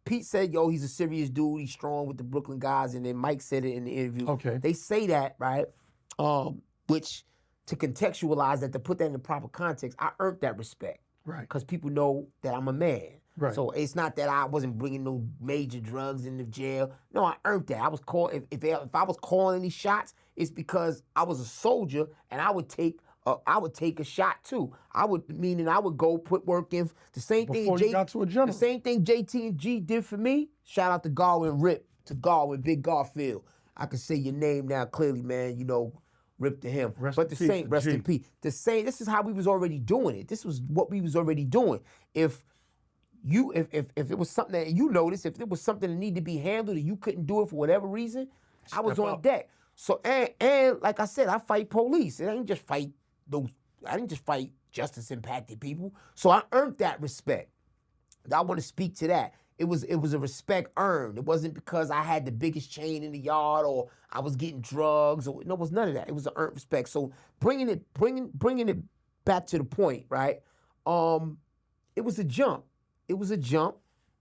Pete said, yo, he's a serious dude. He's strong with the Brooklyn guys. And then Mike said it in the interview. Okay. They say that, right? Which, to contextualize that, to put that in the proper context, I earned that respect. Right. Because people know that I'm a man. Right. So it's not that I wasn't bringing no major drugs into jail. No, I earned that. I was called, if I was calling any shots, it's because I was a soldier and I would take a shot too. I would go put work in. The same Before thing you got to a general. The same thing JT and G did for me. Shout out to Garwin Rip, to Garwin, Big Garfield. I can say your name now clearly, man. rip to him. Rest But in the peace same, to rest G. in peace. The same, this is how we was already doing it. This was what we was already doing. If it was something that you noticed, if it was something that needed to be handled and you couldn't do it for whatever reason, I was Step on up. deck. So and like I said, I fight police. It ain't just fight those. I didn't just fight justice impacted people. So I earned that respect. I want to speak to that. It was a respect earned. It wasn't because I had the biggest chain in the yard or I was getting drugs or no, it was none of that. It was an earned respect. So bringing it back to the point, right? It was a jump. It was a jump,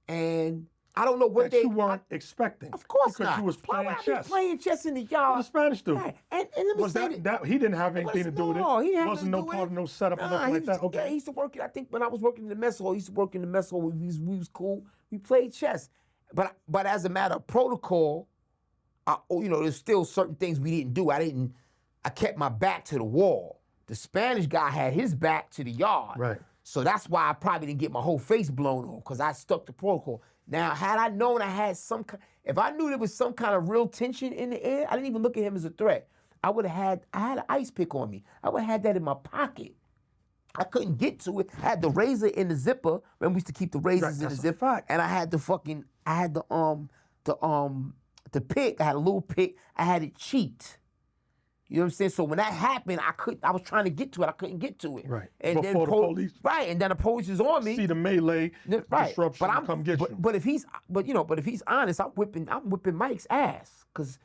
and I don't know what That you weren't expecting. Of course because not. you was Why playing would I be chess. playing chess in the yard. What the Spanish dude. Right. And let me Was say that he didn't have anything to do with it? No, he didn't have Wasn't nothing to no do with part it. of no setup or Nah, nothing he like that. used to- Okay. Yeah, he used to work. I think when I was working in the mess hall, he used to work in the mess hall. We was cool. We played chess. But as a matter of protocol, there's still certain things we didn't do. I kept my back to the wall. The Spanish guy had his back to the yard. Right. So that's why I probably didn't get my whole face blown off, because I stuck to protocol. Now, had I known I had if I knew there was some kind of real tension in the air, I didn't even look at him as a threat. I had an ice pick on me. I would have had that in my pocket. I couldn't get to it. I had the razor in the zipper. Remember, we used to keep the razors in the That's a zipper. fact. And I had the pick. I had a little pick. I had it cheeked. You know what I'm saying? So when that happened, I was trying to get to it. I couldn't get to it. Right. And Before then the police. Right. And then the police is on me. See the melee Right. disruption and come get you. But if he's honest, I'm whipping Mike's ass, because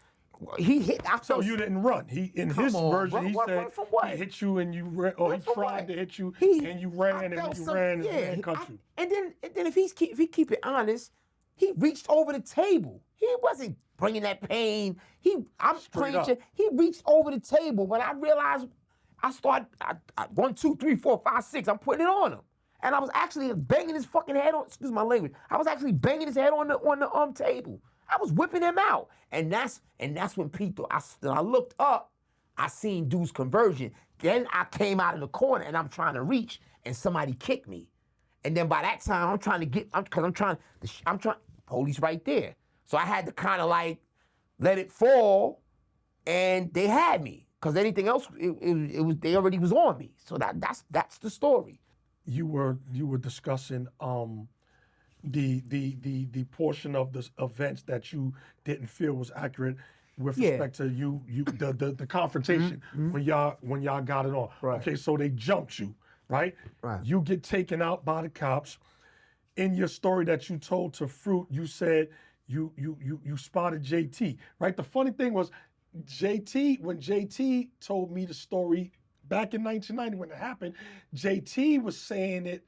he hit. So you didn't run. His on, version, he run said from what? he hit you and you ran, or he Run from tried what? to hit you He- and you ran, I and felt when you some- ran, yeah, he cut you. And then if he keep it honest, he reached over the table. He wasn't bringing that pain. I'm Straight playing up. chess. He reached over the table. When I realized, I 1, 2, 3, 4, 5, 6. I'm putting it on him, and I was actually banging his fucking head on. Excuse my language. I was actually banging his head on the table. I was whipping him out, and that's when Pete. I looked up. I seen dude's conversion. Then I came out of the corner, and I'm trying to reach, and somebody kicked me. And then by that time, I'm trying. Police right there. So I had to kind of like let it fall, and they had me, because anything else, it was they already was on me. So that's the story. You were discussing the portion of the events that you didn't feel was accurate with Yeah. respect to the confrontation when y'all got it on. Right. Okay, so they jumped you, right? Right. You get taken out by the cops. In your story that you told to Fruit, you said you spotted JT, right? The funny thing was, when JT told me the story back in 1990 when it happened, JT was saying it.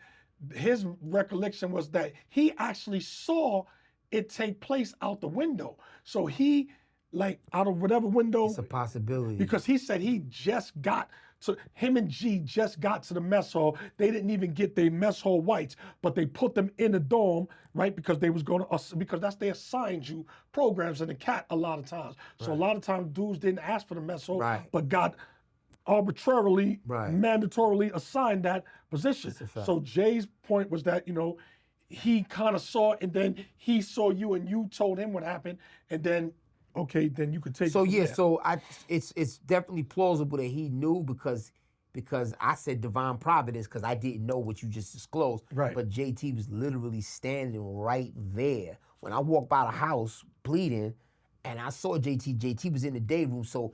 His recollection was that he actually saw it take place out the window. So he, like, out of whatever window, It's a possibility. because he said him and G just got to the mess hall. They didn't even get their mess hall whites, but they put them in the dorm, right? Because because that's they assigned you programs in the CAT a lot of times. So a lot of times dudes didn't ask for the mess hall, Right. but got arbitrarily, Right. mandatorily assigned that position. That's a fact. So Jay's point was that, he kind of saw it, and then he saw you and you told him what happened, and then, okay, then you could take So it from yeah, there. it's definitely plausible that he knew, because I said divine providence, because I didn't know what you just disclosed. Right. But JT was literally standing right there. When I walked by the house bleeding, and I saw JT was in the day room, so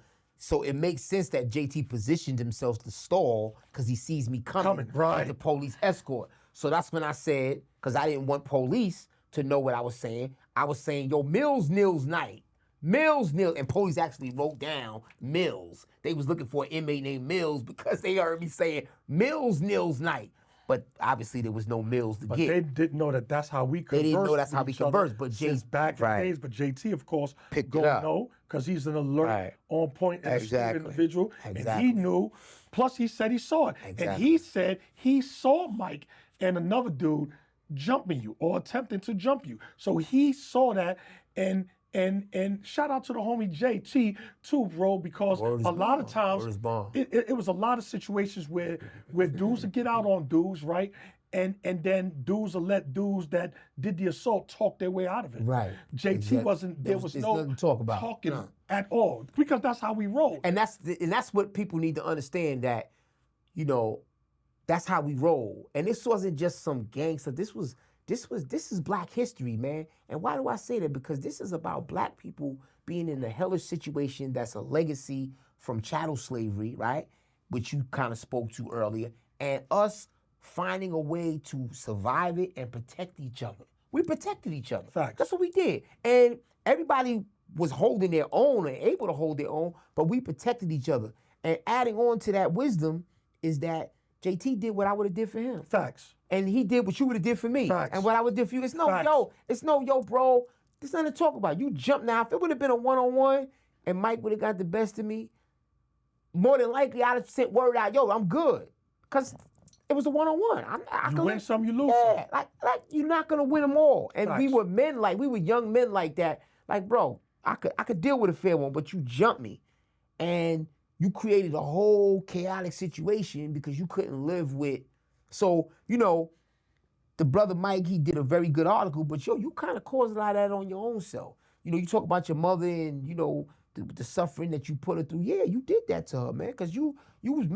it makes sense that JT positioned himself to stall, because he sees me coming right. as the police escort. So that's when I said, because I didn't want police to know what I was saying, yo, Mills Nils night. Mills Nils, and police actually wrote down Mills. They was looking for an inmate named Mills, because they heard me saying Mills Nils night. But obviously there was no Mills to But get. they didn't know that that's how we conversed. They didn't know that's with how we each other conversed, but since back in right. the days. But JT, of course, Picked it gonna up. know, because he's an alert, Right. on point, and Exactly. individual, and Exactly. he knew. Plus, he said he saw it, and Exactly. he said he saw Mike and another dude jumping you or attempting to jump you. So he saw that, and shout out to the homie JT too, bro, because Word is a lot of bond. times Word is bond. it was a lot of situations where dudes would get out on dudes, right? and then dudes will let dudes that did the assault talk their way out of it. Right. JT Exactly. wasn't. There was There's no nothing to talk about. talking No. at all because that's how we roll. And that's what people need to understand, that, you know, that's how we roll. And this wasn't just some gangster. This is Black history, man. And why do I say that? Because this is about Black people being in a hellish situation that's a legacy from chattel slavery, right? Which you kind of spoke to earlier, and us finding a way to survive it and protect each other. We protected each other. Facts. That's what we did. And everybody was holding their own and able to hold their own, but we protected each other. And adding on to that wisdom is that JT did what I would have did for him. Facts. And he did what you would have did for me. Facts. And what I would do for you. It's no, Facts. yo, bro. There's nothing to talk about. You jump now. If it would have been a one-on-one and Mike would have got the best of me, more than likely I'd have sent word out, yo, I'm good. Because it was a one-on-one. You win some, you lose yeah, some. like you're not gonna win them all. And we Facts. were young men like that. Like, bro, I could deal with a fair one, but you jumped me. And you created a whole chaotic situation because you couldn't live with. So, you know, the brother Mike, he did a very good article, but yo, you kind of caused a lot of that on your own self. You know, you talk about your mother and, you know, the suffering that you put her through. Yeah, you did that to her, man, because you was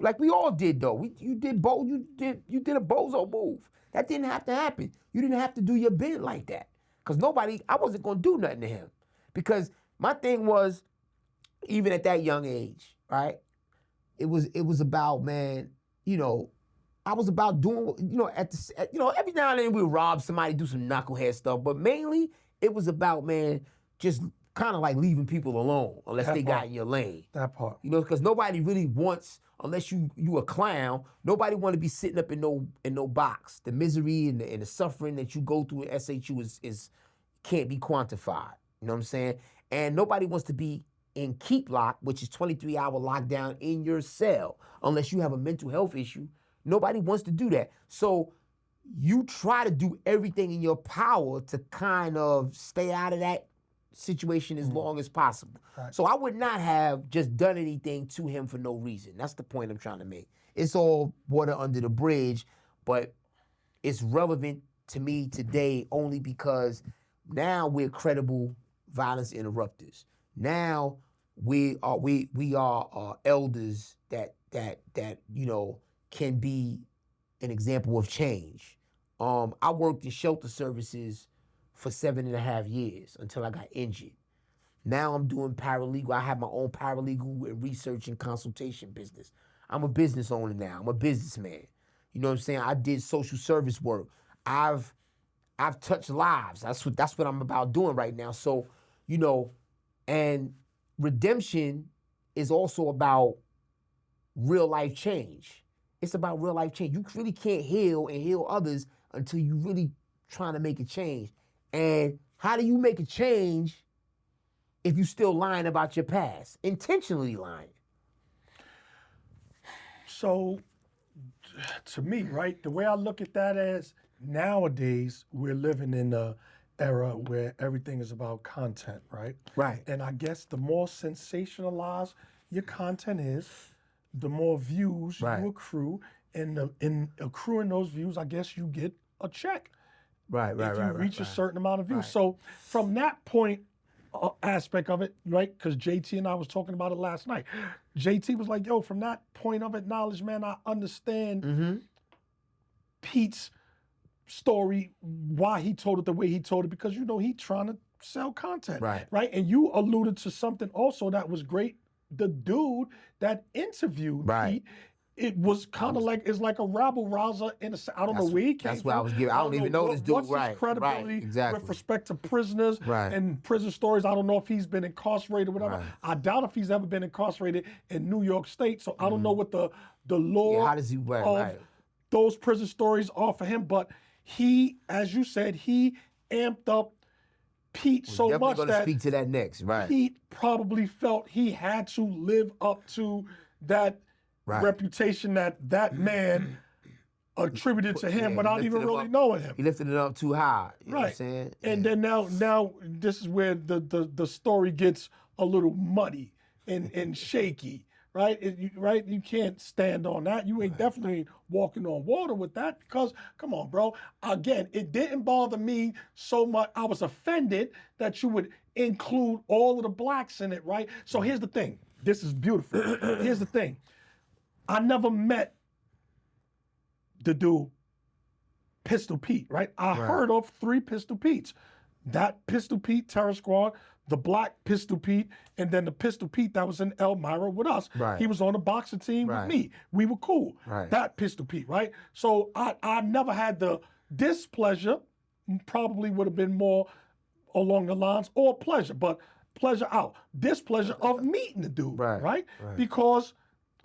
like we all did though. You did a bozo move. That didn't have to happen. You didn't have to do your bid like that. Because I wasn't gonna do nothing to him. Because my thing was, even at that young age, right? It was about, man, you know, I was about doing, you know, every now and then we would rob somebody, do some knucklehead stuff, but mainly it was about, man, just kind of like leaving people alone unless That they part. got in your lane. That part. You know, because nobody really wants, unless you a clown, nobody want to be sitting up in no box. The misery and the suffering that you go through in SHU is can't be quantified. You know what I'm saying? And nobody wants to be in keep lock, which is 23-hour lockdown in your cell, unless you have a mental health issue. Nobody wants to do that. So you try to do everything in your power to kind of stay out of that situation as long as possible. Right. So I would not have just done anything to him for no reason. That's the point I'm trying to make. It's all water under the bridge, but it's relevant to me today only because now we're credible violence interrupters. Now we are elders that you know can be an example of change. I worked in shelter services for 7.5 years until I got injured. Now I'm doing paralegal. I have my own paralegal and research and consultation business. I'm a business owner now. I'm a businessman. You know what I'm saying? I did social service work. I've touched lives. That's what I'm about doing right now. So, you know, and redemption is also about real life change. It's about real life change. You really can't heal and heal others until you really trying to make a change. And how do you make a change if you still lying about your past? Intentionally lying. So, to me, right, the way I look at that is nowadays we're living in a era where everything is about content, right? Right. And I guess the more sensationalized your content is, the more views Right. you accrue, and in accruing those views, I guess you get a check. Right, If you reach a certain amount of views. Right. So from that point aspect of it, right? Because JT and I was talking about it last night. JT was like, yo, from that point of acknowledgement, man, I understand Pete's story, why he told it the way he told it, because, you know, he trying to sell content. Right. And you alluded to something also that was great. The dude that interviewed Right. Pete, it was kind of like, it's like a rabble rouser in a sense. I don't know where he came That's what I from. was giving. I don't even know this dude. What's his credibility exactly. with respect to prisoners Right. and prison stories. I don't know if he's been incarcerated or whatever. Right. I doubt if he's ever been incarcerated in New York State. So I don't know what the law Yeah, how does he work? of Right. those prison stories are for him. But he, as you said, he amped up Pete so Definitely much gonna that speak to that next. Right. Pete probably felt he had to live up to that Right. reputation that man attributed to him Yeah, without lifted even him really up. knowing him. He lifted it up too high. You know what I'm Right. saying? And Yeah. then now this is where the story gets a little muddy and shaky, right? Right? You can't stand on that. You ain't definitely walking on water with that because, come on, bro. Again, it didn't bother me so much. I was offended that you would include all of the blacks in it, right? So here's the thing. This is beautiful. Here's the thing. I never met the dude, Pistol Pete, right? I heard of 3 Pistol Petes. That Pistol Pete Terror Squad, the black Pistol Pete, and then the Pistol Pete that was in Elmira with us. Right. He was on the boxing team with me. We were cool. Right. That Pistol Pete, right? So I never had the displeasure, probably would have been more along the lines, or pleasure, but pleasure out. Displeasure of meeting the dude, right? Because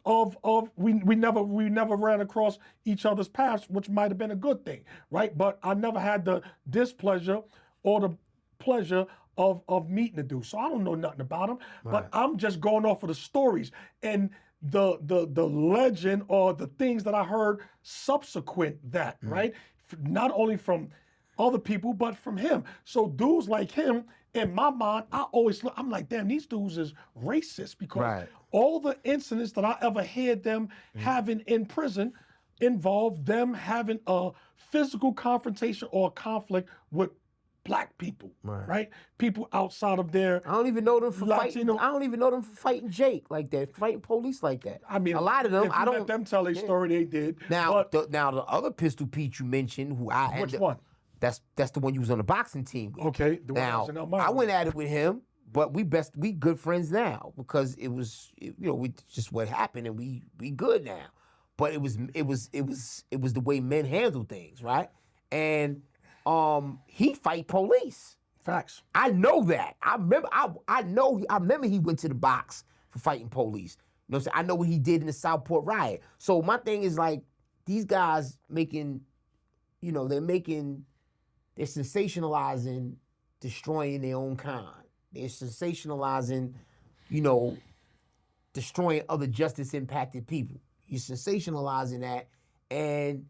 we never ran across each other's paths, which might have been a good thing, right? But I never had the displeasure or the pleasure of meeting the dude. So I don't know nothing about him, but I'm just going off of the stories and the legend or the things that I heard subsequent that, right? Not only from other people, but from him. So dudes like him, in my mind, I'm like, damn, these dudes is racist because all the incidents that I ever heard them having in prison involved them having a physical confrontation or conflict with black people, right? People outside of their I don't even know them for Latino. fighting. I don't even know them for fighting Jake like that, fighting police like that. I mean, a lot of them. If you let them tell their story, they did. Now, but, the other Pistol Pete you mentioned, who I which one? That's the one you was on the boxing team with. Okay, the one that Now, was in Elmira. I went at it with him, but we good friends now because it was we just what happened and we good now. But it was the way men handle things, right? And he fight police. Facts. I know that. I remember he went to the box for fighting police. You know what I'm saying? I know what he did in the Southport riot. So my thing is like these guys making, they're sensationalizing destroying their own kind. They're sensationalizing, destroying other justice impacted people. You're sensationalizing that. And,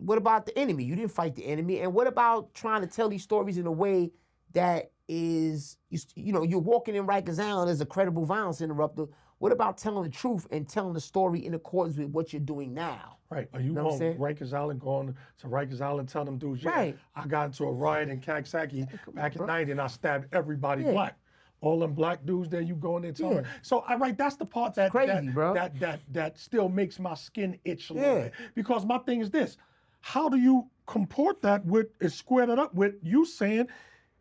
what about the enemy? You didn't fight the enemy. And what about trying to tell these stories in a way that is, you're walking in Rikers Island as a credible violence interrupter. What about telling the truth and telling the story in accordance with what you're doing now? Right. Are you going to Rikers Island, going to Rikers Island, tell them dudes, I got into a riot in Coxsackie back in 90 and I stabbed everybody black. All them black dudes there, you go in there telling them. So that's the part that crazy, bro. that still makes my skin itch a little bit. Because my thing is this, how do you comport that square that up with you saying,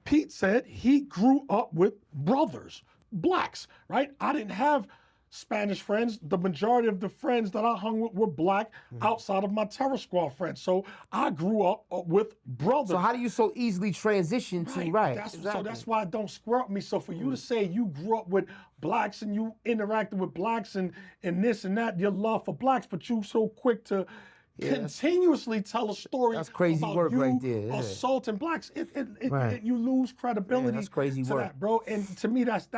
Pete said he grew up with brothers, blacks, right? I didn't have Spanish friends. The majority of the friends that I hung with were black outside of my Terror Squad friends. So I grew up with brothers. So how do you so easily transition to So that's why it don't square up me. So for you to say you grew up with blacks and you interacted with blacks and this and that, your love for blacks, but you so quick to continuously tell a story. That's crazy about work you right there. assaulting blacks. You lose credibility. That's crazy to work, that, bro. And to me, that's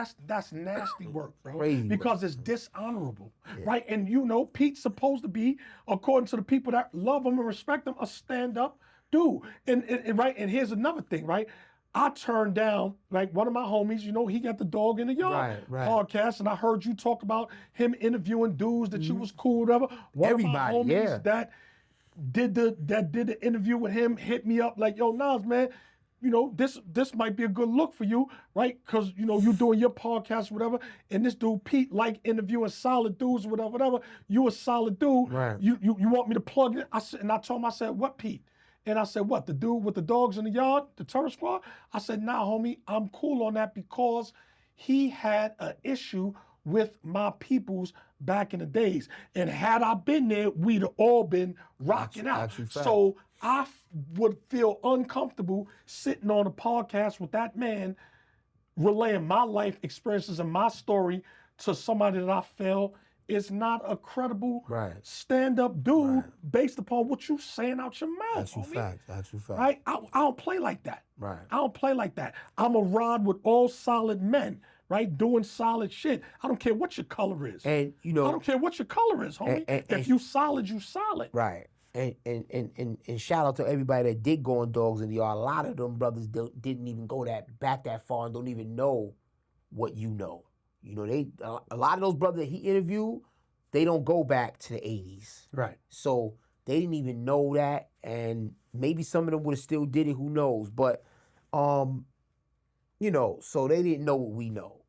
nasty work, bro. Crazy because it's dishonorable, right? And Pete's supposed to be, according to the people that love him and respect him, a stand-up dude. And here's another thing, right? I turned down, like one of my homies, he got the Dog in the Yard podcast, and I heard you talk about him interviewing dudes that you was cool, whatever. One of my homies that did the interview with him hit me up like, yo, Nas, man, this might be a good look for you, right? Because, you doing your podcast, whatever, and this dude, Pete, like interviewing solid dudes, whatever. You a solid dude. Right. You want me to plug it? I told him, I said, what, Pete? And I said, what, the dude with the dogs in the yard, the Terror Squad? I said, nah, homie, I'm cool on that because he had an issue with my peoples back in the days. And had I been there, we'd have all been rocking out. So I would feel uncomfortable sitting on a podcast with that man, relaying my life experiences and my story to somebody that I felt is not a credible stand-up dude based upon what you saying out your mouth. That's fact. Right? I don't play like that. Right. I don't play like that. I'm a rod with all solid men, right? Doing solid shit. I don't care what your color is. And I don't care what your color is, homie. If you solid, you solid. Right. And shout out to everybody that did go on Dogs in the Yard. A lot of them brothers didn't even go back that far and don't even know what you know. You know, a lot of those brothers that he interviewed, they don't go back to the 80s. Right. So they didn't even know that, and maybe some of them would have still did it, who knows? But, you know, so they didn't know what we know.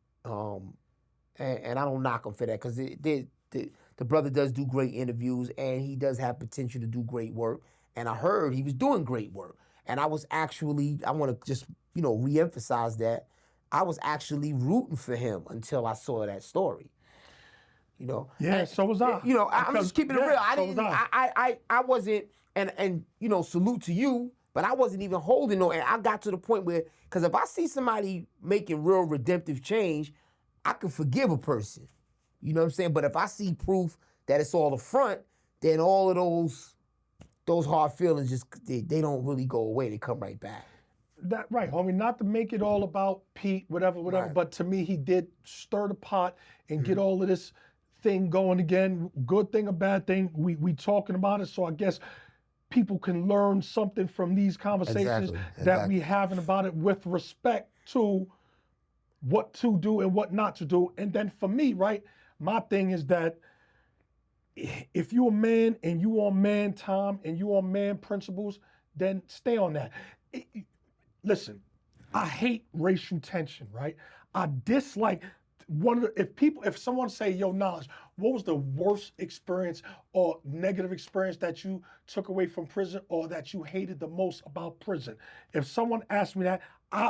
And I don't knock him for that, because the brother does do great interviews, and he does have potential to do great work. And I heard he was doing great work. And I was actually, I want to just, you know, reemphasize that, I was actually rooting for him until I saw that story. You know? Yeah, And, so was I. You know, I'm just keeping it real. I wasn't, and you know, salute to you, but I wasn't even holding no, and I got to the point where, because if I see somebody making real redemptive change, I can forgive a person. You know what I'm saying? But if I see proof that it's all a front, then all of those hard feelings just, they don't really go away. They come right back. That right, homie. Not to make it all about Pete, whatever. Right. But to me, he did stir the pot and get all of this thing going again. Good thing, a bad thing. We talking about it, so I guess people can learn something from these conversations that we having about it, with respect to what to do and what not to do. And then for me, right, my thing is that if you're a man and you on man time and you on man principles, then stay on that. Listen, I hate racial tension, right? I dislike if someone say, yo, Knowledge, what was the worst experience or negative experience that you took away from prison, or that you hated the most about prison? If someone asked me that,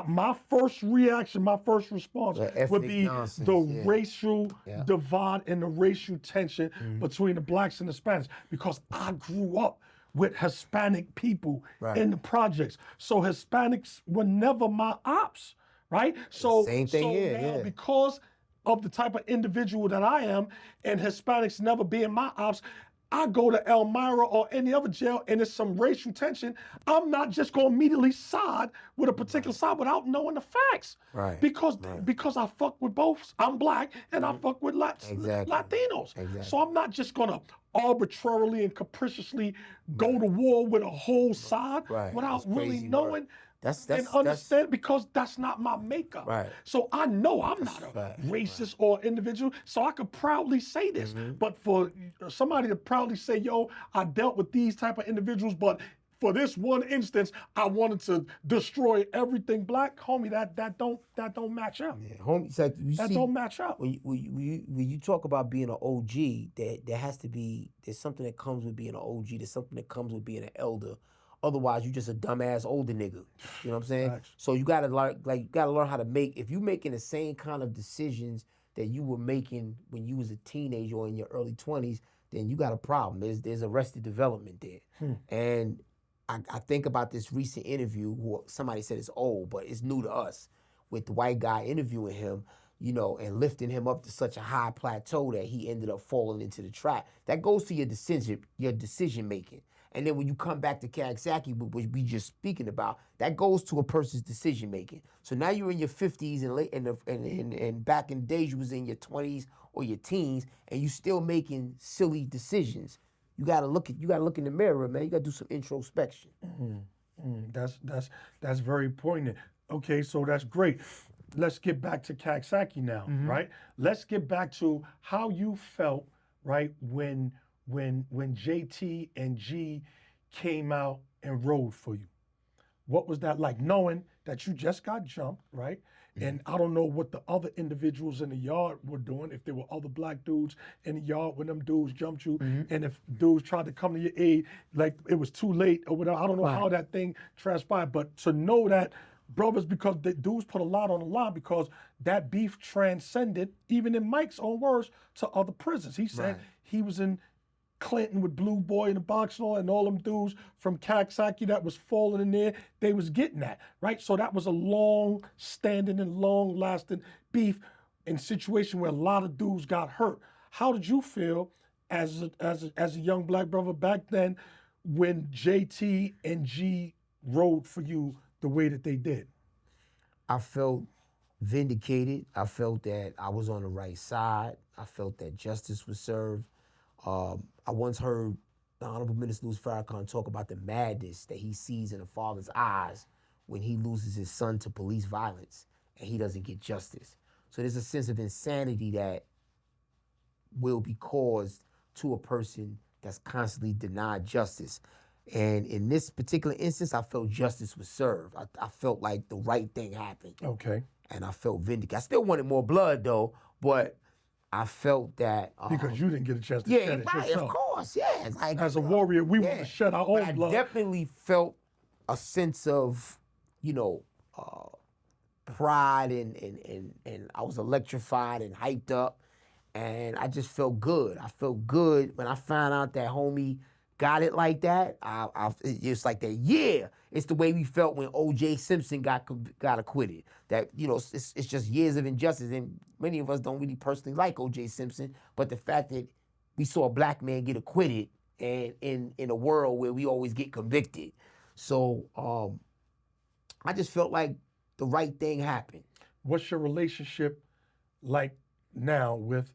my first reaction, my first response would be the racial divide and the racial tension between the blacks and the Hispanics, because I grew up with Hispanic people in the projects. So Hispanics were never my ops, right? So, Same thing here, now, because of the type of individual that I am, and Hispanics never being my ops, I go to Elmira or any other jail and there's some racial tension, I'm not just gonna immediately side with a particular side without knowing the facts. Because I fuck with both. I'm black and I fuck with Latinos. So I'm not just gonna arbitrarily and capriciously go to war with a whole side without really knowing and understand, because that's not my makeup. So I know I'm not a racist or individual, so I could proudly say this. But for somebody to proudly say, yo, I dealt with these type of individuals, but for this one instance, I wanted to destroy everything black, homie, that don't match up. Yeah, homie, it's like, don't match up. When you talk about being an OG, there has to be, there's something that comes with being an OG, there's something that comes with being an elder. Otherwise, you just a dumbass older nigga. You know what I'm saying? So you gotta learn how to make. If you making the same kind of decisions that you were making when you was a teenager or in your early 20s, then you got a problem. There's arrested development there. And I think about this recent interview. Somebody said it's old, but it's new to us, with the white guy interviewing him, you know, and lifting him up to such a high plateau that he ended up falling into the trap. That goes to your decision making. And then when you come back to Coxsackie, which we just speaking about, that goes to a person's decision making. So now you're in your 50s and back in the days you was in your 20s or your teens, and you still making silly decisions. You gotta look in the mirror, man. You gotta do some introspection. That's very poignant. Okay, so that's great. Let's get back to Coxsackie now, right? Let's get back to how you felt, right, when JT and G came out and rode for you. What was that like, knowing that you just got jumped, right? And I don't know what the other individuals in the yard were doing, if there were other black dudes in the yard when them dudes jumped you, and if dudes tried to come to your aid, like it was too late or whatever. I don't know how that thing transpired, but to know that brothers, because the dudes put a lot on the line, because that beef transcended, even in Mike's own words, to other prisons. He said he was in Clinton with Blue Boy in the box and all them dudes from Coxsackie that was falling in there, they was getting that, right? So that was a long-standing and long-lasting beef and situation where a lot of dudes got hurt. How did you feel as a young black brother back then when JT and G rode for you the way that they did? I felt vindicated. I felt that I was on the right side. I felt that justice was served. I once heard the Honorable Minister Louis Farrakhan talk about the madness that he sees in a father's eyes when he loses his son to police violence and he doesn't get justice. So there's a sense of insanity that will be caused to a person that's constantly denied justice. And in this particular instance, I felt justice was served. I felt like the right thing happened. Okay. And I felt vindicated. I still wanted more blood though, but I felt that Because you didn't get a chance to yeah, shed it right, yourself. of course, yeah. It's like, As a warrior, we want to shed our but own I blood. definitely felt a sense of, pride and I was electrified and hyped up, and I just felt good. I felt good when I found out that homie got it like that. It's like that. Yeah, it's the way we felt when O.J. Simpson got acquitted. That it's just years of injustice, and many of us don't really personally like O.J. Simpson, but the fact that we saw a black man get acquitted, and in a world where we always get convicted, so I just felt like the right thing happened. What's your relationship like now with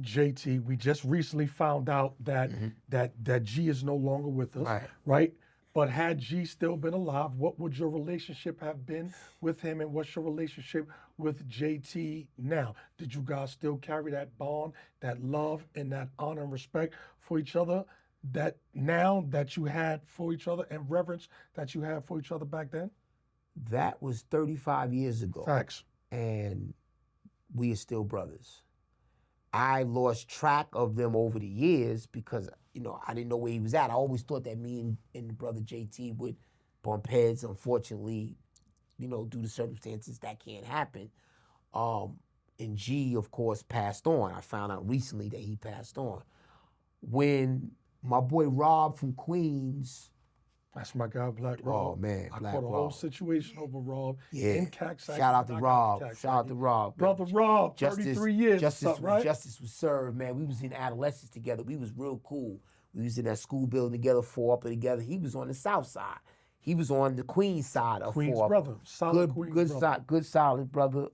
JT? We just recently found out that that G is no longer with us, right? But had G still been alive, what would your relationship have been with him, and what's your relationship with JT now? Did you guys still carry that bond, that love, and that honor and respect for each other that now that you had for each other, and reverence that you had for each other back then? That was 35 years ago. Facts. And we are still brothers. I lost track of them over the years because, I didn't know where he was at. I always thought that me and the brother JT would bump heads. Unfortunately, due to circumstances, that can't happen. And G, of course, passed on. I found out recently that he passed on. When my boy Rob from Queens... That's my guy, Black Rob. Oh, man, I Black caught a whole Rob. situation over Rob in Coxsackie. Shout out to Rob. Shout out to Rob. Brother Rob, 33 years. Justice, right? Justice was served, man. We was in Adolescence together. We was real cool. We was in that school building together, 4 Upper together. He was on the south side. He was on the Queens side of Queens 4 Upper. brother. Solid Queens brother. Good solid brother,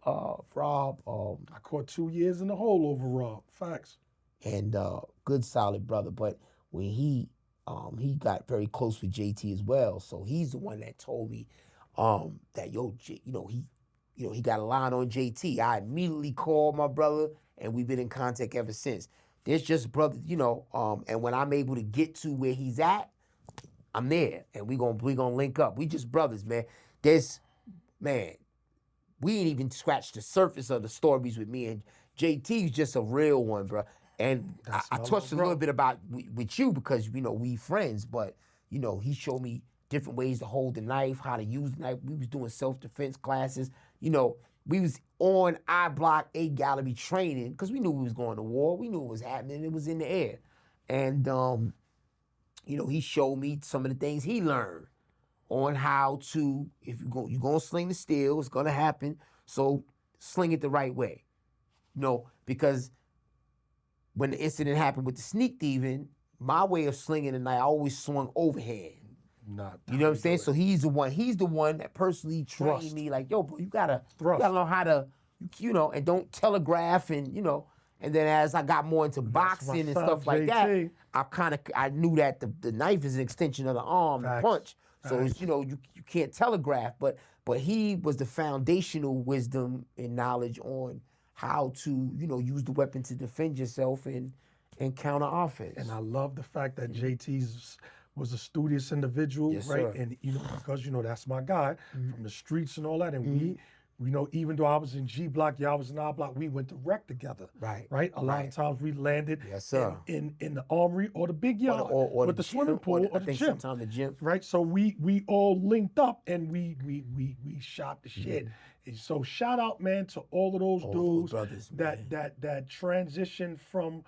Rob. I caught 2 years in the hole over Rob. Facts. And good solid brother. But when he got very close with JT as well. So he's the one that told me that he got a line on JT. I immediately called my brother, and we've been in contact ever since. There's just brothers, and when I'm able to get to where he's at, I'm there, and we gonna link up. We just brothers, man. We ain't even scratched the surface of the stories with me, and JT's just a real one, bro. And I touched a little bit about with you because, we friends, but, he showed me different ways to hold the knife, how to use the knife. We was doing self-defense classes. We was on I-Block 8 Gallery training because we knew we was going to war. We knew it was happening. It was in the air. And, he showed me some of the things he learned on how to, if you're going to sling the steel, it's going to happen. So sling it the right way. Because when the incident happened with the sneak thieving, my way of slinging the knife, I always swung overhand. You know what I'm saying? So he's the one that personally trained me. Like, yo, bro, you gotta know how to, and don't telegraph, and And then as I got more into boxing and stuff like that, I knew that the knife is an extension of the arm, the punch. So it's, you can't telegraph, but he was the foundational wisdom and knowledge on how to, use the weapon to defend yourself and counter offense. And I love the fact that JT was a studious individual, right? Sir. And because that's my guy from the streets and all that. And we, even though I was in G Block, y'all was in I Block, we went to rec together. Right. A lot of times we landed in the armory or the big yard or with the swimming pool or the gym. Sometimes the gym. Right. So we all linked up and we shot the shit. And so shout out, man, to all of those dudes brothers, that transitioned from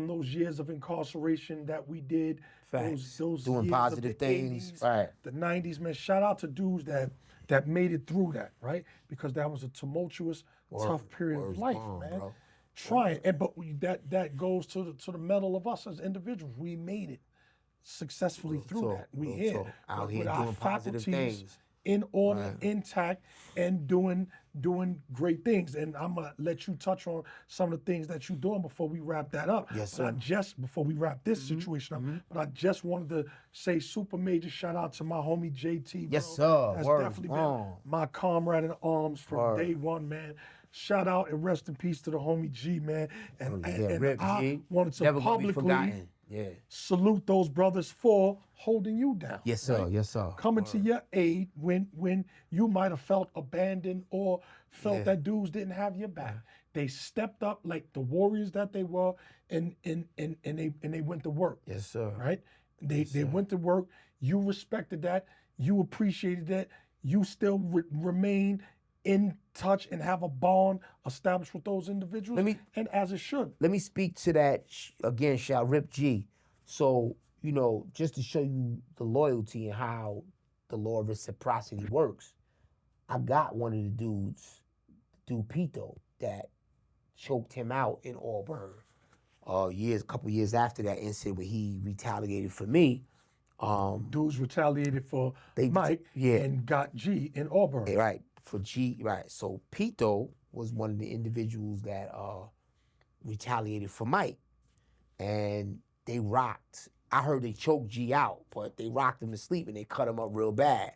those years of incarceration that we did. Facts. Those doing years positive of the things. 80s, right. The 90s, man. Shout out to dudes that made it through that, right? Because that was a tumultuous, tough period of life, man. Bro. Trying, but that goes to the metal of us as individuals. We made it successfully through that. We here out with here our doing positive faculties things. In order, intact, and doing great things. And I'm gonna let you touch on some of the things that you're doing before we wrap that up. Yes, sir. Before we wrap this situation up, but I just wanted to say super major shout out to my homie JT. Bro. Yes, sir. That's Word. definitely been my comrade in arms from Word. day one, man. shout out and rest in peace to the homie G, man. And, and Rip I G. wanted to Never gonna be publicly forgotten. Yeah. salute those brothers for holding you down. Yes, sir. right? Yes, sir. Coming to your aid when you might have felt abandoned or felt that dudes didn't have your back. They stepped up like the warriors that they were, and they went to work. Yes, sir. Right? They went to work. You respected that. You appreciated that. You still remain in touch and have a bond established with those individuals, and as it should. Let me speak to that again, shall Rip G. So, you know, just to show you the loyalty and how the law of reciprocity works, I got one of the dudes, dude Pito, that choked him out in Auburn. A couple years after that incident where he retaliated for me. Dudes retaliated for Mike and got G in Auburn. Right, for G, right. So Pito was one of the individuals that retaliated for Mike. And they rocked. I heard they choked G out, but they rocked him to sleep and they cut him up real bad.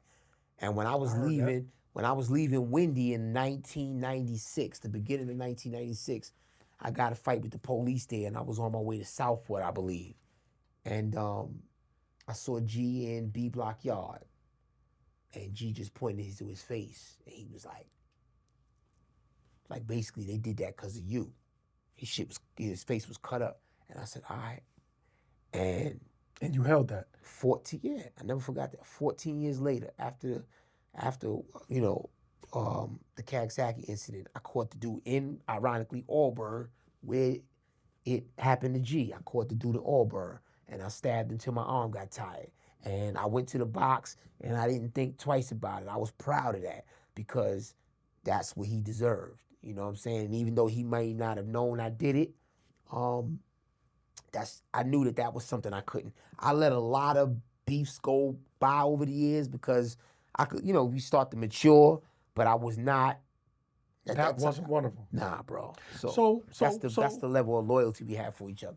And when I was leaving Windy in 1996, the beginning of 1996, I got a fight with the police there, and I was on my way to Southport, I believe. And I saw G in B Block Yard, and G just pointed to his face, and he was like basically they did that because of you. His face was cut up, and I said, all right. And you held that. 14, yeah, I never forgot that. 14 years later, after you know, the Coxsackie incident, I caught the dude in, ironically, Auburn, where it happened to G. I caught the dude in Auburn, and I stabbed until my arm got tired. And I went to the box, and I didn't think twice about it. I was proud of that because that's what he deserved. You know what I'm saying? And even though he might not have known I did it, I knew that was something I couldn't. I let a lot of beefs go by over the years because I could, you know, we start to mature, but I was not. That wasn't one of them. Nah, bro. So that's the level of loyalty we have for each other.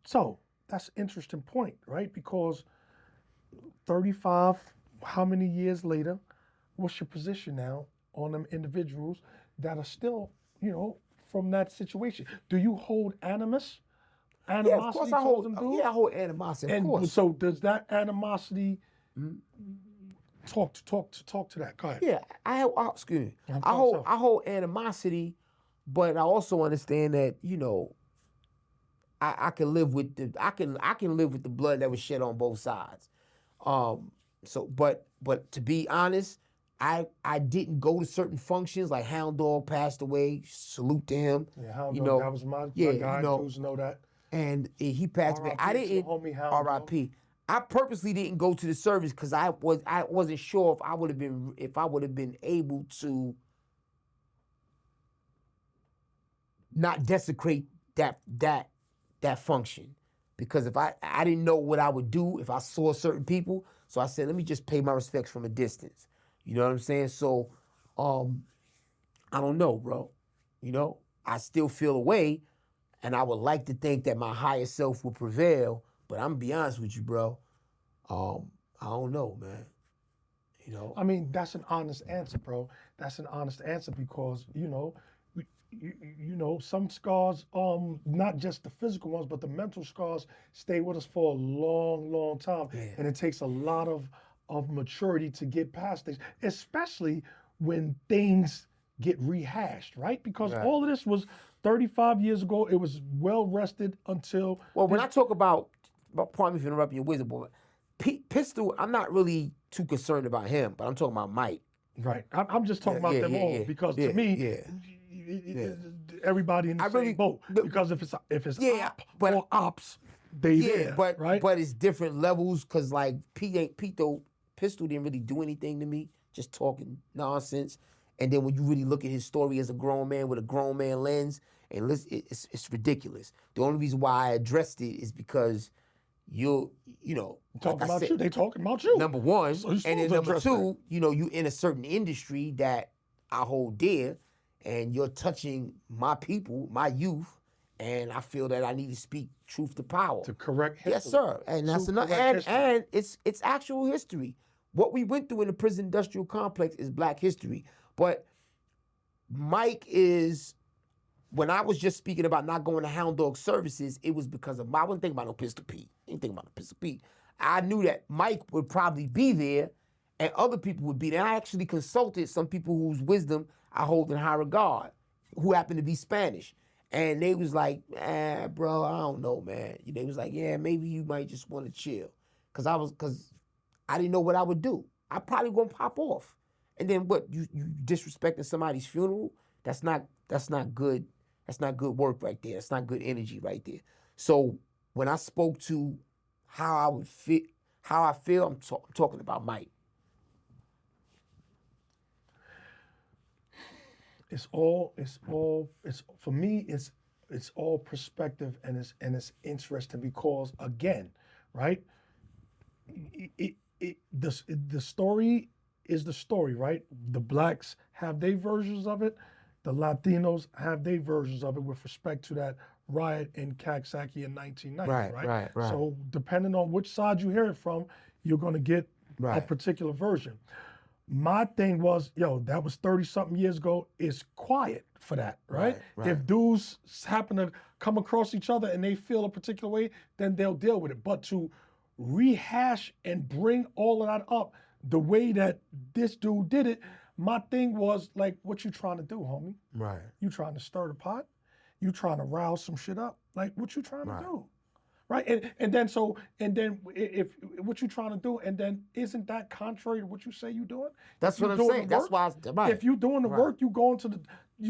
So that's an interesting point, right? Because 35, how many years later, what's your position now on them individuals that are still, you know, from that situation? Do you hold animosity? Yeah, of course I hold. Them dudes? Yeah, I hold animosity. Of course. So does that animosity talk to that? Go ahead. Yeah, excuse me. I hold animosity, but I also understand that, you know, I can live with the blood that was shed on both sides. But to be honest, I didn't go to certain functions, like Hound Dog passed away. Salute to him. Yeah, Hound Dog, that was my guy. Dudes know that. And he passed away. I didn't. R.I.P. I purposely didn't go to the service because I wasn't sure if I would have been able to not desecrate that function, because if I didn't know what I would do if I saw certain people, so I said, let me just pay my respects from a distance. You know what I'm saying? So, I don't know, bro. You know, I still feel a way, and I would like to think that my higher self will prevail, but I'm gonna be honest with you, bro. I don't know, man. You know? I mean, that's an honest answer, bro. That's an honest answer because, you know, you know, some scars, not just the physical ones, but the mental scars stay with us for a long, long time. Yeah. And it takes a lot of maturity to get past things, especially when things get rehashed, right? Because all of this was 35 years ago. It was well rested until... Well, when I talk about pardon me for interrupting your wisdom, but Pistol, I'm not really too concerned about him, but I'm talking about Mike. Right. I'm just talking about them all because to me... everybody in the same boat. Because if it's or ops, they there, but right? But it's different levels because like Pistol didn't really do anything to me, just talking nonsense. And then when you really look at his story as a grown man with a grown man lens, and listen, it's ridiculous. The only reason why I addressed it is because you know, talking about you. They talking about you. Number one, so and then number two, you know, you in a certain industry that I hold dear. And you're touching my people, my youth, and I feel that I need to speak truth to power. To correct history. Yes, sir. And that's enough. And it's actual history. what we went through in the prison industrial complex is Black history. But Mike is, when I was just speaking about not going to Hound Dog Services, it was because of I wasn't thinking about no Pistol Pete. I didn't think about no Pistol Pete. I knew that Mike would probably be there and other people would be there. I actually consulted some people whose wisdom I hold in high regard, who happen to be Spanish. And they was like, bro, I don't know, man. They was like, yeah, maybe you might just want to chill. Cause I didn't know what I would do. I probably gonna pop off. And then what, you disrespecting somebody's funeral? That's not good. That's not good work right there. That's not good energy right there. So when I spoke to how I feel, I'm talking about Mike. It's for me. It's all perspective, and it's interesting because again, right? The story is the story, right? The Blacks have their versions of it. The Latinos have their versions of it with respect to that riot in Coxsackie in 1990, right? Right. So depending on which side you hear it from, you're going to get a particular version. My thing was, that was 30-something years ago. It's quiet for that, right? If dudes happen to come across each other and they feel a particular way, then they'll deal with it. But to rehash and bring all of that up the way that this dude did it, my thing was like, what you trying to do, homie? Right. You trying to stir the pot? You trying to rouse some shit up? Like, what you trying to do? Right? And then if what you trying to do, and then isn't that contrary to what you say you doing? That's what I'm saying. That's why if you doing the work, you going to the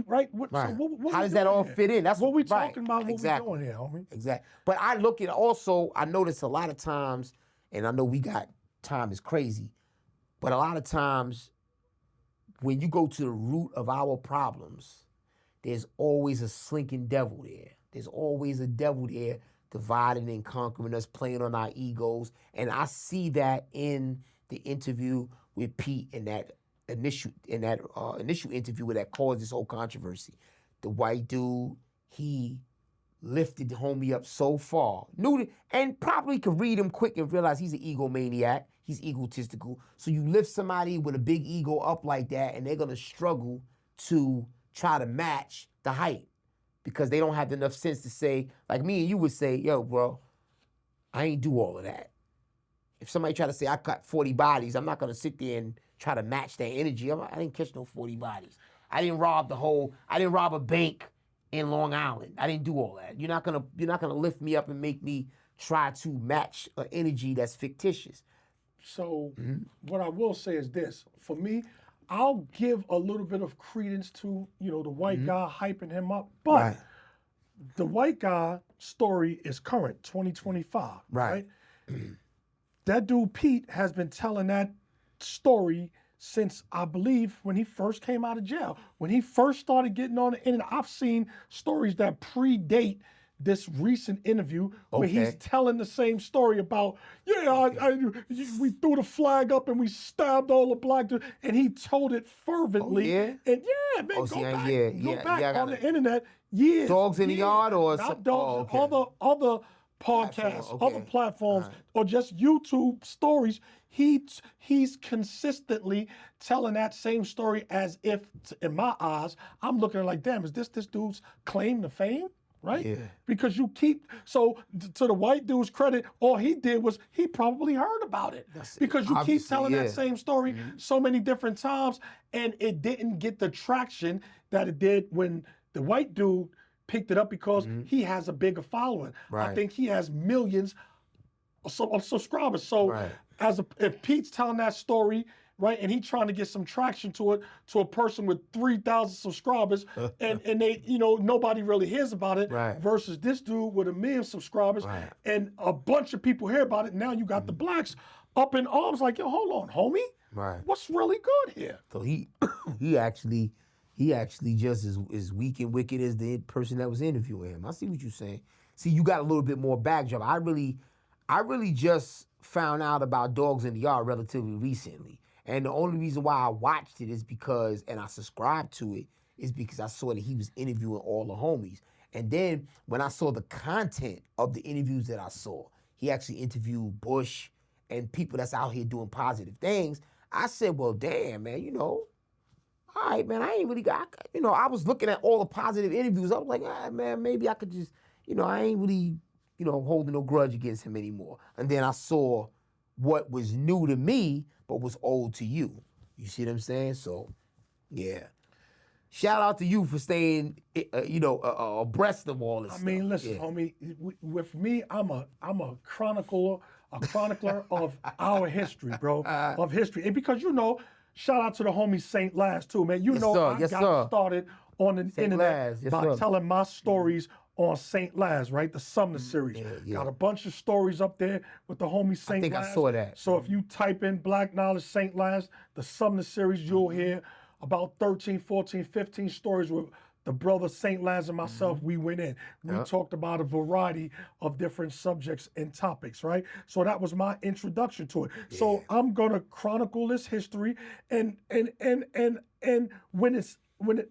right. So how does that all fit in? That's what we talking about. Exactly. What we doing here, homie? Exactly. But I look at also, I notice a lot of times, and I know time is crazy, but a lot of times when you go to the root of our problems, there's always a slinking devil there. There's always a devil there dividing and conquering us, playing on our egos. And I see that in the interview with Pete in that initial interview that caused this whole controversy. The white dude, he lifted the homie up so far, and probably could read him quick and realize he's an egomaniac, he's egotistical. So you lift somebody with a big ego up like that, and they're gonna struggle to try to match the height because they don't have enough sense to say, like me and you would say, yo, bro, I ain't do all of that. If somebody try to say I cut 40 bodies, I'm not gonna sit there and try to match that energy. I didn't catch no 40 bodies. I didn't rob a bank in Long Island. I didn't do all that. You're not gonna lift me up and make me try to match an energy that's fictitious. So what I will say is this: for me, I'll give a little bit of credence to the white guy hyping him up, but the white guy story is current, 2025, right? That dude Pete has been telling that story since, I believe, when he first came out of jail. When he first started getting on the internet, I've seen stories that predate this recent interview where he's telling the same story about, we threw the flag up and we stabbed all the black dudes, and he told it fervently. And man, go back on the internet. Dogs in the yard or not dogs, other podcasts, other platforms, or just YouTube stories. He's consistently telling that same story as if, in my eyes, I'm looking like, damn, is this dude's claim to fame? Right? Yeah. Because you keep, so to the white dude's credit, all he did was he probably heard about it. Because you keep telling that same story so many different times, and it didn't get the traction that it did when the white dude picked it up because he has a bigger following. I think he has millions of subscribers. So if Pete's telling that story, right, and he trying to get some traction to it, to a person with 3,000 subscribers, and they, nobody really hears about it, versus this dude with 1 million subscribers, and a bunch of people hear about it. Now you got the blacks up in arms, like, yo, hold on, homie, what's really good here? So he actually just as weak and wicked as the person that was interviewing him. I see what you're saying. See, you got a little bit more backdrop. I really just found out about Dogs in the Yard relatively recently. And the only reason why I watched it is because, and I subscribed to it, is because I saw that he was interviewing all the homies. And then when I saw the content of the interviews that I saw, he actually interviewed Bush and people that's out here doing positive things, I said, well, damn, man, all right, man, I ain't really got, I was looking at all the positive interviews. I was like, man, maybe I could just, I ain't really, holding no grudge against him anymore. And then I saw what was new to me, but was old to you. You see what I'm saying? So, yeah. Shout out to you for staying, abreast of all this stuff. I mean, listen, homie, with me, I'm a chronicler of our history, bro, of history. And because, shout out to the homie Saint Laz too, man. I got started on the internet by telling my stories on Saint Laz, right? The Sumner series. Got a bunch of stories up there with the homie Saint Laz. I think I saw that. So if you type in Black Knowledge Saint Laz, the Sumner series, you'll hear about 13, 14, 15 stories with the brother Saint Laz and myself. We went in. We talked about a variety of different subjects and topics, right? So that was my introduction to it. Yeah. So I'm gonna chronicle this history, and when it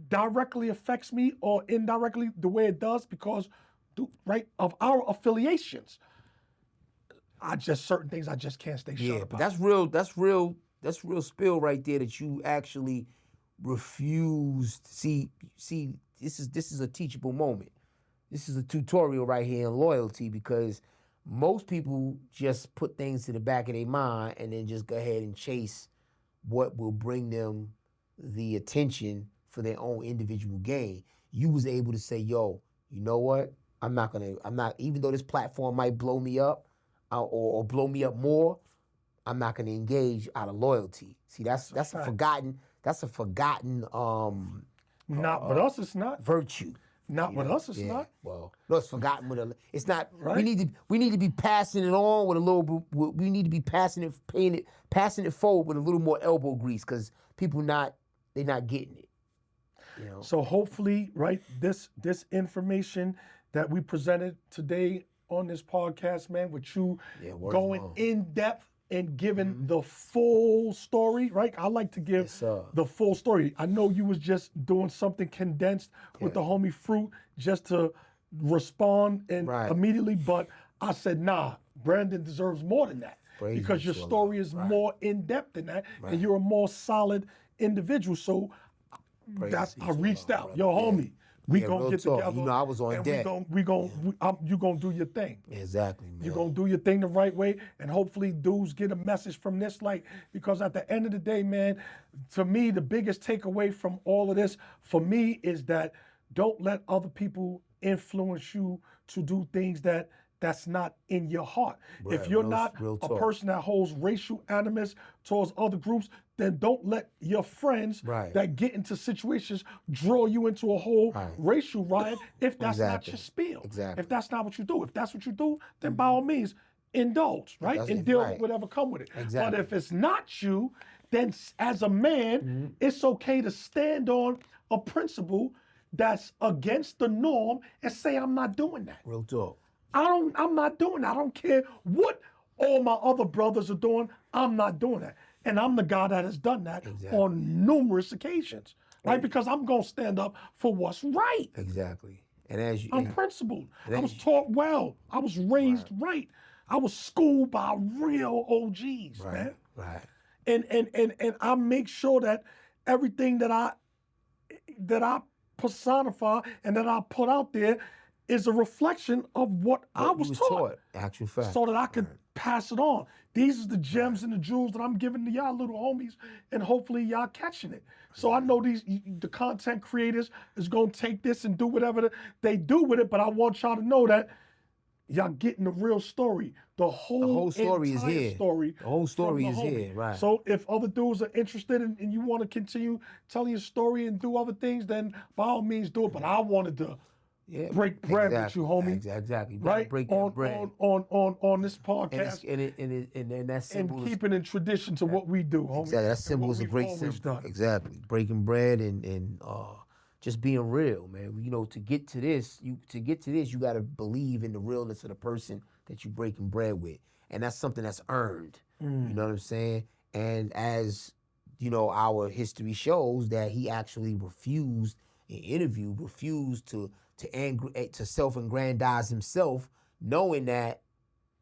directly affects me or indirectly the way it does because of our affiliations, certain things I just can't stay shut about. But that's real spill right there that you actually refused. See, this is a teachable moment. This is a tutorial right here in loyalty, because most people just put things to the back of their mind and then just go ahead and chase what will bring them the attention for their own individual gain. You was able to say, yo, you know what? I'm not, even though this platform might blow me up or blow me up more, I'm not gonna engage out of loyalty. See, that's a forgotten, not with us, it's not. Virtue. Not with us, it's not. Well, no, it's forgotten it's not. Right? We need to be passing it on with a little. We need to be passing it forward with a little more elbow grease, because people they're not getting it. So hopefully, right, this information that we presented today on this podcast, man, with you going in depth and giving the full story, right? I like to give the full story. I know you was just doing something condensed with the homie Fruit just to respond and immediately, but I said, nah, Brandon deserves more than that. Because your story is more in-depth than that, and you're a more solid individual. So I reached out. Yo, homie, we gonna get together. I was on deck. You gonna do your thing. Exactly, man. You gonna do your thing the right way, and hopefully dudes get a message from this, because at the end of the day, man, to me, the biggest takeaway from all of this, for me, is that don't let other people influence you to do things that's not in your heart. If you're not a person that holds racial animus towards other groups, then don't let your friends that get into situations draw you into a whole racial riot if that's not your spiel. If that's not what you do. If that's what you do, then by all means, indulge, right? And deal with whatever come with it. But if it's not you, then as a man, it's okay to stand on a principle that's against the norm and say, I'm not doing that. Real talk. I'm not doing that. I don't care what all my other brothers are doing. I'm not doing that. And I'm the guy that has done that on numerous occasions, right? Because I'm going to stand up for what's right. Exactly. And I'm principled. I was taught well. I was raised right. I was schooled by real OGs, man. Right. And I make sure that everything that I personify and that I put out there is a reflection of what I was taught. Actual fact. So that I could pass it on. These are the gems and the jewels that I'm giving to y'all little homies, and hopefully y'all catching it. So I know the content creators is gonna take this and do whatever they do with it, but I want y'all to know that y'all getting the real story. The whole story is here. The whole story is here, right. So if other dudes are interested and you want to continue telling your story and do other things, then by all means do it. But I wanted to break bread with you, homie. Exactly. Right? Break bread. On this podcast. And that symbol and keeping in tradition to what we do, homie. Exactly. That symbol is a great symbol. Exactly. Breaking bread and just being real, man. To get to this, you got to believe in the realness of the person that you're breaking bread with. And that's something that's earned. You know what I'm saying? And as, our history shows that he actually refused to self-aggrandize himself, knowing that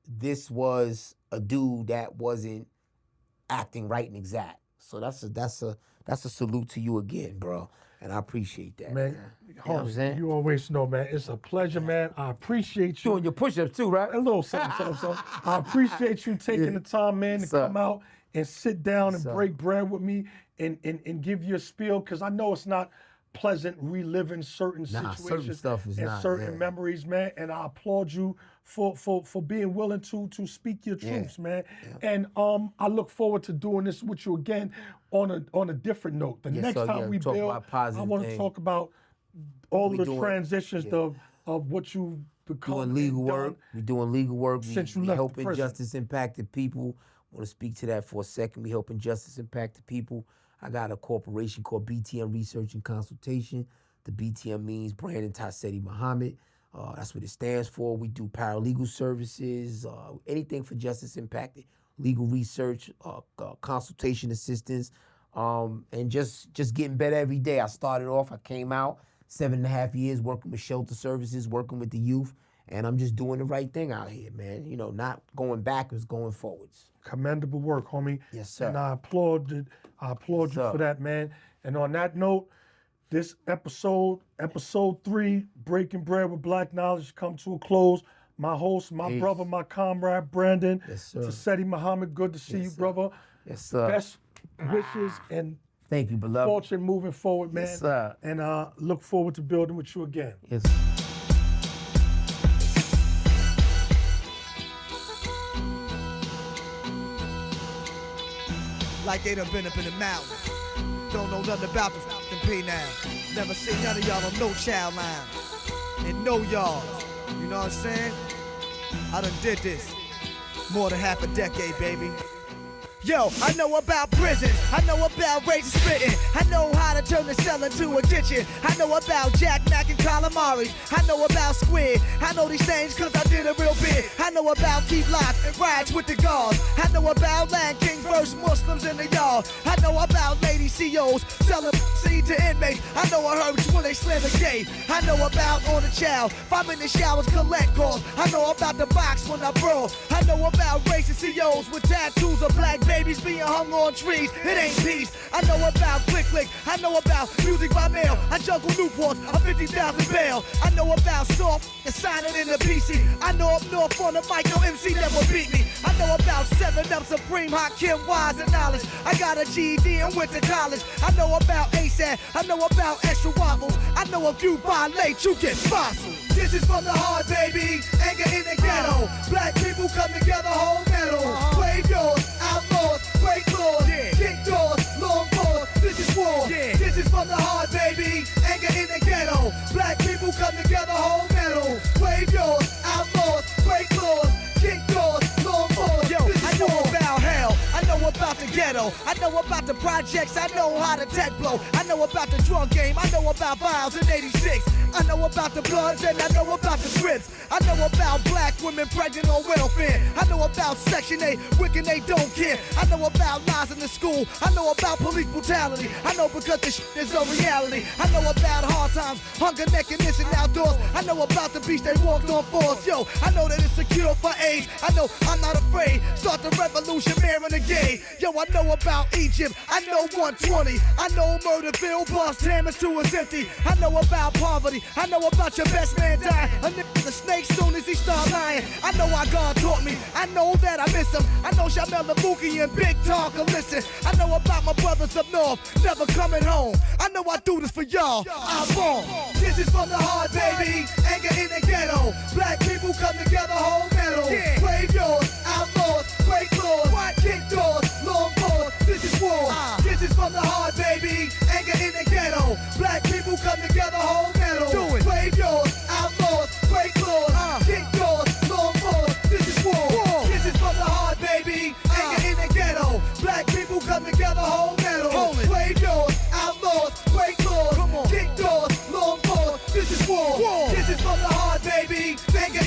this was a dude that wasn't acting right and exact. So that's a salute to you again, bro. And I appreciate that, man. You know what I'm saying? You always know, man. It's a pleasure, man. I appreciate you. Doing your push-ups too, right? A little something. I appreciate you taking the time, man, to come out and sit down and break bread with me and give your spiel, because I know it's not pleasant reliving certain situations certain stuff is and not, certain memories, man. And I applaud you for being willing to speak your truths, man. And I look forward to doing this with you again on a different note. The next time we build, I want to talk about all the transitions of what you've become. Doing legal work. We're doing legal work. Since you we left helping prison. justice impacted people. I want to speak to that for a second. We helping justice impacted people. I got a corporation called BTM Research and Consultation. The BTM means Brandon Taseti Muhammad. That's what it stands for. We do paralegal services, anything for justice impacted, legal research, consultation assistance, and just getting better every day. I started off, I came out 7.5 years working with shelter services, working with the youth, and I'm just doing the right thing out here, man. You know, not going backwards, going forwards. Commendable work, homie. Yes, sir. And I applaud you for that, man. And on that note, this episode 3, Breaking Bread with Black Knowledge, come to a close. My host, my brother, my comrade, Brandon Taseti Muhammad. Good to see you, brother. Yes, sir. Best wishes and thank you, beloved. fortune moving forward, man. Yes, sir. And look forward to building with you again. Yes. Like they done been up in the mountains. Don't know nothing about the fucking P now. Never seen none of y'all on no child line. And no yards. You know what I'm saying? I done did this more than half a decade, baby. Yo, I know about prisons, I know about racist spitting, I know how to turn the cell into a kitchen, I know about Jack Mac and calamari, I know about squid, I know these things cause I did a real bit, I know about keep life and riots with the guards, I know about Land King versus Muslims in the yard, I know about lady COs selling seed to inmates, I know I heard when they slam the gate, I know about on the child, 5 minute showers collect calls, I know about the box when I brawl, I know about racist COs with tattoos of black babies being hung on trees, it ain't peace. I know about Click Click, I know about music by mail. I juggle Newports, I'm 50,000 bail. I know about soft and signing in the PC. I know up north on the mic, no MC never beat me. I know about 7-Up, Supreme, Hot Kim, Wise, and Knowledge. I got a GED and went to college. I know about ASAP, I know about extra waffles. I know if you violate, you get fossil. This is from the heart, baby. Anger in the ghetto. Black people come together, whole metal. Wave yours, outlaws, break laws, kick doors, long pause. This is war. This is from the heart, baby. Anger in the ghetto. Black people come together, whole metal. Wave yours, outlaws, break laws, kick doors, long pause. Yo, I know about hell. I know about the ghetto. I know about the projects. I know how the tech blow. I know about the drug game. I know about vials in 86. I know about the Bloods and I know about the Crips. I know about black women pregnant on welfare. I know about Section 8, wicked they don't care. I know about lies in the school. I know about police brutality. I know because this shit is a reality. I know about hard times, hunger, nakedness, and outdoors. I know about the beach they walked on force. Yo, I know that it's a cure for AIDS. I know I'm not afraid. Start the revolution, marrying the gay. Yo, I know about Egypt. I know 120. I know Murderville, bust Hammers to is empty. I know about poverty. I know about your best man dying. A nigga's a snake soon as he start lying. I know how God taught me. I know that I miss him. I know Shamel the Mookie and Big Talker listen. I know about my brothers up north, never coming home. I know I do this for y'all. I'm born. This is from the heart, baby. Anger in the ghetto. Black people come together, whole metal. Wave yours, outlaws, break laws, kick doors, long pause. This is war. This is from the heart, baby. Anger in the ghetto. Black people come together, whole metal. Do it. Wave yours, outlaws, break laws, kick doors, long pause. This is war. This is from the heart, baby. Anger in the ghetto. Black people come together, whole metal. Wave yours, outlaws, break laws, kick doors, long pause. This is war. This is from the heart, baby. Anger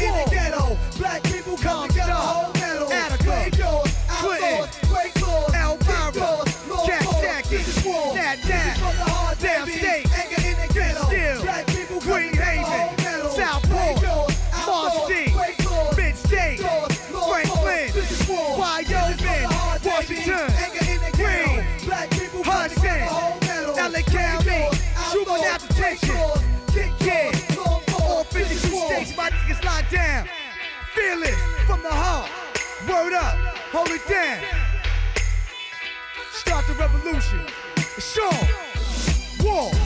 Fearless from the heart. Word up, hold it down. Start the revolution. It's on. War.